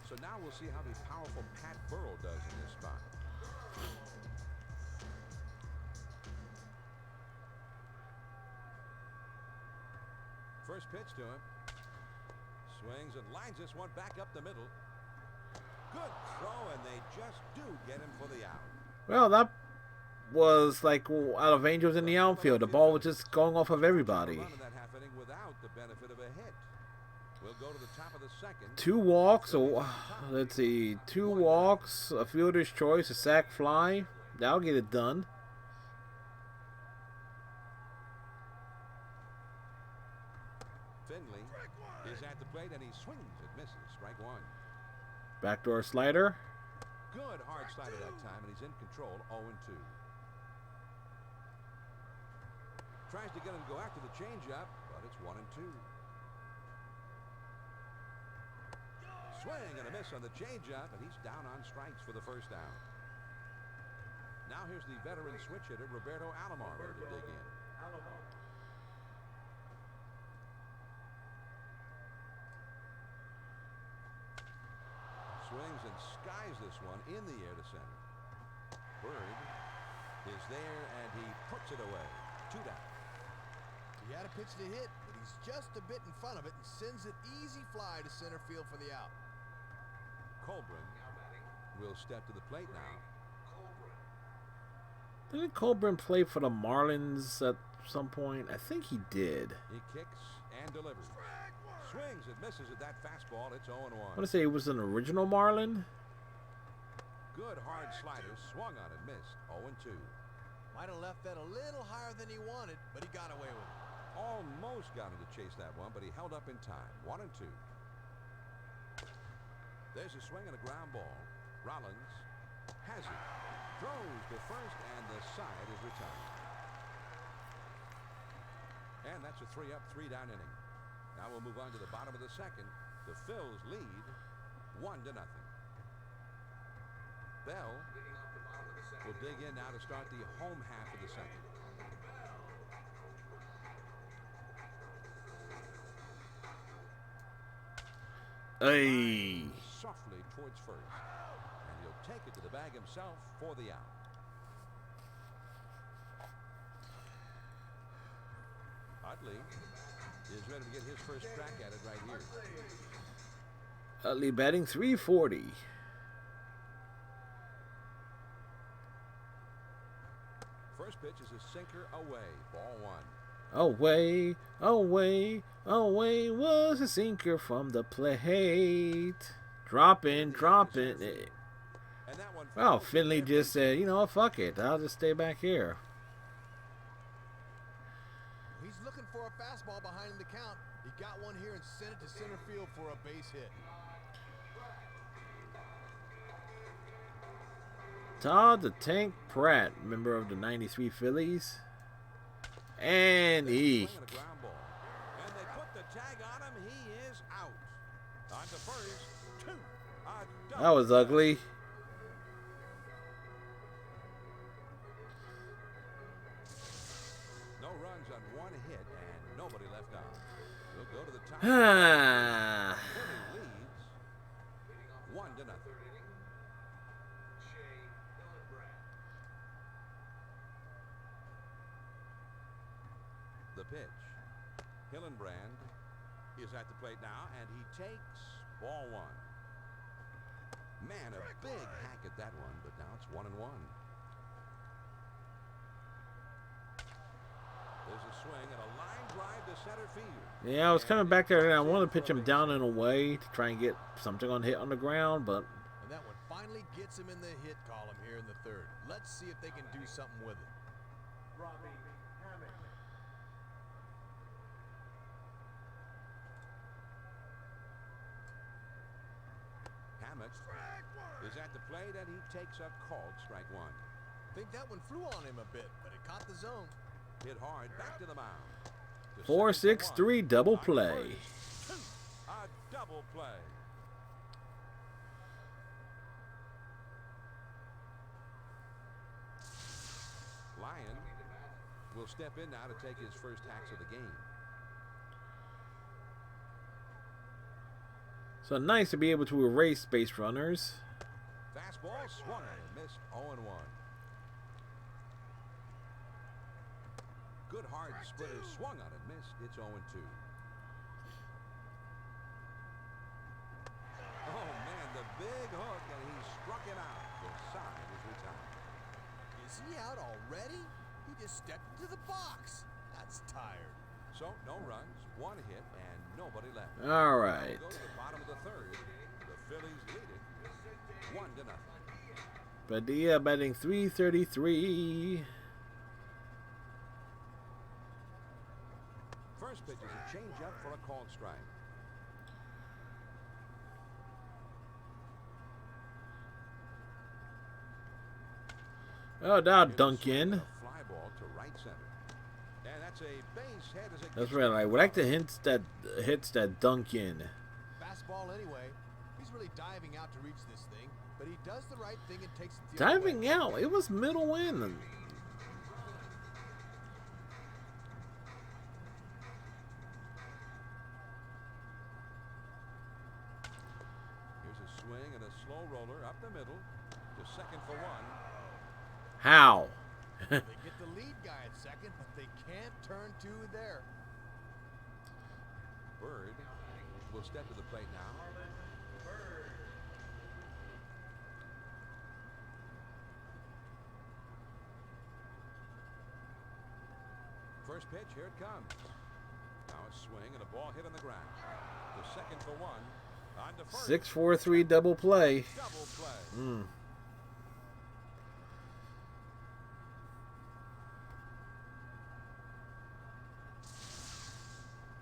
So now we'll see how the powerful Pat Burrell does in this spot. First pitch to him. Swings and lines this one back up the middle. Good throw, and they just do get him for the out. Well, that was like out of angels in the outfield. The ball was just going off of everybody. That happening without the benefit of a hit. We'll go to the top of the second. 2 walks. Let's see. 2 walks, a fielder's choice, a sac fly. That'll get it done. Finley is at the plate, and he swings and misses. Strike 1. Backdoor slider. Good hard slider that time, and he's in control. 0-2. Tries to get him to go after the changeup, but it's 1-2. Swing and a miss on the changeup, and he's down on strikes for the first down. Now here's the veteran switch hitter, Roberto Alomar, to dig in. Swings and skies this one in the air to center. Bird is there, and he puts it away. 2 down. He had a pitch to hit, but he's just a bit in front of it and sends it easy fly to center field for the out. Colburn will step to the plate now. Didn't Colburn play for the Marlins at some point? I think he did. He kicks and delivers. Swings and misses at that fastball. It's 0-1. I want to say he was an original Marlin. Good hard slider. Swung on and missed. 0-2. Might have left that a little higher than he wanted, but he got away with it. Almost got him to chase that one, but he held up in time. 1-2. There's a swing and a ground ball. Rollins has it. Throws to first, and the side is retired. And that's a 3-up, 3-down inning. Now we'll move on to the bottom of the second. The Phils lead 1-0. Bell will dig in now to start the home half of the second. Hey. Softly towards first. And he'll take it to the bag himself for the out. Utley is ready to get his first crack at it right here. Utley batting .340. First pitch is a sinker away. Ball one. Away, away, away was a sinker from the plate. Dropping. And that one Well, falls Finley in just said, you know what, fuck it. I'll just stay back here. He's looking for a fastball behind the count. He got one here and sent it to center field for a base hit. Todd the Tank Pratt, member of the '93 Phillies. And he. Swing and a ground ball. And they put the tag on him. He is out. On to first. Two. That was ugly. No runs on one hit and nobody left out. We'll go to the top. Ah. Philly leads 1-0. The pitch. Hillenbrand is at the plate now, and he takes ball one. Man, a big hack at that one, but now it's 1-1. There's a swing and a line drive to center field. Yeah, I was coming back there and I wanted to pitch him down and away to try and get something on hit on the ground, but And that one finally gets him in the hit column here in the third. Let's see if they can do something with it. Hammett is at the plate, and he takes a called strike one. Think that one flew on him a bit, but it caught the zone. Hit hard, back to the mound. To 4-6-3 double play. A double play. Lyon will step in now to take his first hacks of the game. So nice to be able to erase base runners. Fastball swung and missed 0-1. Good hard splitter swung on and missed. It's 0-2. Oh man, the big hook, and he struck it out. The side is retired. Is he out already? He just stepped into the box. That's tired. So no runs, one hit, and nobody left. All right. We'll go to the bottom of the third. The Phillies lead it 1-0. Padilla batting .333. First pitch is a changeup for a called strike. Oh, now Duncan. A fly ball to right center. And that's a base hit as it That's gets right. I would like to hits that Duncan. Fastball anyway. He's really diving out to reach this thing, but he does the right thing and takes it the Diving other way. out. It was middle in. Here's a swing and a slow roller up the middle to second for one. How? They get the lead guy at second, but they can't turn two there. Bird will step to the plate now. First pitch, here it comes. Now a swing and a ball hit on the ground. To second for one. On to first. 6-4-3 double play. Double play.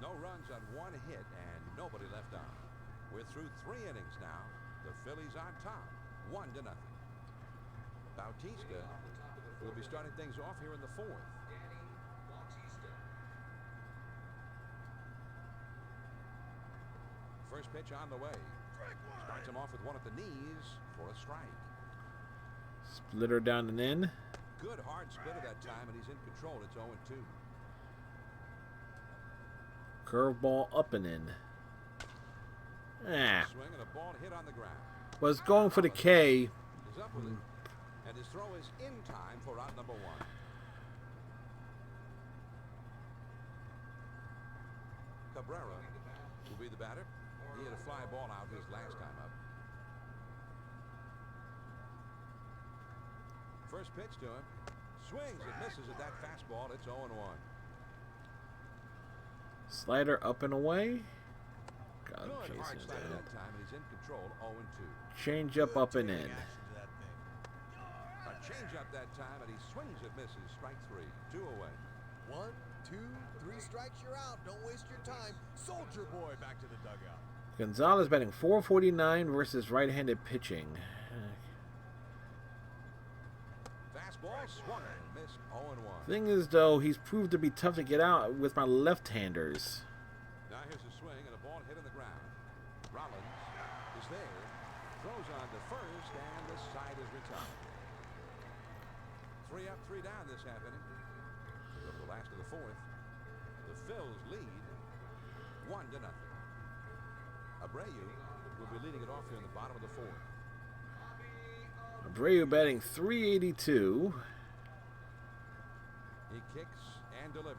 No runs on one hit and nobody left on. We're through 3 innings now. The Phillies on top, 1-0. Bautista will be starting things off here in the 4th. First pitch on the way. Starts him off with one at the knees for a strike. Splitter down and in. Good hard splitter that time, and he's in control. It's 0-2. Curveball up and in. Swing and a ball hit on the ground. Was going for the K. Is up with it, and his throw is in time for out number 1. Cabrera will be the batter. He had a fly ball out his last time up. First pitch to him. Swings and misses at that fastball. It's 0-1. Slider up and away. God, Good hard chasing slider that. that time, and he's in control. 0-2. Change up and in. A change up that time, and he swings and misses. Strike 3. 2 away. 1, 2, 3 strikes, you're out. Don't waste your time. Soldier boy back to the dugout. Gonzalez batting .449 versus right-handed pitching. Fastball swung and missed. 0-1. Thing is, though, he's proved to be tough to get out with my left-handers. Now here's a swing and a ball hit on the ground. Rollins is there. Throws on to first, and the side is retired. 3 up, 3 down this half inning. Over the last of the 4th. The Phils lead 1-0. Abreu will be leading it off here in the bottom of the 4th. Abreu batting .382. He kicks and delivers.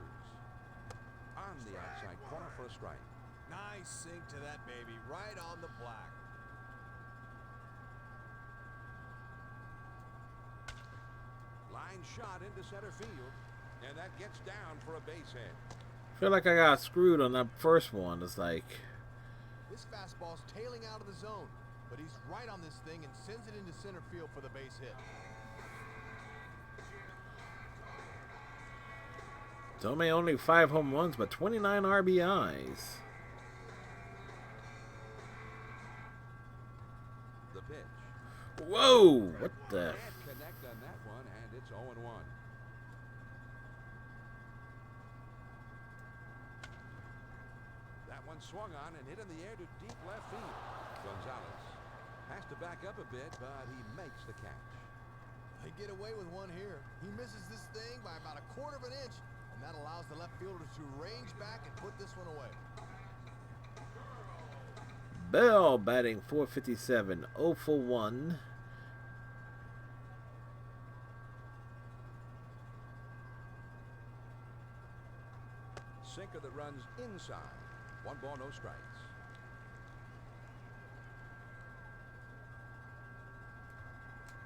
On the outside corner for a strike. Nice sink to that baby, right on the black. Line shot into center field, and that gets down for a base hit. Feel like I got screwed on that first one. It's like, This fastball's tailing out of the zone, but he's right on this thing and sends it into center field for the base hit. Tomei only 5 home runs, but 29 RBIs. The pitch. Whoa! What the? Can't connect on that one, and it's 0-1. That one swung on and hit in the air to deep left field. Gonzalez has to back up a bit, but he makes the catch. They get away with one here. He misses this thing by about 1/4 of an inch, and that allows the left fielder to range back and put this one away. Bell batting .457, 0 for 1. Sinker that runs inside. 1 ball, no strikes.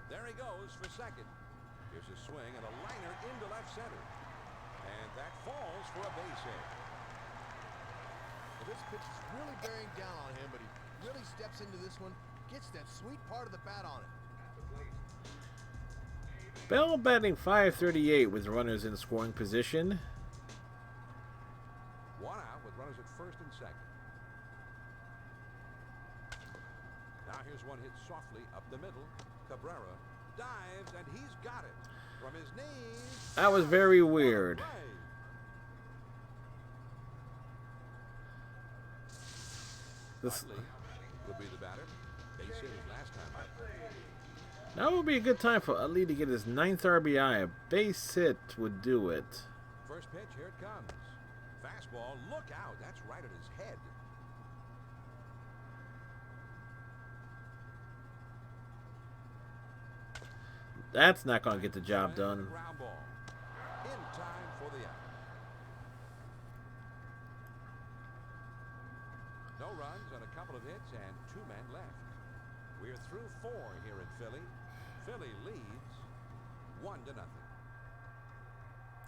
There he goes for second. Here's a swing and a liner into left center. And that falls for a base hit. Well, this pitch is really bearing down on him, but he really steps into this one, gets that sweet part of the bat on it. Bell batting .538 with runners in scoring position. 1 out with runners at first and second. Now here's one hit softly up the middle. Cabrera dives, and he's got it. From his knees. That was very weird. This, Utley will be the batter. Base hit his last time out. that would be a good time for Utley to get his 9th RBI. A base hit would do it. First pitch, here it comes. Fastball, look out. That's right at his head. That's not going to get the job done. Ground ball. In time for the out. No runs on a couple of hits and 2 men left. We're through 4 here in Philly. Philly leads 1-0.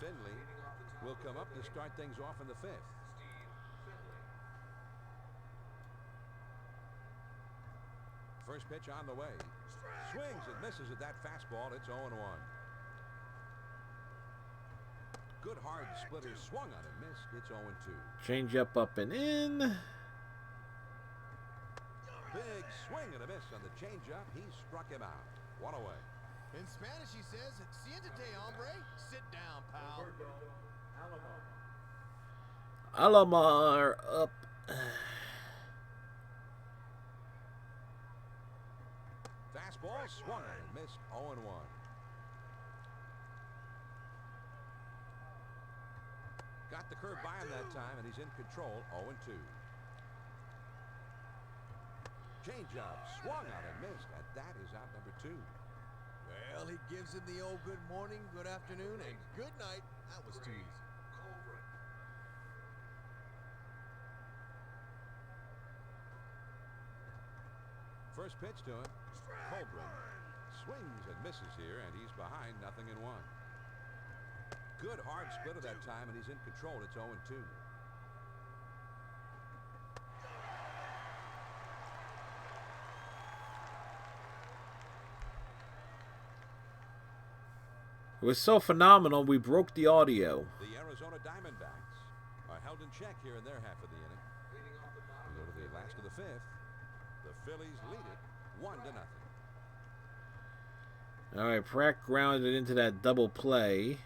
Finley will come up to start things off in the 5th. First pitch on the way. Swings and misses at that fastball. It's 0-1. Good hard splitter swung on and missed. It's 0-2. Change up and in. Big swing and a miss on the changeup. He struck him out. 1 away. In Spanish, he says, "Siéntate, hombre." Sit down, pal. Alomar up. Fastball swung on and missed. 0-1. Got the curve by him that time, and he's in control. 0-2. Changeup swung on and missed, and that is out number 2. Well, he gives him the old good morning, good afternoon, and good night. That was too easy. First pitch to him. Colburn swings and misses here, and he's behind 0-1. Good hard splitter that time, and he's in control. It's 0-2. It was so phenomenal, we broke the audio. The Arizona Diamondbacks are held in check here in their half of the inning. We go to the last of the 5th. The Phillies lead it 1-0. All right, Pratt grounded into that double play.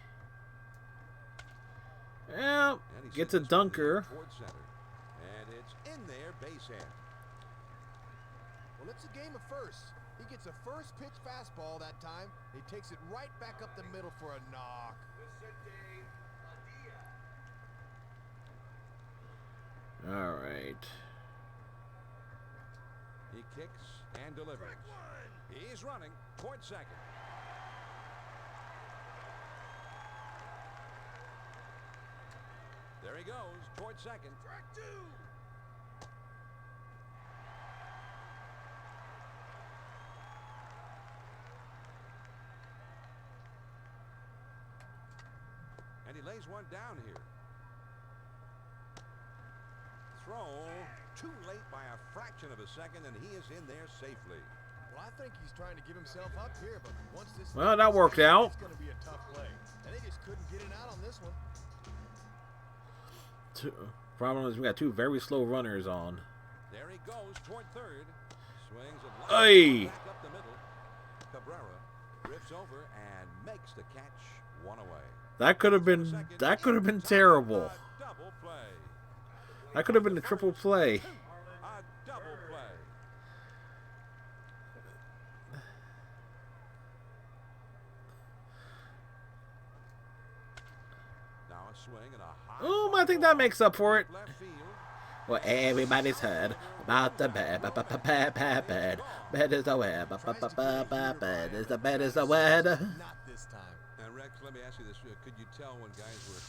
Well, gets a dunker. Towards center, and it's in there, base hit. Well, it's a game of firsts. He gets a first pitch fastball that time. He takes it right back up the middle for a knock. All right. He kicks and delivers. He's running towards second. There he goes towards second. Track 2. And he lays one down here. Throw too late by a fraction of a second, and he is in there safely. Well, I think he's trying to give himself up here, but once this Well, that worked out. It's going to be a tough play, and they just couldn't get it out on this one. Problem is we got 2 very slow runners on. There he goes toward third. Swings and Hey! back up the middle. Cabrera drifts over and makes the catch, 1 away. That could have been terrible. Double play. That could have been a triple play. A double play. Now a swing and a high. I think that makes up for it. left field. Well, everybody's heard about the bad, bad is the word, bad is the bad is the word. Not this time. Now, Rex, let me ask you this. Could you tell when guys were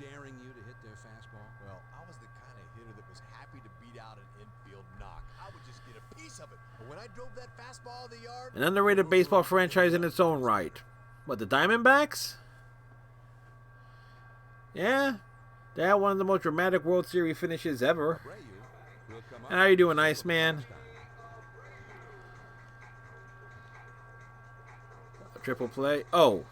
daring you to hit their fastball? Well, I was the kind of hitter that was happy to beat out an infield knock. I would just get a piece of it. But when I drove that fastball of the yard, An underrated baseball franchise in its own right. What, the Diamondbacks? Yeah, they had one of the most dramatic World Series finishes ever. Abreu will come up. How you doing, Iceman? A triple play. Oh.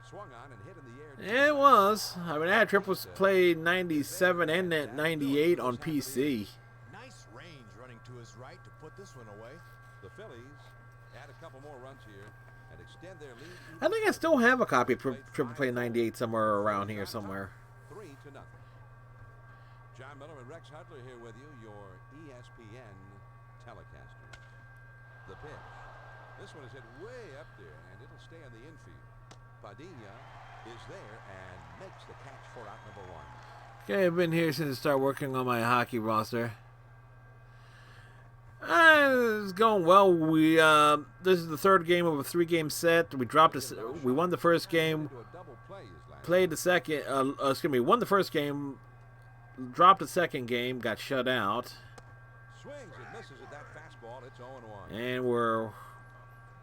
Swung on and hit in the air. Yeah, it was. I mean, I had triples played 97 and that 98 on PC. nice range running to his right to put this one away. The Phillies add a couple more runs here and extend their lead. I think I still have a copy of Triple Play 98 somewhere around here somewhere. 3-0. John Miller and Rex Hudler here with you, your ESPN telecasters. The pitch. This one is hit way up there, and it'll stay on the infield. Padilla is there and makes the catch for out number 1. Okay, I've been here since I started working on my hockey roster. It's going well. We this is the 3rd game of a 3-game set. We won the first game, To a double play his last played the second. Won the first game, dropped the second game, got shut out, swings and misses at that fastball. It's 0-1. and we're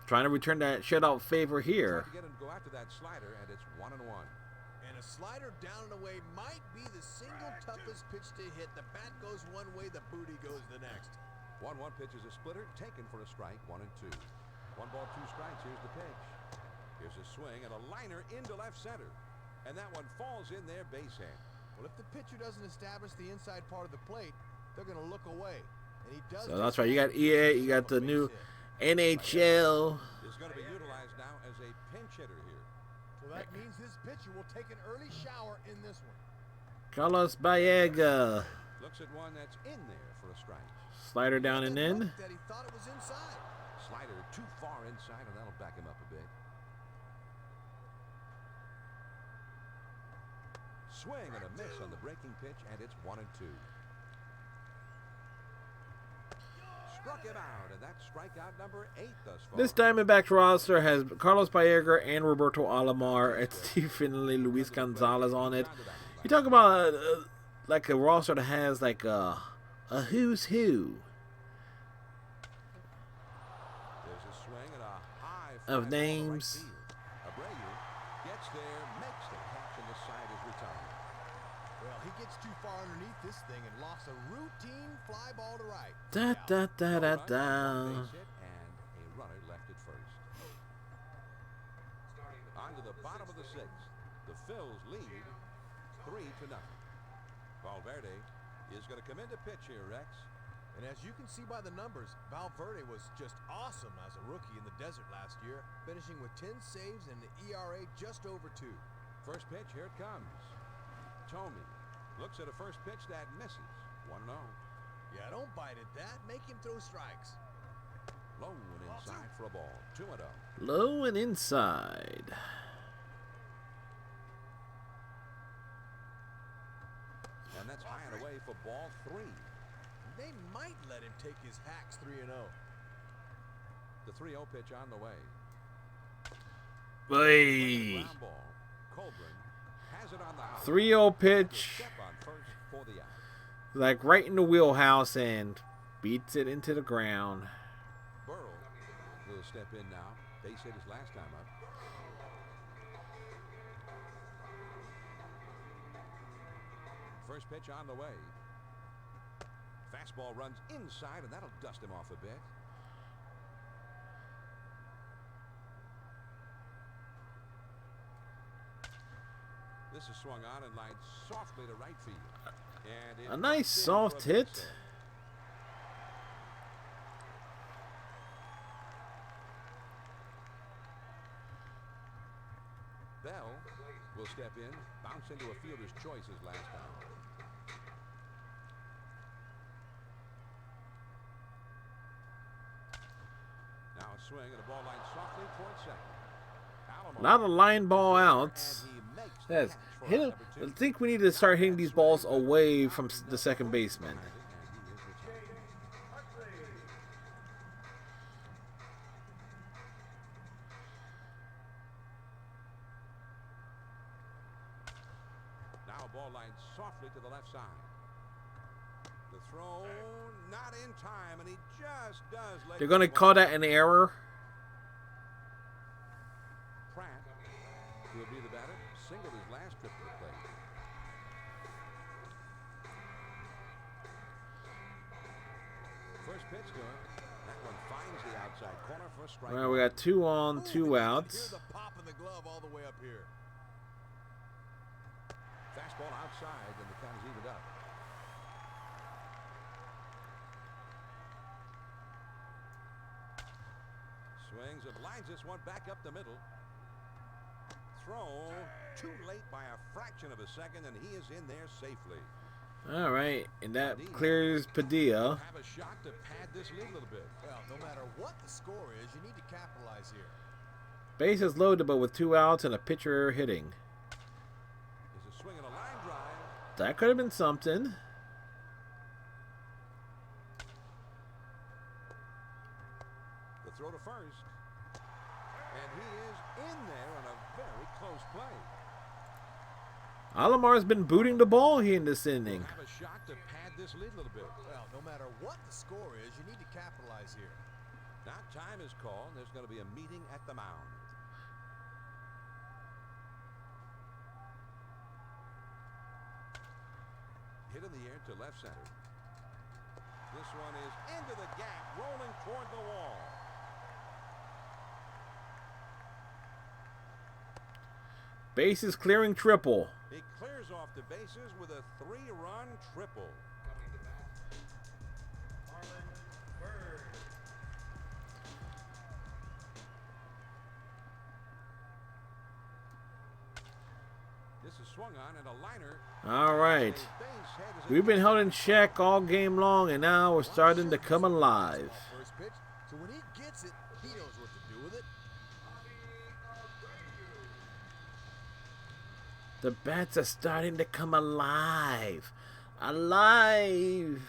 trying to return that shutout favor here. Tried to get him to go after that slider, and it's 1-1. And a slider down and away might be the single toughest pitch to hit. The bat goes one way, the booty goes the next. 1-1 pitch is a splitter, taken for a strike, 1-2. 1 ball, 2 strikes. Here's the pitch. Here's a swing and a liner into left center, and that one falls in there, base hit. Well, if the pitcher doesn't establish the inside part of the plate, they're going to look away. And he does. So that's right. You got EA. You got the new NHL. Is going to be utilized now as a pinch hitter here. Well, that means this pitcher will take an early shower in this one. Carlos Baega. Looks at one that's in there for a strike. Slider down and in. That he thought it was inside. Slider too far inside, and that'll back him up a bit. Swing and a miss on the breaking pitch, and it's 1-2. Struck him out, and that's strikeout number 8 thus far. This Diamondbacks roster has Carlos Baerga and Roberto Alomar and Steve Finley, Luis Gonzalez on it. You talk about like a roster that has like a who's who There's a swing and a high fly of ball to right names. field. Abreu gets there, makes the catch, and the side is retired. Well, he gets too far underneath this thing and lofts a routine fly ball to right. Da da da da No run, one da. base hit, and a runner left at first. On to the bottom of the 6th. The Phils lead 3-0. Valverde is going to come in to pitch here, Rex. And as you can see by the numbers, Valverde was just awesome as a rookie in the desert last year, finishing with 10 saves and an ERA just over 2. First pitch, here it comes. Tomey looks at a first pitch that misses. 1-0. Yeah, don't bite at that. Make him throw strikes. Low and inside for a ball. 2-0. Low and inside. And that's high and away for ball 3. They might let him take his hacks 3-0. The 3-0 pitch on the way. Hey. Ground ball. Colburn has it on the house. 3-0 pitch, Step on first for the out. like right in the wheelhouse, and beats it into the ground. Burrow will step in now. Base hit his last time up. First pitch on the way. Fastball runs inside, and that'll dust him off a bit. This is swung on and lined softly to right field. And A nice soft hit. Bell will step in, bounce into a fielder's choice his last time. Now a swing and a ball line softly towards second. A lot of line ball outs. Yes. Hit him. I think we need to start hitting these balls away from the second baseman. Now a ball line softly to the left side. The throw not in time, and he just does let They're going to call that an error. Pratt will be the batter. Singled his last trip to the plate. First pitch to him. That one finds the outside corner for a strike. Well, we got 2 on, Ooh, 2 you can outs. hear the pop in the glove all the way up here. Fastball outside, and the count is evened up. Swings and lines this one back up the middle. Throw too late by a fraction of a second, and he is in there safely. All right, and that clears Padilla. Have a shot to pad this lead a little bit. Well, no matter what the score is, you need to capitalize here. Bases loaded, but with 2 outs and a pitcher hitting. There's a swing and a line drive. That could have been something. The throw to first. And he is in there on a very close play. Alomar's been booting the ball here in this inning. Have a shot to pad this lead a little bit. Well, no matter what the score is, you need to capitalize here. Now time is called. There's going to be a meeting at the mound. Hit in the air to left center. This one is into the gap, rolling toward the wall. Bases clearing triple. He clears off the bases with a 3-run triple. Coming to bat, Marlon Byrd. This is swung on and a liner. All right. We've been held in check all game long, and now we're starting to come alive. First pitch, so when he gets it, he knows what to do with it. The bats are starting to come alive. Alive.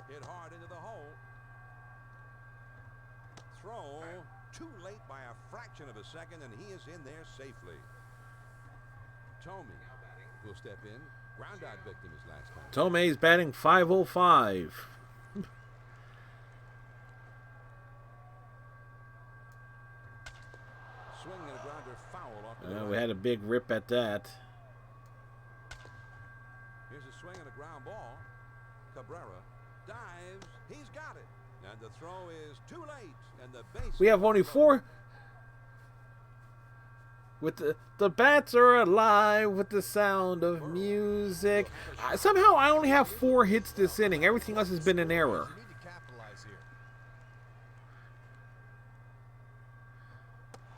Hit hard into the hole. Throw too late by a fraction of a second, and he is in there safely. Tomey will step in. Ground out victim his last time. Tomei's batting .505. Swing and a grounder foul off to the We right. had a big rip at that. Here's a swing and a ground ball. Cabrera dives. He's got it. And the throw is too late. And the base. We have only 4. With the bats are alive with the sound of music. Somehow I only have 4 hits this inning. Everything else has been an error. You need to capitalize here.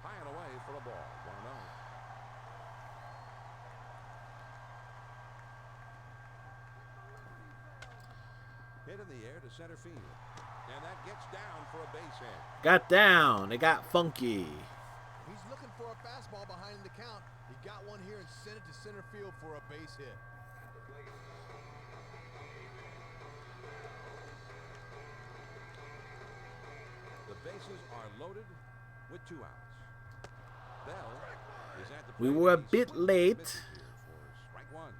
High and away for a ball. 1-0. Hit in the air to center field. And that gets down for a base hit. Got down. It got funky. He's looking for a fastball behind the count. He got one here and sent it to center field for a base hit. The bases are loaded with 2 outs. Bell is at the We plate. were a He bit swings and late. misses here for strike 1.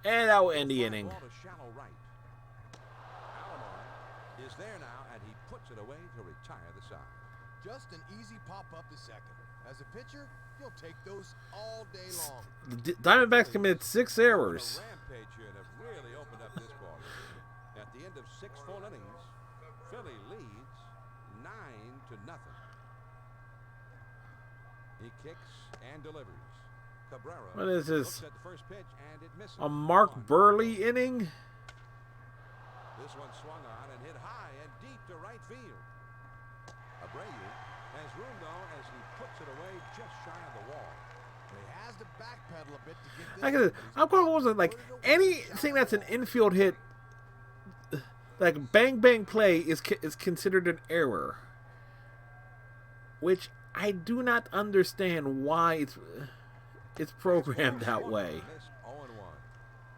And that will end the Fly inning. ball to shallow right. Alomar is there now, and he puts it away to retire the side. Just an easy pop-up to second. As a pitcher, he'll take those all day long. The Diamondbacks committed 6 errors. A rampage here and have really opened up this ball game. At the end of 6 full innings, Philly leads 9-0. He kicks and delivers. Cabrera What is this? looks at the first pitch and it misses. A Mark 1. Burley inning? This one swung on and hit high and deep to right field. Abreu has room though as he puts it away just shy of the wall. He has to backpedal a bit to get this. Like I said, I'm quite wasn't like anything that's an infield hit, like bang bang play is considered an error, which I do not understand why it's programmed that way. Missed 0-1.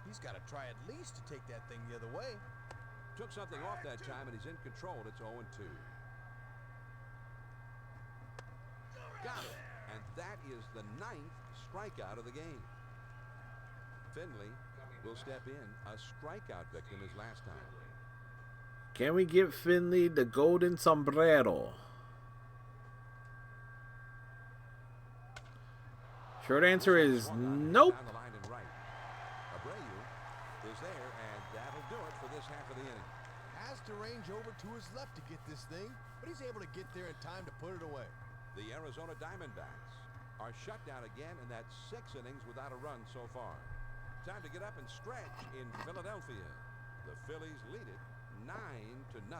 He's got to try at least to take that thing the other way. Took something off that time and he's in control. It's 0-2. Got it. And that is the 9th strikeout of the game. Finley will step in. A strikeout victim his last time. Can we give Finley the golden sombrero? Short answer is nope. Down the line and right. Abreu is there, and that'll do it for this half of the inning. Has to range over to his left to get this thing, but he's able to get there in time to put it away. The Arizona Diamondbacks are shut down again, and that's 6 innings without a run so far. Time to get up and stretch in Philadelphia. The Phillies lead it 9-0.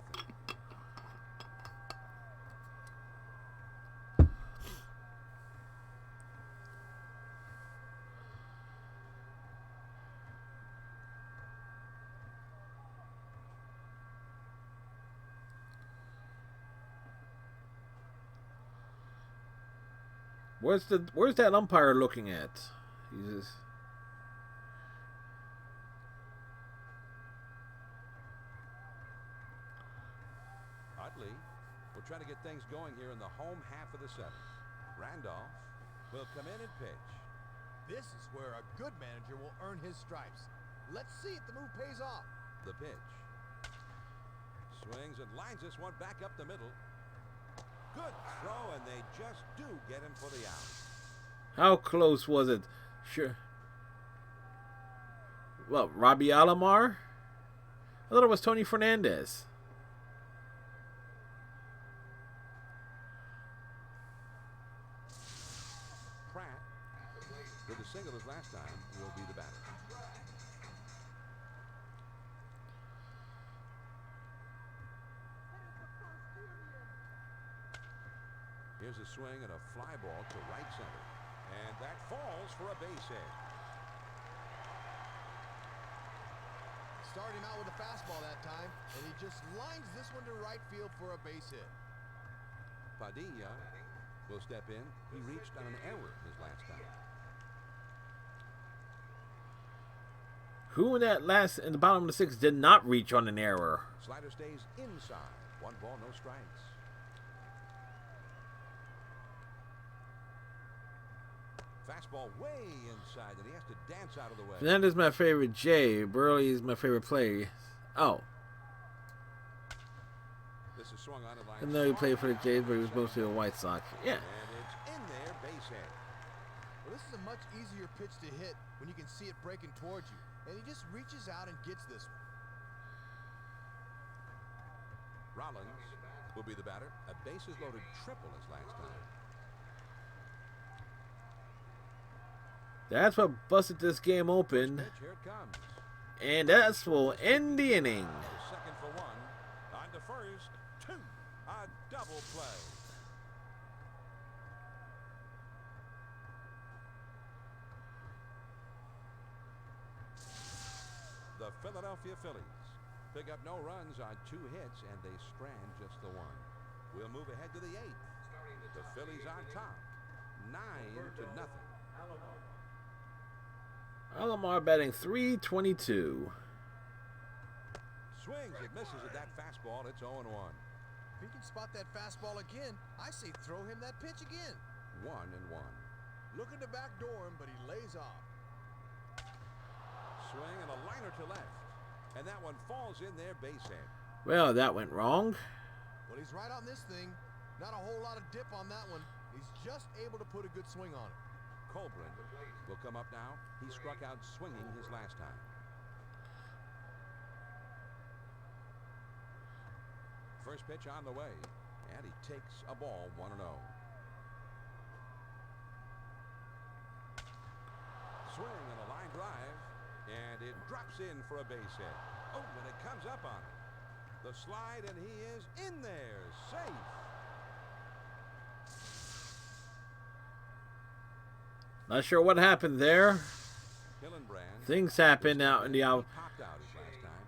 Where's that umpire looking at? He's just, Utley will try to get things going here in the home half of the 7th. Randolph will come in and pitch. This is where a good manager will earn his stripes. Let's see if the move pays off. The pitch. Swings and lines this one back up the middle. Good throw, and they just do get him for the out. how close was it? Sure. Well, Robbie Alomar? I thought it was Tony Fernandez. Pratt, with the single as last time, will be the batter. Here's a swing and a fly ball to right center. And that falls for a base hit. Started him out with a fastball that time, and he just lines this one to right field for a base hit. Padilla will step in. He reached on an error his last time. Who in the bottom of the sixth did not reach on an error? Slider stays inside. 1 ball, no strikes. Fastball way inside, and he has to dance out of the way. Fernandez is my favorite J. Burley is my favorite player. Oh. This is swung on the line. I know he played for the Jays, but he was mostly a White Sox. Yeah. And it's in there, base hit. Well, this is a much easier pitch to hit when you can see it breaking towards you. And he just reaches out and gets this one. Rollins will be the batter. A bases loaded triple his last time. That's what busted this game open. Pitch, here it comes. And that's will end the inning. Second for 1. On to first. 2. A double play. The Philadelphia Phillies pick up no runs on 2 hits, and they strand just the 1. We'll move ahead to the 8th. The Phillies on top, 9-0. Alomar batting .322. Swings, it misses at that fastball. It's 0-1. If he can spot that fastball again, I say throw him that pitch again. 1-1. Looking to backdoor him, but he lays off. Swing and a liner to left. And that one falls in there, base hit. Well, that went wrong. Well, he's right on this thing. Not a whole lot of dip on that one. He's just able to put a good swing on it. Colbrin will come up now. He struck out swinging his last time. First pitch on the way, and he takes a ball 1-0. Swing and a line drive, and it drops in for a base hit. Oh, and it comes up on it. The slide, and he is in there, safe. Not sure what happened there. Hillenbrand. Things happen out in the out. Popped out his last time.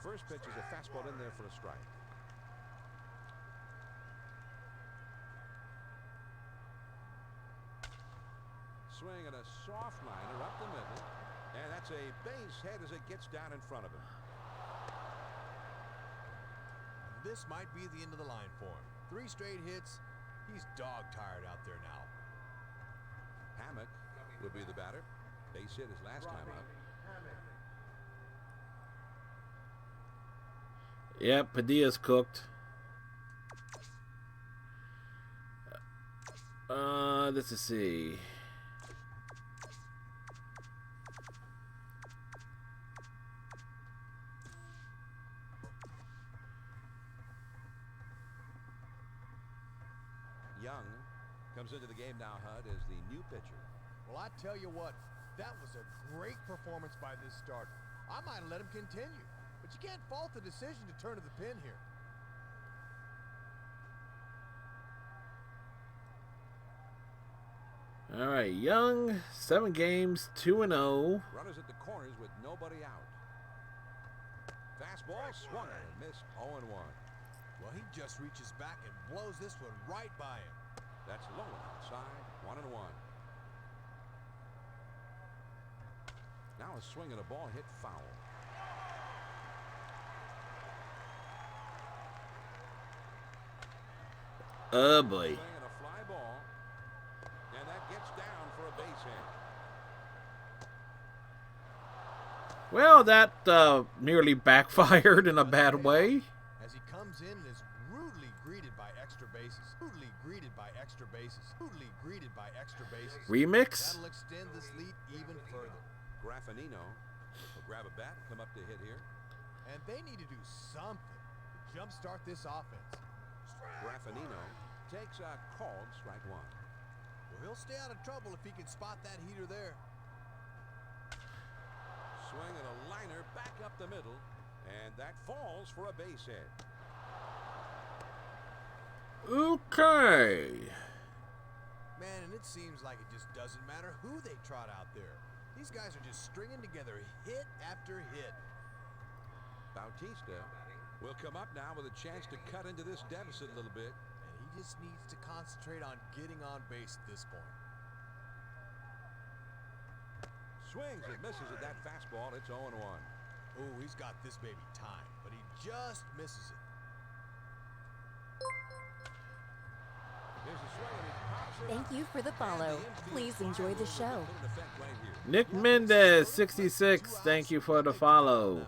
First pitch is a fastball in there for a strike. Swing and a soft liner up the middle, and that's a base hit as it gets down in front of him. This might be the end of the line for him. 3 straight hits. He's dog-tired out there now. Hammock will be the batter. Base hit his last time up. Yep, Padilla's cooked. Let's see. Young comes into the game now, Hud, as the new pitcher. Well, I tell you what, that was a great performance by this starter. I might have let him continue, but you can't fault the decision to turn to the pin here. Oh. All right, Young, 7 games, 2-0. Runners at the corners with nobody out. Fastball swung and missed 0-1. Well, he just reaches back and blows this one right by him. That's low and outside, 1-1. Now a swing and a ball hit foul. Oh boy. Swing and a fly ball, and that gets down for a base hit. Well, that nearly backfired in a bad way. As he comes in and is rudely greeted by extra bases. Rudely greeted by extra bases. Rudely greeted by extra bases. Remix. That'll extend this lead even further. Graffinino will grab a bat and come up to hit here. And they need to do something to jumpstart this offense. Graffinino takes a called strike 1. Well, he'll stay out of trouble if he can spot that heater there. Swing and a liner back up the middle, and that falls for a base hit. Okay. Man, and it seems like it just doesn't matter who they trot out there. These guys are just stringing together hit after hit. Bautista will come up now with a chance to cut into this deficit a little bit. And he just needs to concentrate on getting on base at this point. Swings and misses at that fastball. It's 0-1. Oh, he's got this baby timed, but he just misses it. Here's a swing and he pops it Thank up. you for the follow. Please enjoy the show. Nick Mendez, 66. Thank you for the follow.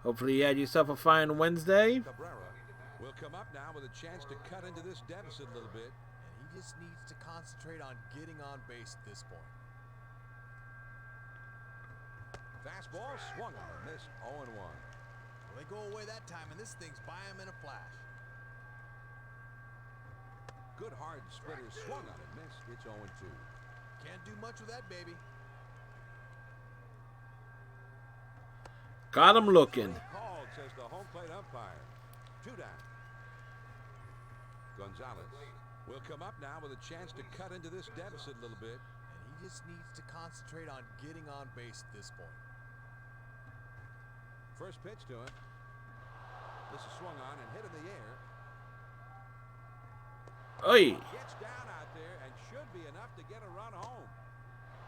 Hopefully you had yourself a fine Wednesday. Cabrera will come up now with a chance to cut into this deficit a little bit. And he just needs to concentrate on getting on base at this point. Fastball swung on and missed. 0-1. Well, they go away that time, and this thing's by him in a flash. Good hard splitter swung on and missed. It's 0-2. Can't do much with that baby. Got him looking. Called, says the home plate umpire. 2 down. Gonzalez will come up now with a chance to cut into this deficit a little bit. And he just needs to concentrate on getting on base at this point. First pitch to him. This is swung on and hit in the air. Oi. Gets down out there and should be enough to get a run home.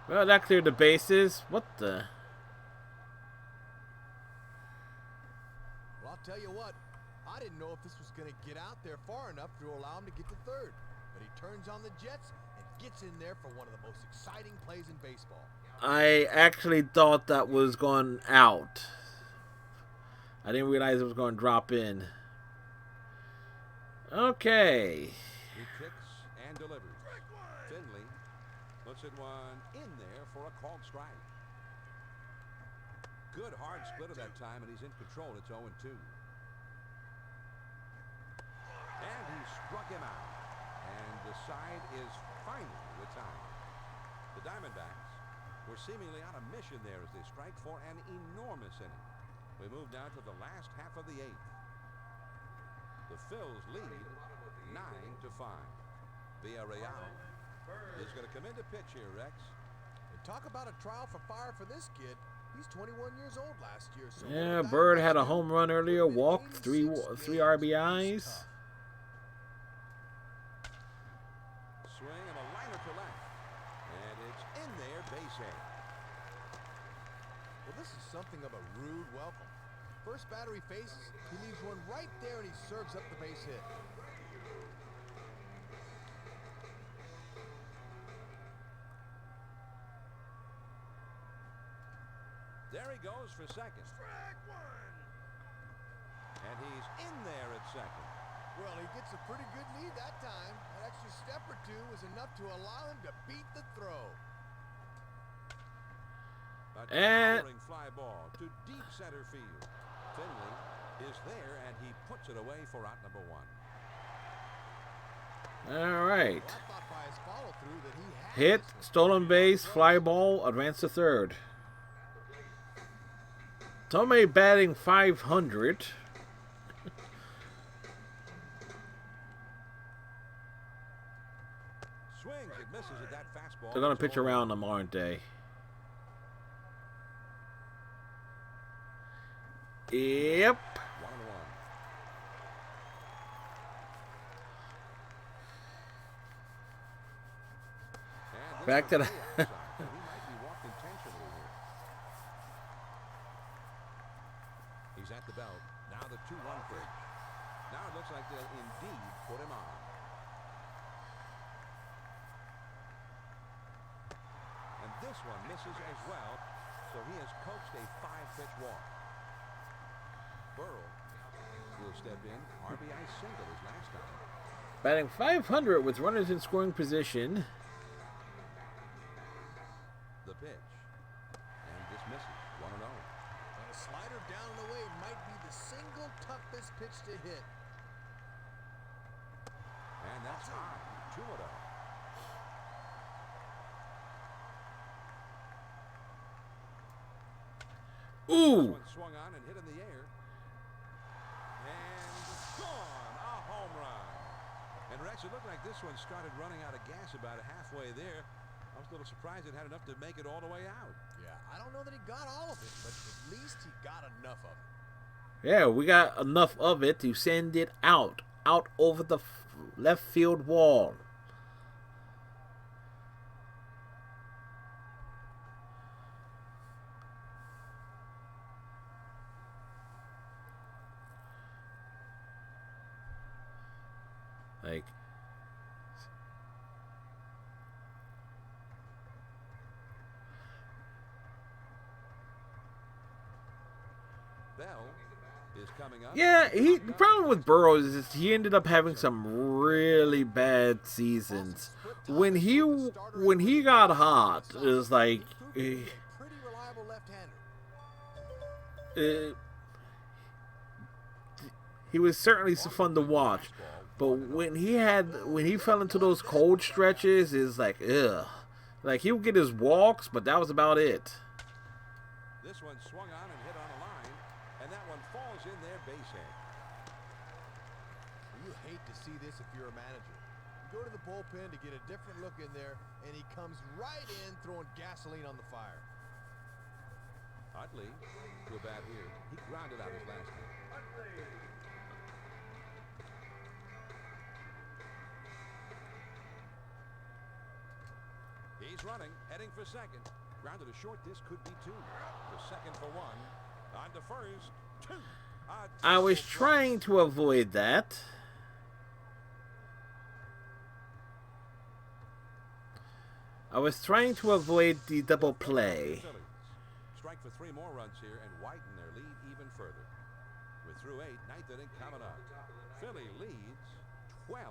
Well, that cleared the bases. What the? Well, I'll tell you what. I didn't know if this was going to get out there far enough to allow him to get to third. But he turns on the Jets and gets in there for one of the most exciting plays in baseball. I actually thought that was going out. I didn't realize it was going to drop in. Okay. He kicks and delivers. Finley puts it one in there for a called strike. Good hard splitter that time, and he's in control. It's 0-2. And he struck him out. And the side is finally retired. The Diamondbacks were seemingly on a mission there as they strike for an enormous inning. We move down to the last half of the 8th. The Phils lead 9-5. Villarreal is going to come in to pitch here, Rex. And talk about a trial for fire for this kid. He's 21 years old last year. So Yeah, Bird had a home run earlier, walked three RBIs. Swing and a liner to left. And it's in there, base hit. Well, this is something of a rude welcome. First batter he faces, he leaves one right there and he serves up the base hit. There he goes for second. Strike one. And he's in there at second. Well, he gets a pretty good lead that time. That extra step or two was enough to allow him to beat the throw. A And towering fly ball to deep center field. Finley is there, and he puts it away for out number 1. All right. Well, I thought by his follow-through that he had Hit, this one. stolen base, fly ball, advance to third. Tomei batting 500. Swings and misses at that fastball. They're going to It's pitch 0-1. around them, aren't they? Yep. 1-1. Back to the... He might be walked intentionally here. He's at the belt. Now the 2-1 pitch. Now it looks like they'll indeed put him on. And this one misses as well, so he has coaxed a 5-pitch walk. Burrow will step in. RBI single his last time. Batting 500 with runners in scoring position. The pitch. And this misses. 1-0. And a slider down and away might be the single toughest pitch to hit. And that's high. 2-0. Ooh. One swung on and hit in the air. And gone. A home run. And Rex, it looked like this one started running out of gas about halfway there. I was a little surprised it had enough to make it all the way out. Yeah, I don't know that he got all of it, but at least he got enough of it. Yeah, we got enough of it to send it out over the left field wall. Like, Bell is coming up. yeah, the problem with Burrows is he ended up having some really bad seasons. When he got hot, it was like Pretty reliable left-hander. he was certainly fun to watch. But when he fell into those cold stretches, it's like, ugh. Like, he would get his walks, but that was about it. This one swung on and hit on a line, and that one falls in there base hit. You hate to see this if you're a manager. You go to the bullpen to get a different look in there, and he comes right in throwing gasoline on the fire. Utley to a bat here. He grounded out his last game. He's running, heading for second. Grounded to short. This could be two. To second for one. On to first. Two. I was trying to avoid that. I was trying to avoid the double play. Strike for 3 more runs here and widen their lead even further. We're through 8. Ninth inning coming up. Philly leads 12-5.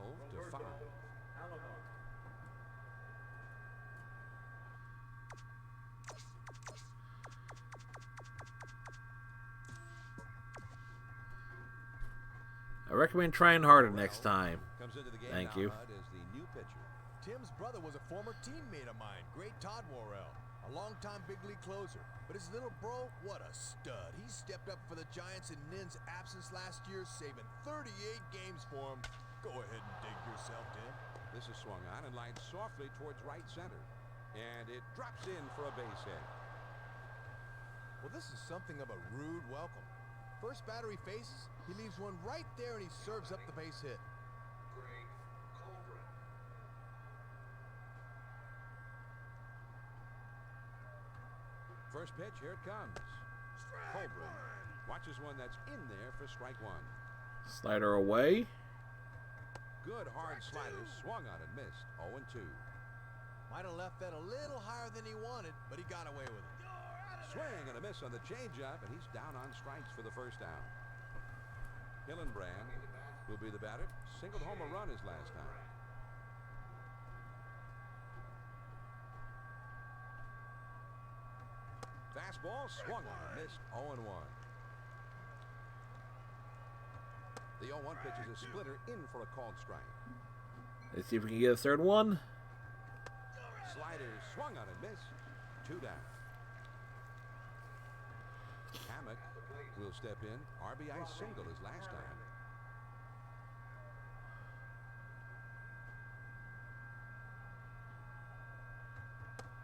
I recommend trying harder next time. Comes into the game Thank now, you. Hud, as the new pitcher. Tim's brother was a former teammate of mine, great Todd Worrell, a longtime big league closer. But his little bro, what a stud. He stepped up for the Giants in Nin's absence last year, saving 38 games for him. Go ahead and dig yourself, Tim. This is swung on and lined softly towards right center. And it drops in for a base hit. Well, this is something of a rude welcome. First batter he faces, he leaves one right there and he serves up the base hit. First pitch, here it comes. Colburn watches one that's in there for strike one. Slider away. Good hard slider, swung on and missed. 0-2. Might have left that a little higher than he wanted, but he got away with it. Swing and a miss on the changeup, and he's down on strikes for the first down. Hillenbrand will be the batter. Singled home a run his last time. Fastball swung on and missed. 0-1. The 0-1 pitch is a splitter in for a called strike. Let's see if we can get a third one. Slider swung on and missed. 2 down. Hammock will step in. RBI single his last time.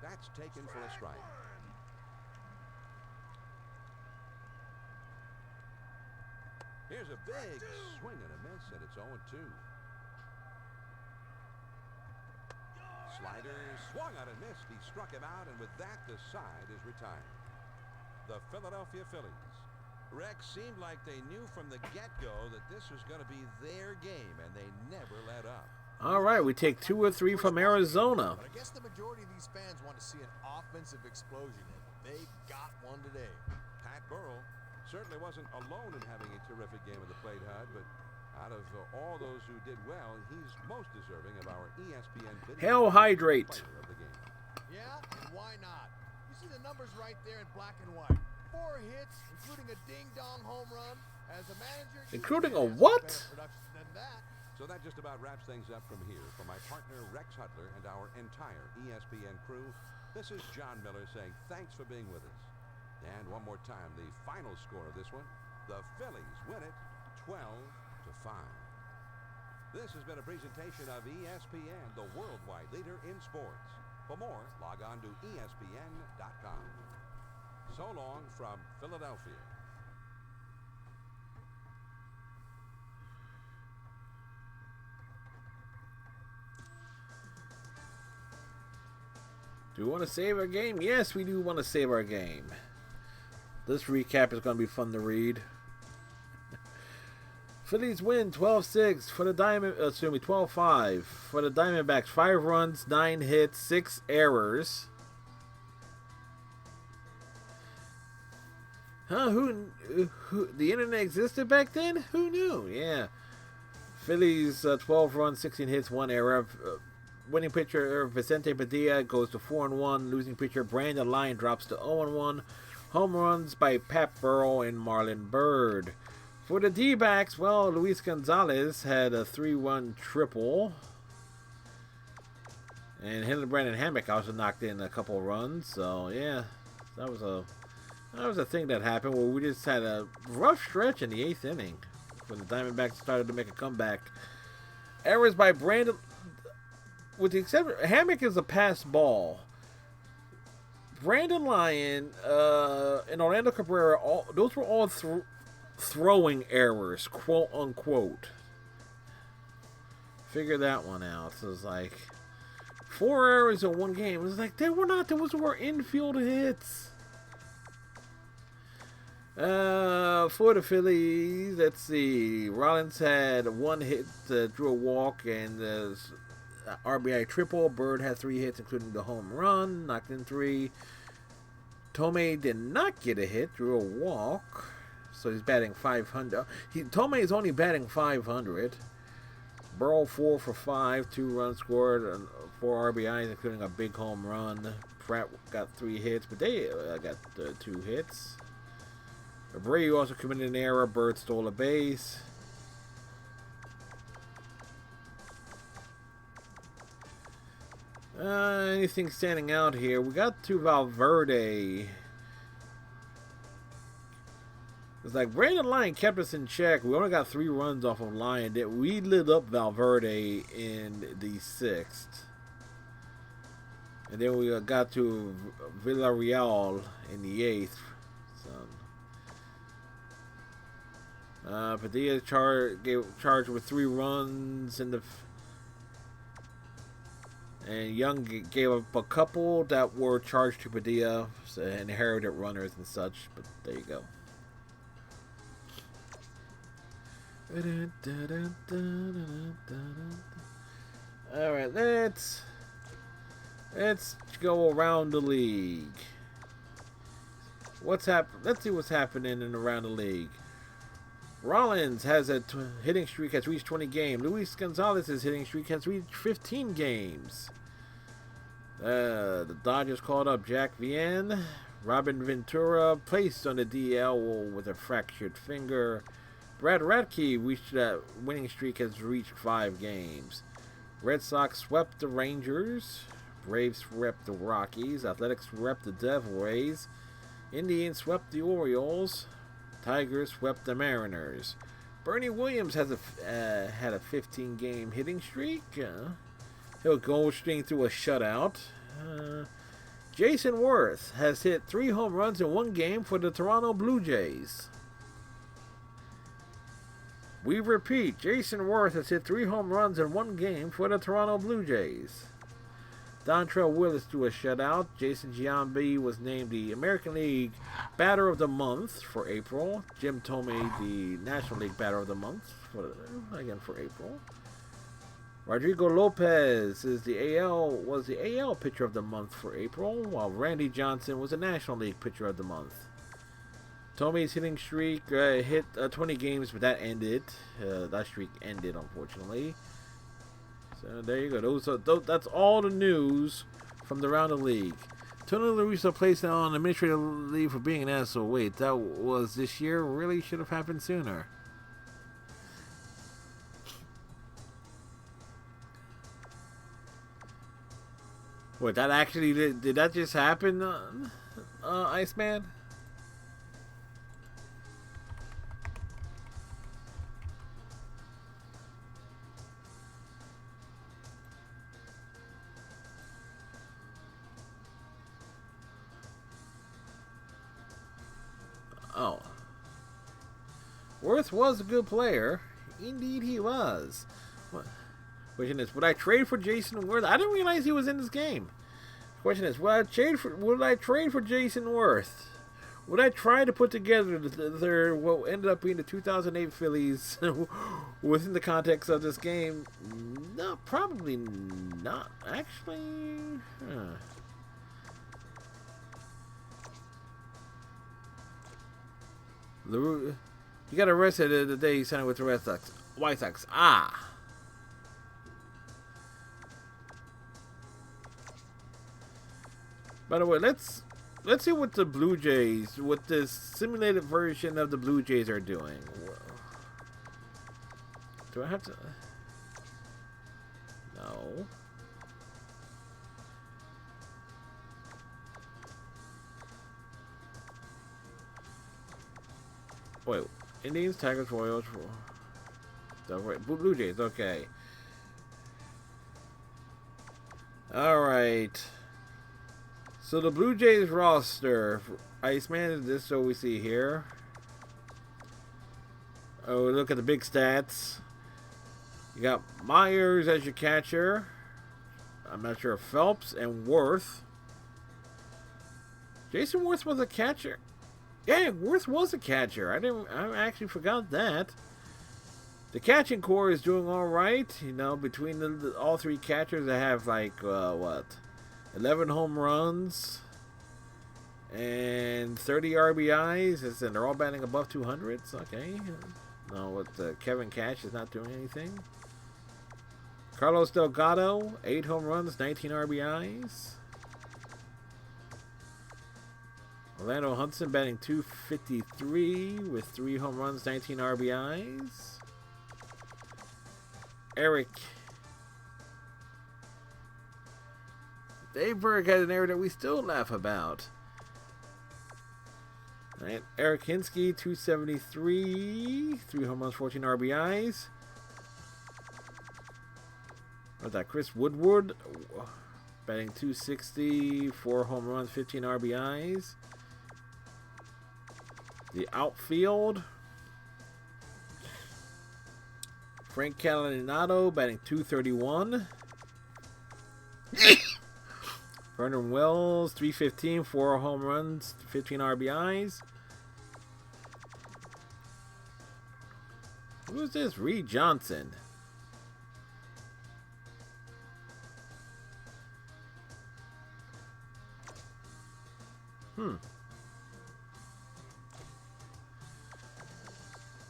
That's taken for a strike. Here's a big swing and a miss, and it's 0-2. Slider swung on and missed. He struck him out, and with that, the side is retired. The Philadelphia Phillies. Rex seemed like they knew from the get-go that this was going to be their game, and they never let up. All right, we take 2 or 3 from Arizona. But I guess the majority of these fans want to see an offensive explosion, and they got one today. Pat Burrell certainly wasn't alone in having a terrific game at the plate, Hud, but out of all those who did well, he's most deserving of our ESPN video Hell hydrate. player of the game. Yeah, and why not? You see the numbers right there in black and white. 4 hits, including a ding-dong home run. As a manager, Including a what? Production than that. So that just about wraps things up from here. For my partner, Rex Hudler, and our entire ESPN crew, this is John Miller saying thanks for being with us. And one more time, the final score of this one, the Phillies win it 12-5. This has been a presentation of ESPN, the worldwide leader in sports. For more, log on to ESPN.com. So long from Philadelphia. Do we want to save our game? Yes, we do want to save our game. This recap is going to be fun to read. Phillies win 12-6 for the 12-5 for the Diamondbacks. 5 runs, 9 hits, 6 errors. Huh? Who? The internet existed back then? Who knew? Yeah. Phillies 12 runs, 16 hits, 1 error. Winning pitcher Vicente Padilla goes to 4-1. Losing pitcher Brandon Lyon drops to 0-1. Home runs by Pat Burrell and Marlon Byrd. For the D-backs, well, Luis Gonzalez had a 3-run triple. And Brandon Hammock also knocked in a couple runs. So, yeah, that was a thing that happened where we just had a rough stretch in the 8th inning when the Diamondbacks started to make a comeback. Errors by Brandon, with the exception, Hammock is a pass ball. Brandon Lyon and Orlando Cabrera, those were all throwing errors, quote unquote. Figure that one out. So it's like 4 errors in one game. It was like those were infield hits. For the Phillies, let's see. Rollins had 1 hit, drew a walk, and RBI triple. Bird had 3 hits, including the home run, knocked in 3. Tomei did not get a hit, drew a walk, so he's batting 500. Tomei is only batting 500. Burrow 4 for 5, 2 runs scored, 4 RBIs, including a big home run. Pratt got 3 hits, but they got 2 hits. Abreu also committed an error. Bird stole a base. Anything standing out here? We got to Valverde. It's like Brandon Lyon kept us in check. We only got 3 runs off of Lyon. We lit up Valverde in the 6th. And then we got to Villarreal in the 8th. Padilla charged with 3 runs in the... And Young gave up a couple that were charged to Padilla, so inherited runners and such, but there you go. Alright, let's go around the league. Let's see what's happening in around the league. Rollins has a hitting streak, has reached 20 games. Luis Gonzalez's hitting streak has reached 15 games. The Dodgers called up Jack Vienne. Robin Ventura placed on the DL with a fractured finger. Brad Radke reached that winning streak, has reached 5 games. Red Sox swept the Rangers. Braves swept the Rockies. Athletics swept the Devil Rays. Indians swept the Orioles. Tigers swept the Mariners. Bernie Williams has had a 15-game hitting streak. He'll go string through a shutout. Jason Worth has hit 3 home runs in 1 game for the Toronto Blue Jays. We repeat, Jason Worth has hit 3 home runs in 1 game for the Toronto Blue Jays. Dontrell Willis threw a shutout. Jason Giambi was named the American League Batter of the Month for April. Jim Thome the National League Batter of the Month for April. Rodrigo Lopez was the AL Pitcher of the Month for April, while Randy Johnson was the National League Pitcher of the Month. Thome's hitting streak hit 20 games, but that ended. That streak ended, unfortunately. So there you go. That's all the news from the round of league. Tony La Russa placed on administrative leave for being an asshole. Wait, that was this year? Really should have happened sooner. Wait, that actually did that just happen, Iceman? Oh. Worth was a good player. Indeed he was. Question is, would I trade for Jason Worth? I didn't realize he was in this game. Question is, would I trade for Jason Worth? Would I try to put together what ended up being the 2008 Phillies within the context of this game? No, probably not. Actually, he got arrested the day he signed with the White Sox. Ah. By the way, let's see what the Blue Jays, what this simulated version of the Blue Jays are doing. Do I have to? No. Wait, Indians, Tigers, Royals, Blue Jays. Okay. All right. So the Blue Jays roster, Iceman, is this what we see here? Oh, look at the big stats. You got Myers as your catcher. I'm not sure if Phelps and Worth. Jason Worth was a catcher. Yeah, Worth was a catcher. I actually forgot that. The catching core is doing all right. You know, between all three catchers, they have like 11 home runs and 30 RBIs, and they're all batting above 200. Okay. No, Kevin Cash is not doing anything. Carlos Delgado, 8 home runs, 19 RBIs. Orlando Hudson batting .253 with 3 home runs, 19 RBIs. Eric Dave Berg had an error that we still laugh about. Right. Eric Hinsky, .273, 3 home runs, 14 RBIs. What's that? Chris Woodward, batting .260, 4 home runs, 15 RBIs. The outfield, Frank Calinado, batting .231. Vernon Wells, .315, 4 home runs, 15 RBIs. Who's this? Reed Johnson.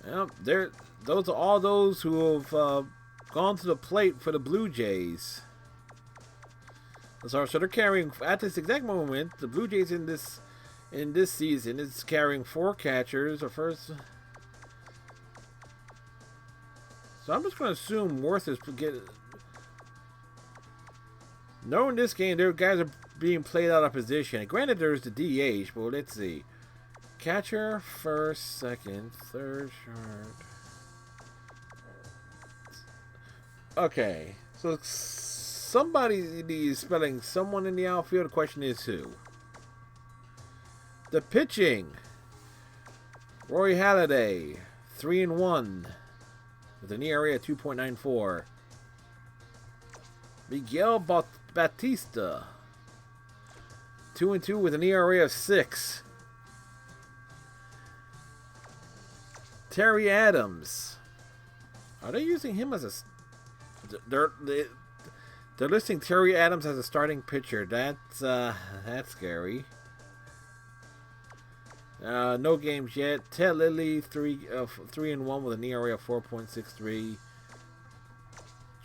Well, those are all those who have gone to the plate for the Blue Jays. So they're carrying, at this exact moment, the Blue Jays in this season is carrying 4 catchers. So I'm just going to assume Worth is knowing this game, their guys are being played out of position. And granted, there's the DH, but let's see. Catcher, first, second, third, short. Okay, so somebody is spelling someone in the outfield. The question is who? The pitching. Roy Halladay, 3-1 with an ERA of 2.94. Miguel Batista, 2-2 with an ERA of 6. Terry Adams. Are they using him as a? They're listing Terry Adams as a starting pitcher. That's scary. No games yet. Ted Lilly, 3-1 with an ERA of 4.63.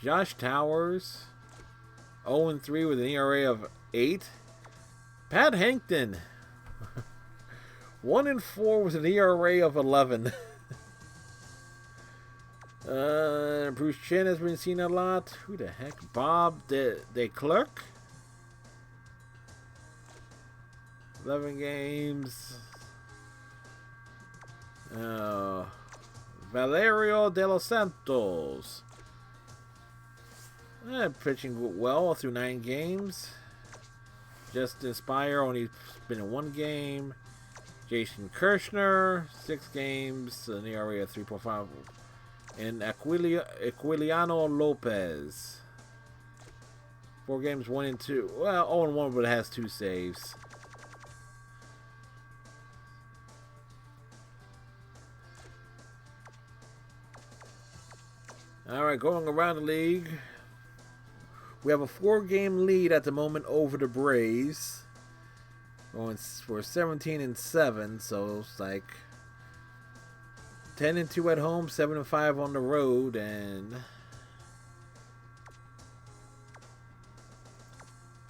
Josh Towers, 0-3 with an ERA of 8. Pat Hankton, 1-4 with an ERA of 11. Bruce Chen has been seen a lot. Who the heck? Bob DeClerc. 11 games. Valerio De Los Santos. Pitching well through 9 games. Justin Spire only been in 1 game. Jason Kirshner, 6 games, an ERA of 3.5. And Aquiliano Lopez, 4 games, 1 and 2. Well, 0 and 1, but it has 2 saves. All right, going around the league, we have a 4-game lead at the moment over the Braves. Going for 17 and 7, so it's like 10 and 2 at home, 7 and 5 on the road, and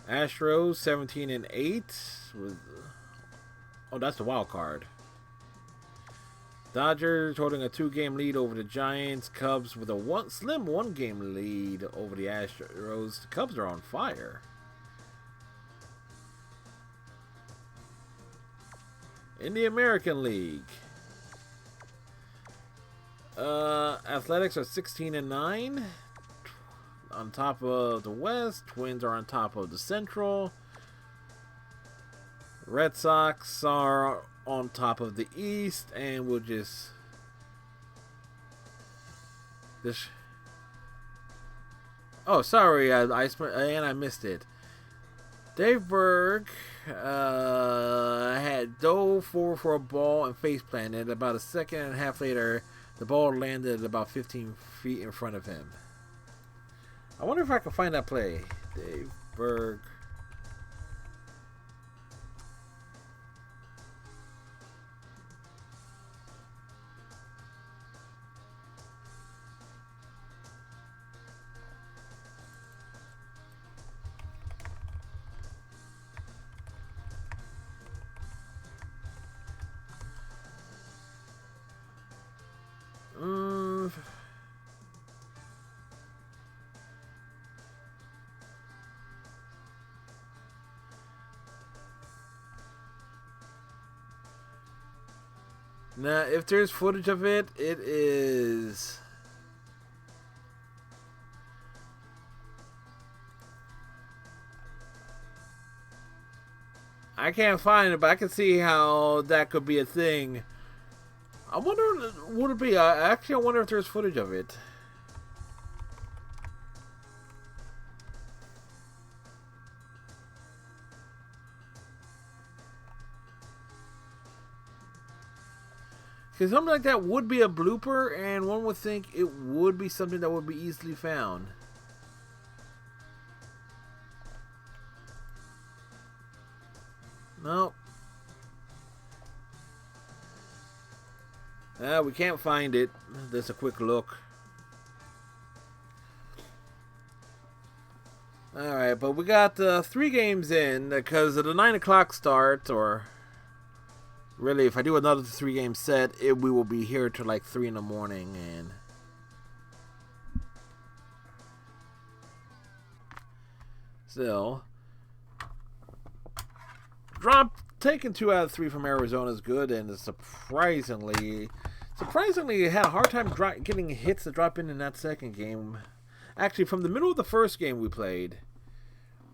Astros 17 and 8 with, oh, that's the wild card. Dodgers holding a 2-game lead over the Giants. Cubs with a slim 1-game lead over the Astros. The Cubs are on fire. In the American League, Athletics are 16 and 9 on top of the West. Twins are on top of the Central. Red Sox are on top of the East, and we'll just this. Oh, sorry, I missed it. Dave Berg had dove forward for a ball and face planted. About a second and a half later, the ball landed about 15 feet in front of him. I wonder if I can find that play. Dave Berg. Now, if there's footage of it, it is... I can't find it, but I can see how that could be a thing. I wonder, would it be? I wonder if there's footage of it. Because something like that would be a blooper, and one would think it would be something that would be easily found. Nope. We can't find it. Just a quick look. Alright, but we got 3 games in because of the 9 o'clock start, or really, if I do another 3-game set, we will be here till like 3 in the morning, and still, taking 2 out of 3 from Arizona is good, and surprisingly had a hard time getting hits to drop in that second game. Actually, from the middle of the first game we played,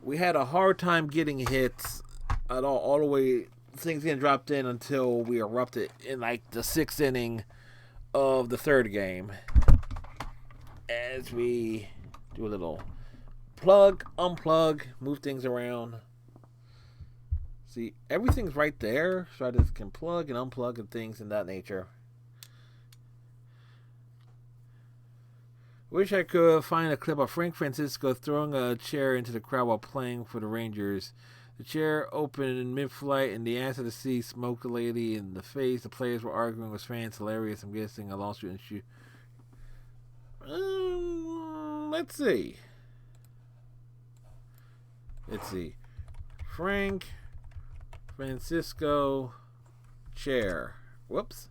we had a hard time getting hits at all the way. Things getting dropped in until we erupted in like the 6th inning of the 3rd game, as we do a little plug, unplug, move things around. See, everything's right there, so I just can plug and unplug and things in that nature. Wish I could find a clip of Frank Francisco throwing a chair into the crowd while playing for the Rangers. The chair opened in mid-flight, and the answer to see smoked the lady in the face. The players were arguing with fans. Hilarious. I'm guessing a lawsuit and shoot. Let's see. Frank Francisco chair. Whoops.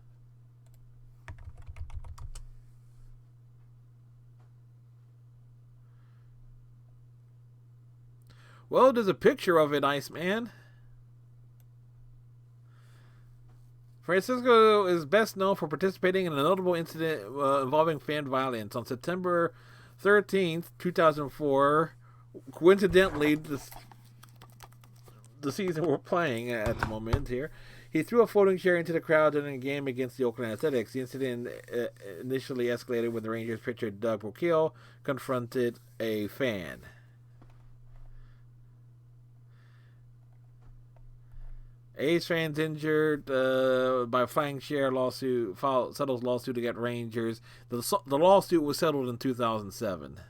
Well, there's a picture of it, Iceman. Francisco is best known for participating in a notable incident involving fan violence. On September 13th, 2004, coincidentally, the season we're playing at the moment here, He threw a folding chair into the crowd during a game against the Oakland Athletics. The incident initially escalated when the Rangers pitcher Doug Brokiel confronted a fan. A's fans injured by a flying chair lawsuit settles lawsuit against Rangers. The lawsuit was settled in 2007.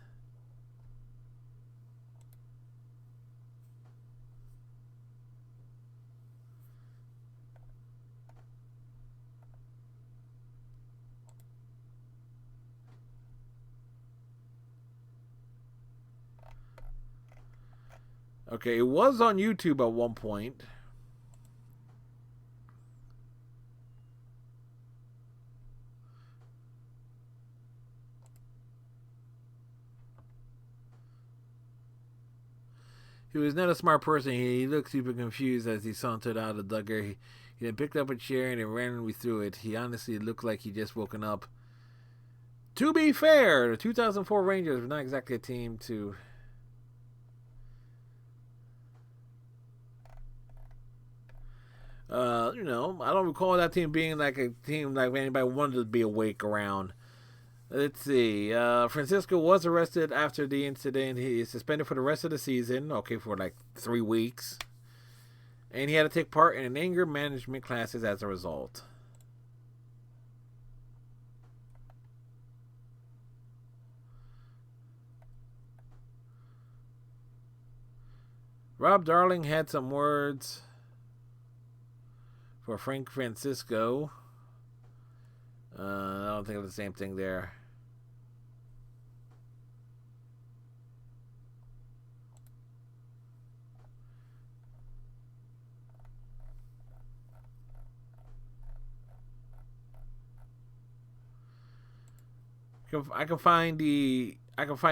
Okay, it was on YouTube at one point. He was not a smart person. He looked super confused as he sauntered out of the dugout. He then picked up a chair and then randomly threw it. He honestly looked like he just woken up. To be fair, the 2004 Rangers were not exactly a team to... I don't recall that team being like a team like anybody wanted to be awake around. Let's see. Francisco was arrested after the incident. He is suspended for the rest of the season. Okay, for like 3 weeks. And he had to take part in anger management classes as a result. Rob Darling had some words for Frank Francisco. I don't think it's the same thing there. I can find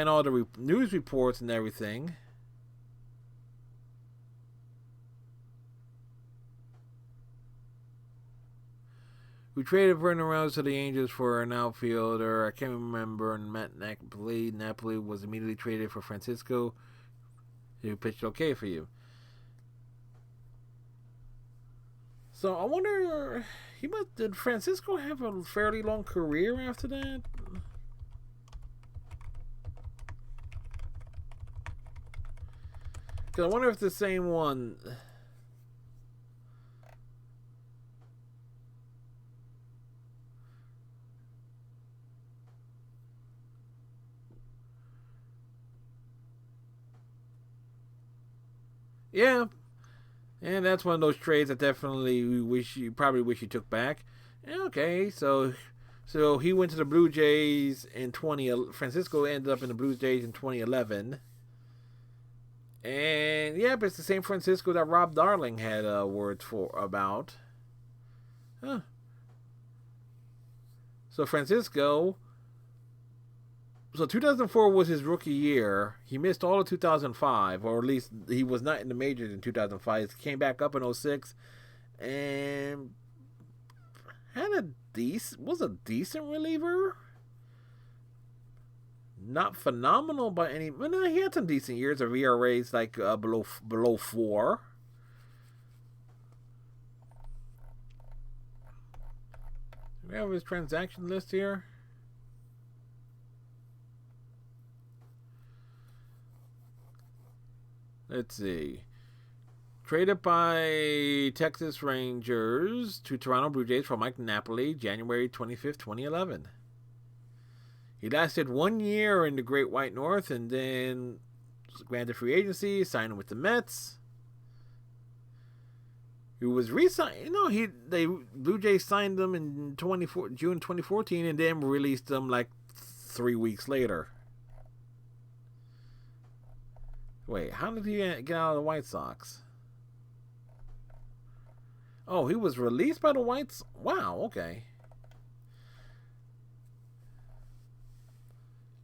all the news reports and everything. We traded Vernon Rose to the Angels for an outfielder. I can't remember. And Matt Napoli. Napoli was immediately traded for Francisco, who pitched okay for you. So I wonder, did Francisco have a fairly long career after that? Because I wonder if the same one. Yeah, and that's one of those trades that definitely probably wish you took back. Okay, so he went to the Blue Jays in 20. Francisco ended up in the Blue Jays in 2011, and yeah, but it's the same Francisco that Rob Darling had words about. Huh. So Francisco. So 2004 was his rookie year. He missed all of 2005, or at least he was not in the majors in 2005. He came back up in 06 and had was a decent reliever. Not phenomenal by any, but no, he had some decent years of ERAs like below 4. Do we have his transaction list here? Let's see. Traded by Texas Rangers to Toronto Blue Jays for Mike Napoli, January 25th, 2011. He lasted 1 year in the Great White North and then granted free agency, signed with the Mets. He was re-signed. Blue Jays signed him in June 2014 and then released him like 3 weeks later. Wait, how did he get out of the White Sox? Oh, he was released by the Whites. Wow, okay.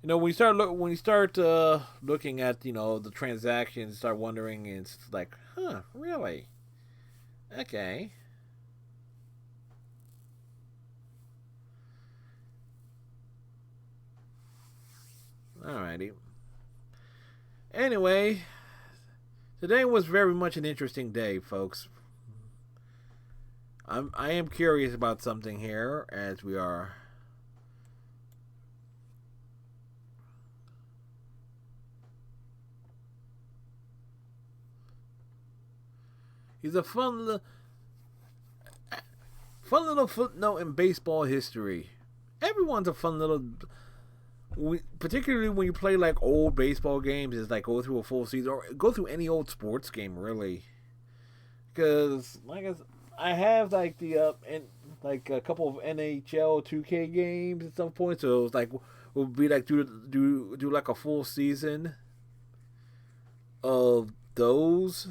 When you start looking at the transactions, start wondering, and it's like, huh, really? Okay. Alrighty. Anyway, today was very much an interesting day, folks. I am curious about something here as we are. He's a fun little footnote in baseball history. Everyone's a fun little, particularly when you play like old baseball games. It's like go through a full season or go through any old sports game, really. Because I have like the and like a couple of NHL 2K games at some point, so it's like we'll be like do like a full season of those,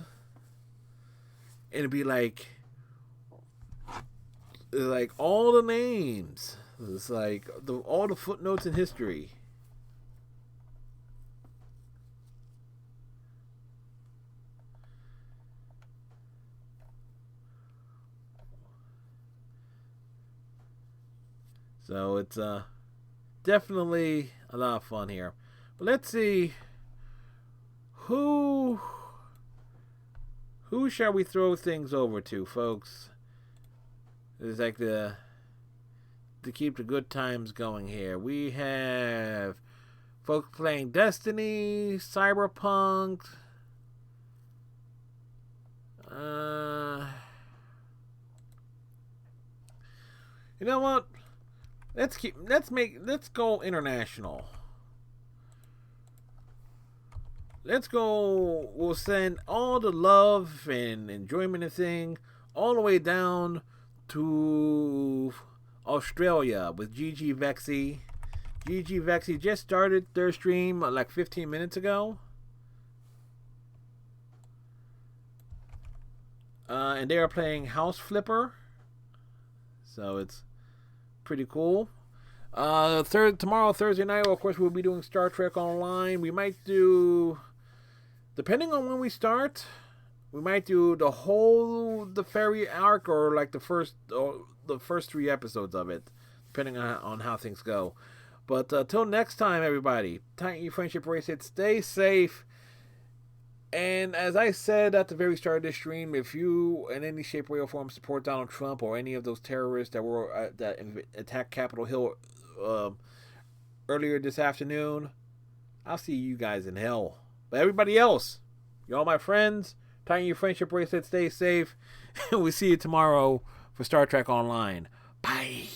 and it'd be like all the names. It's like all the footnotes in history. So it's definitely a lot of fun here. But let's see who shall we throw things over to, folks? It's like to keep the good times going here. We have folks playing Destiny, Cyberpunk. You know what? Let's go international. Let's go. We'll send all the love and enjoyment and thing all the way down to Australia with GG Vexy. GG Vexy just started their stream like 15 minutes ago. And they are playing House Flipper. So it's pretty cool. Tomorrow, Thursday night, of course, we'll be doing Star Trek Online. We might do, depending on when we start, we might do the ferry arc or like the first 3 episodes of it, depending on how things go. But till next time, everybody, tighten your friendship bracelet, stay safe. And as I said at the very start of this stream, if you in any shape, way, or form support Donald Trump or any of those terrorists that attacked Capitol Hill earlier this afternoon, I'll see you guys in hell. But everybody else, y'all my friends, tighten your friendship bracelet, stay safe, and we'll see you tomorrow for Star Trek Online. Bye.